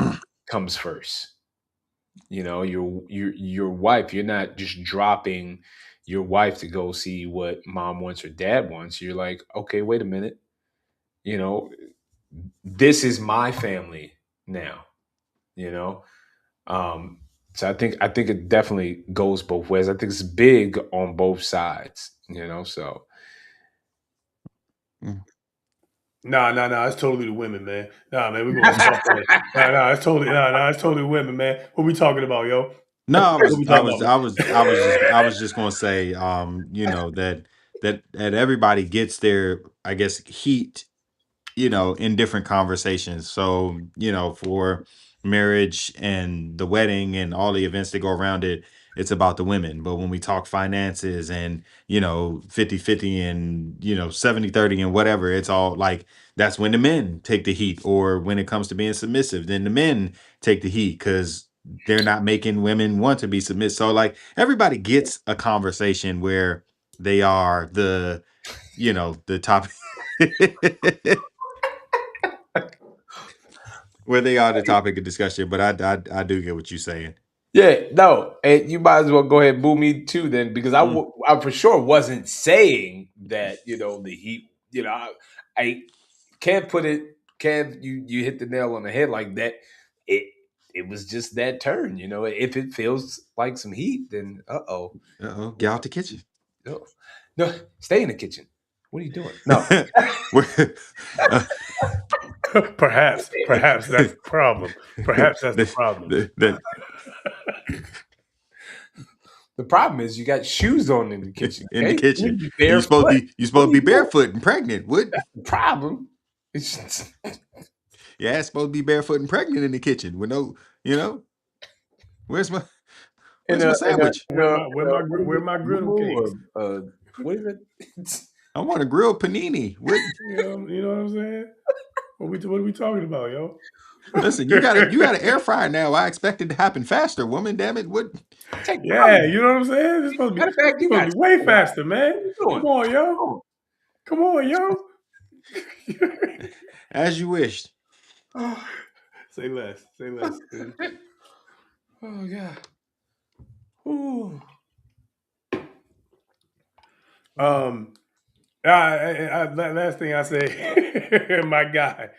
comes first. Your wife. You're not just dropping your wife to go see what mom wants or dad wants. You're like, okay, wait a minute. You know, this is my family now. You know, so I think it definitely goes both ways. I think it's big on both sides. So Nah. It's totally the women, man. Nah, man, we're gonna stop that. It's totally women, man. What we talking about, yo? No, What we talking about? I was just gonna say, that everybody gets their, I guess, heat, in different conversations. So, for marriage and the wedding and all the events that go around it, it's about the women. But when we talk finances and, 50-50 and, 70-30 and whatever, it's all like that's when the men take the heat. Or when it comes to being submissive, then the men take the heat because they're not making women want to be submissive. So like everybody gets a conversation where they are the top where they are the topic of discussion. But I do get what you're saying. yeah, no, and you might as well go ahead and boo me too then, because I for sure wasn't saying that the Heat. I can't put it. Kev, you hit the nail on the head like that. It was just that turn. If it feels like some heat, then Get out the kitchen. No, stay in the kitchen. What are you doing? No. Perhaps that's the problem. Perhaps that's the problem. The problem is you got shoes on in the kitchen. In the okay? kitchen, You you're supposed barefoot. to be barefoot and pregnant. What? That's the problem. It's just, Yeah, it's supposed to be barefoot and pregnant in the kitchen with no, where's my sandwich? Where my griddle cakes? What is it? I want a grilled panini. What? You know what I'm saying? What are we talking about, yo? Listen, you got an air fryer now. I expect it to happen faster, woman. Damn it! What? Yeah, you know what I'm saying? It's supposed to be way faster, man. Come on, yo. Come on, yo. As you wished. Say less. Say less. Oh God. Ooh. Last thing I say, my guy.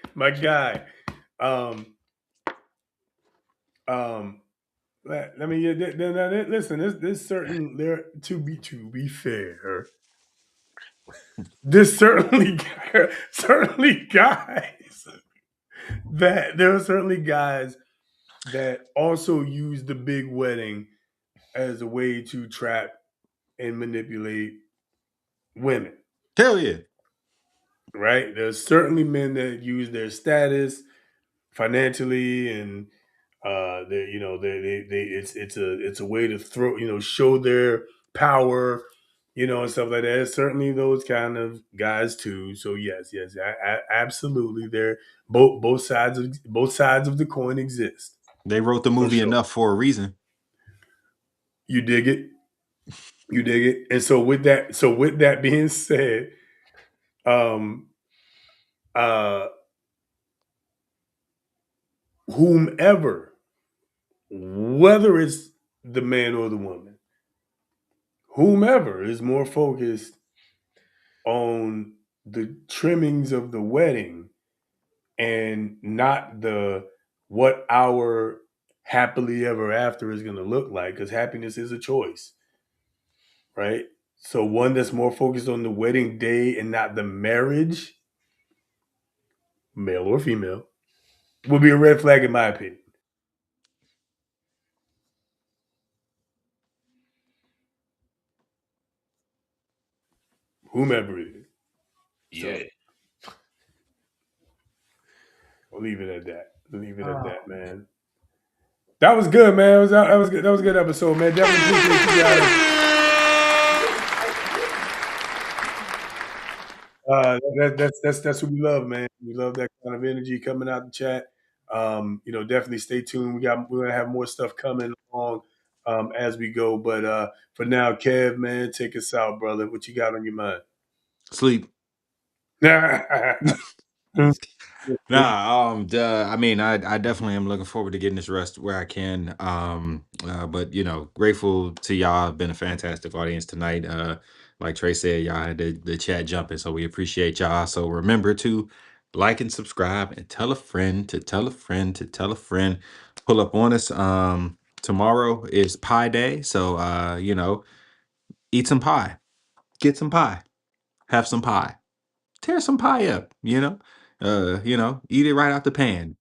Let me listen. There's certain there to be fair. There's certainly guys that there are certainly guys that also use the big wedding as a way to trap and manipulate women. Hell yeah. Right? There's certainly men that use their status financially and it's a way to show their power, and stuff like that. There's certainly those kind of guys too. So yes, absolutely. They're both sides of the coin exist. They wrote the movie enough for a reason. You dig it? You dig it? And so with that being said, whomever, whether it's the man or the woman, whomever is more focused on the trimmings of the wedding and not the what our happily ever after is going to look like, because happiness is a choice, right? So one that's more focused on the wedding day and not the marriage, male or female, would be a red flag in my opinion. Whomever it is. Yeah. So, I'll leave it at that. Man. That was good, man. That was good. That was a good episode, man. Definitely appreciate you guys. That's what we love, man. We love that kind of energy coming out the chat. Definitely stay tuned. We're gonna have more stuff coming along as we go. But for now, Kev, man, take us out, brother. What you got on your mind? Sleep. Nah, I mean, I definitely am looking forward to getting this rest where I can. But grateful to y'all. Been a fantastic audience tonight. Like Trey said, y'all had the chat jumping, so we appreciate y'all. So remember to like and subscribe and tell a friend to tell a friend to tell a friend. Pull up on us. Tomorrow is Pie Day, so eat some pie. get some pie, have some pie, tear some pie up, eat it right out the pan.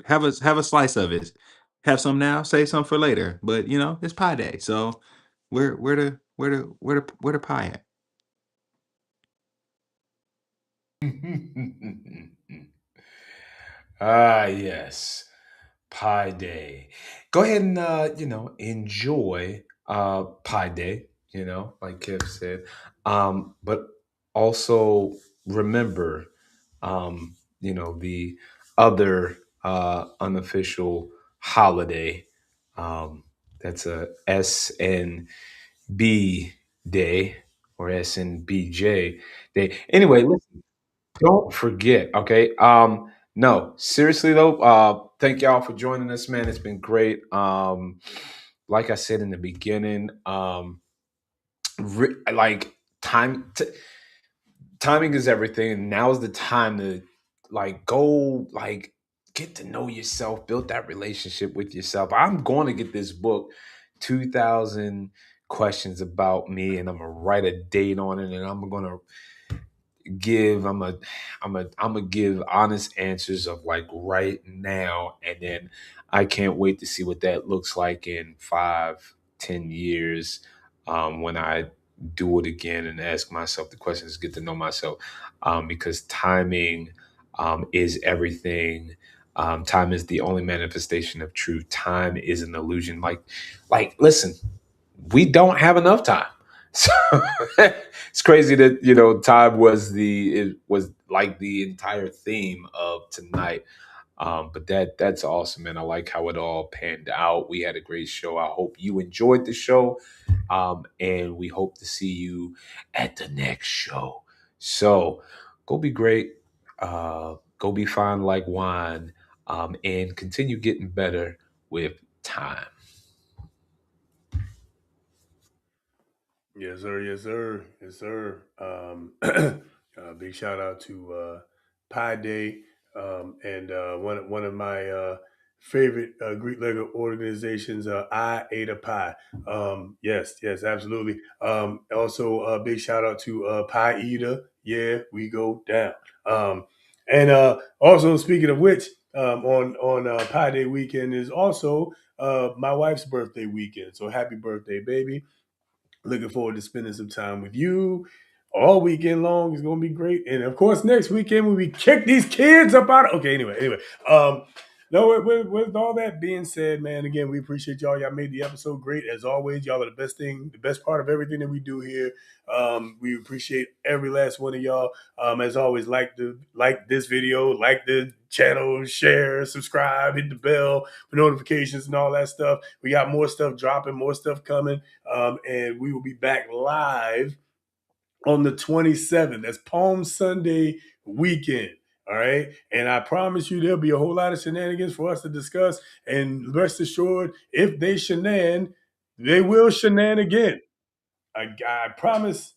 Have a slice of it. Have some now, save some for later. But it's pie day. So where the pie at? Yes. Pie Day. Go ahead and enjoy Pie Day, like Kev said. But also remember the other unofficial holiday. That's a SNB day or SNBJ day. Anyway, listen. Don't forget, okay? No, seriously though, thank y'all for joining us, man. It's been great. Like I said in the beginning, like timing is everything, and now is the time to go get to know yourself, build that relationship with yourself. I'm going to get this book, 2000 Questions About Me, and I'm gonna write a date on it, and I'm gonna give honest answers of right now, and then I can't wait to see what that looks like in 5-10 years, when I do it again and ask myself the questions, get to know myself, because timing is everything. Time is the only manifestation of truth. Time is an illusion. Listen, we don't have enough time. So it's crazy that time was the entire theme of tonight. But that's awesome, man. I like how it all panned out. We had a great show. I hope you enjoyed the show, and we hope to see you at the next show. So go be great, go be fine like wine, and continue getting better with time. Yes, sir. Yes, sir. Yes, sir. Big shout out to Pi Day, and one of my favorite Greek letter organizations, I Ate a Pie. Yes, absolutely. Also, a big shout out to Pie Eater. Yeah, we go down. And also, speaking of which, on Pi Day weekend is also my wife's birthday weekend. So happy birthday, baby. Looking forward to spending some time with you all weekend long. It's going to be great. And of course, next weekend when we kick these kids up out of... Okay, anyway. No, with all that being said, man, again, we appreciate y'all. Y'all made the episode great. As always, y'all are the best part of everything that we do here. We appreciate every last one of y'all. As always, like this video, like the channel, share, subscribe, hit the bell for notifications and all that stuff. We got more stuff dropping, more stuff coming. And we will be back live on the 27th. That's Palm Sunday weekend. All right. And I promise you there'll be a whole lot of shenanigans for us to discuss. And rest assured, if they shenan, they will shenan again. I promise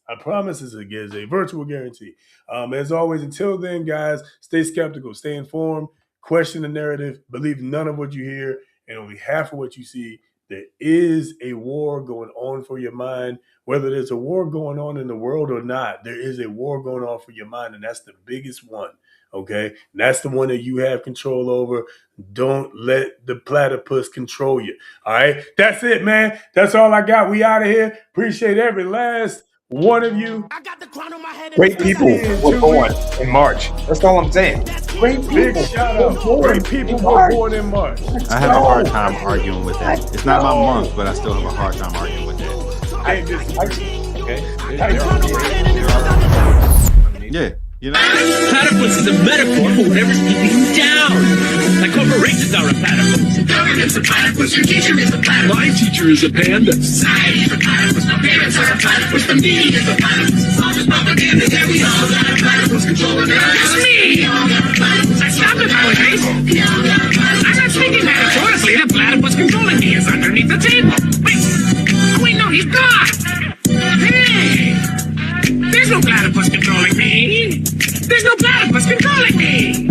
is a virtual guarantee. As always, until then, guys, stay skeptical, stay informed, question the narrative, believe none of what you hear and only half of what you see. There is a war going on for your mind. Whether there's a war going on in the world or not, there is a war going on for your mind, and that's the biggest one. Okay? And that's the one that you have control over. Don't let the platypus control you. All right? That's it, man. That's all I got. We out of here. Appreciate every last one of you. Great people were born in March. That's all I'm saying. Great people. Big shout out. Great people were born in March. I have a hard time arguing with that. It's not my month, but I still have a hard time arguing with that. Yeah. Platypus is a metaphor for whatever's keeping you down. Like corporations are a platypus. Government's a platypus. Your teacher is a platypus. My teacher is a panda. Society is a platypus. My parents are a platypus. The media is a platypus. All this propaganda that we all got a platypus controlling us. It's me. I stopped it nowadays. I'm not speaking metaphorically. The platypus controlling me is underneath the table. Wait, no, he's gone. Hey. There's no platypus controlling me. There's no platypus controlling me.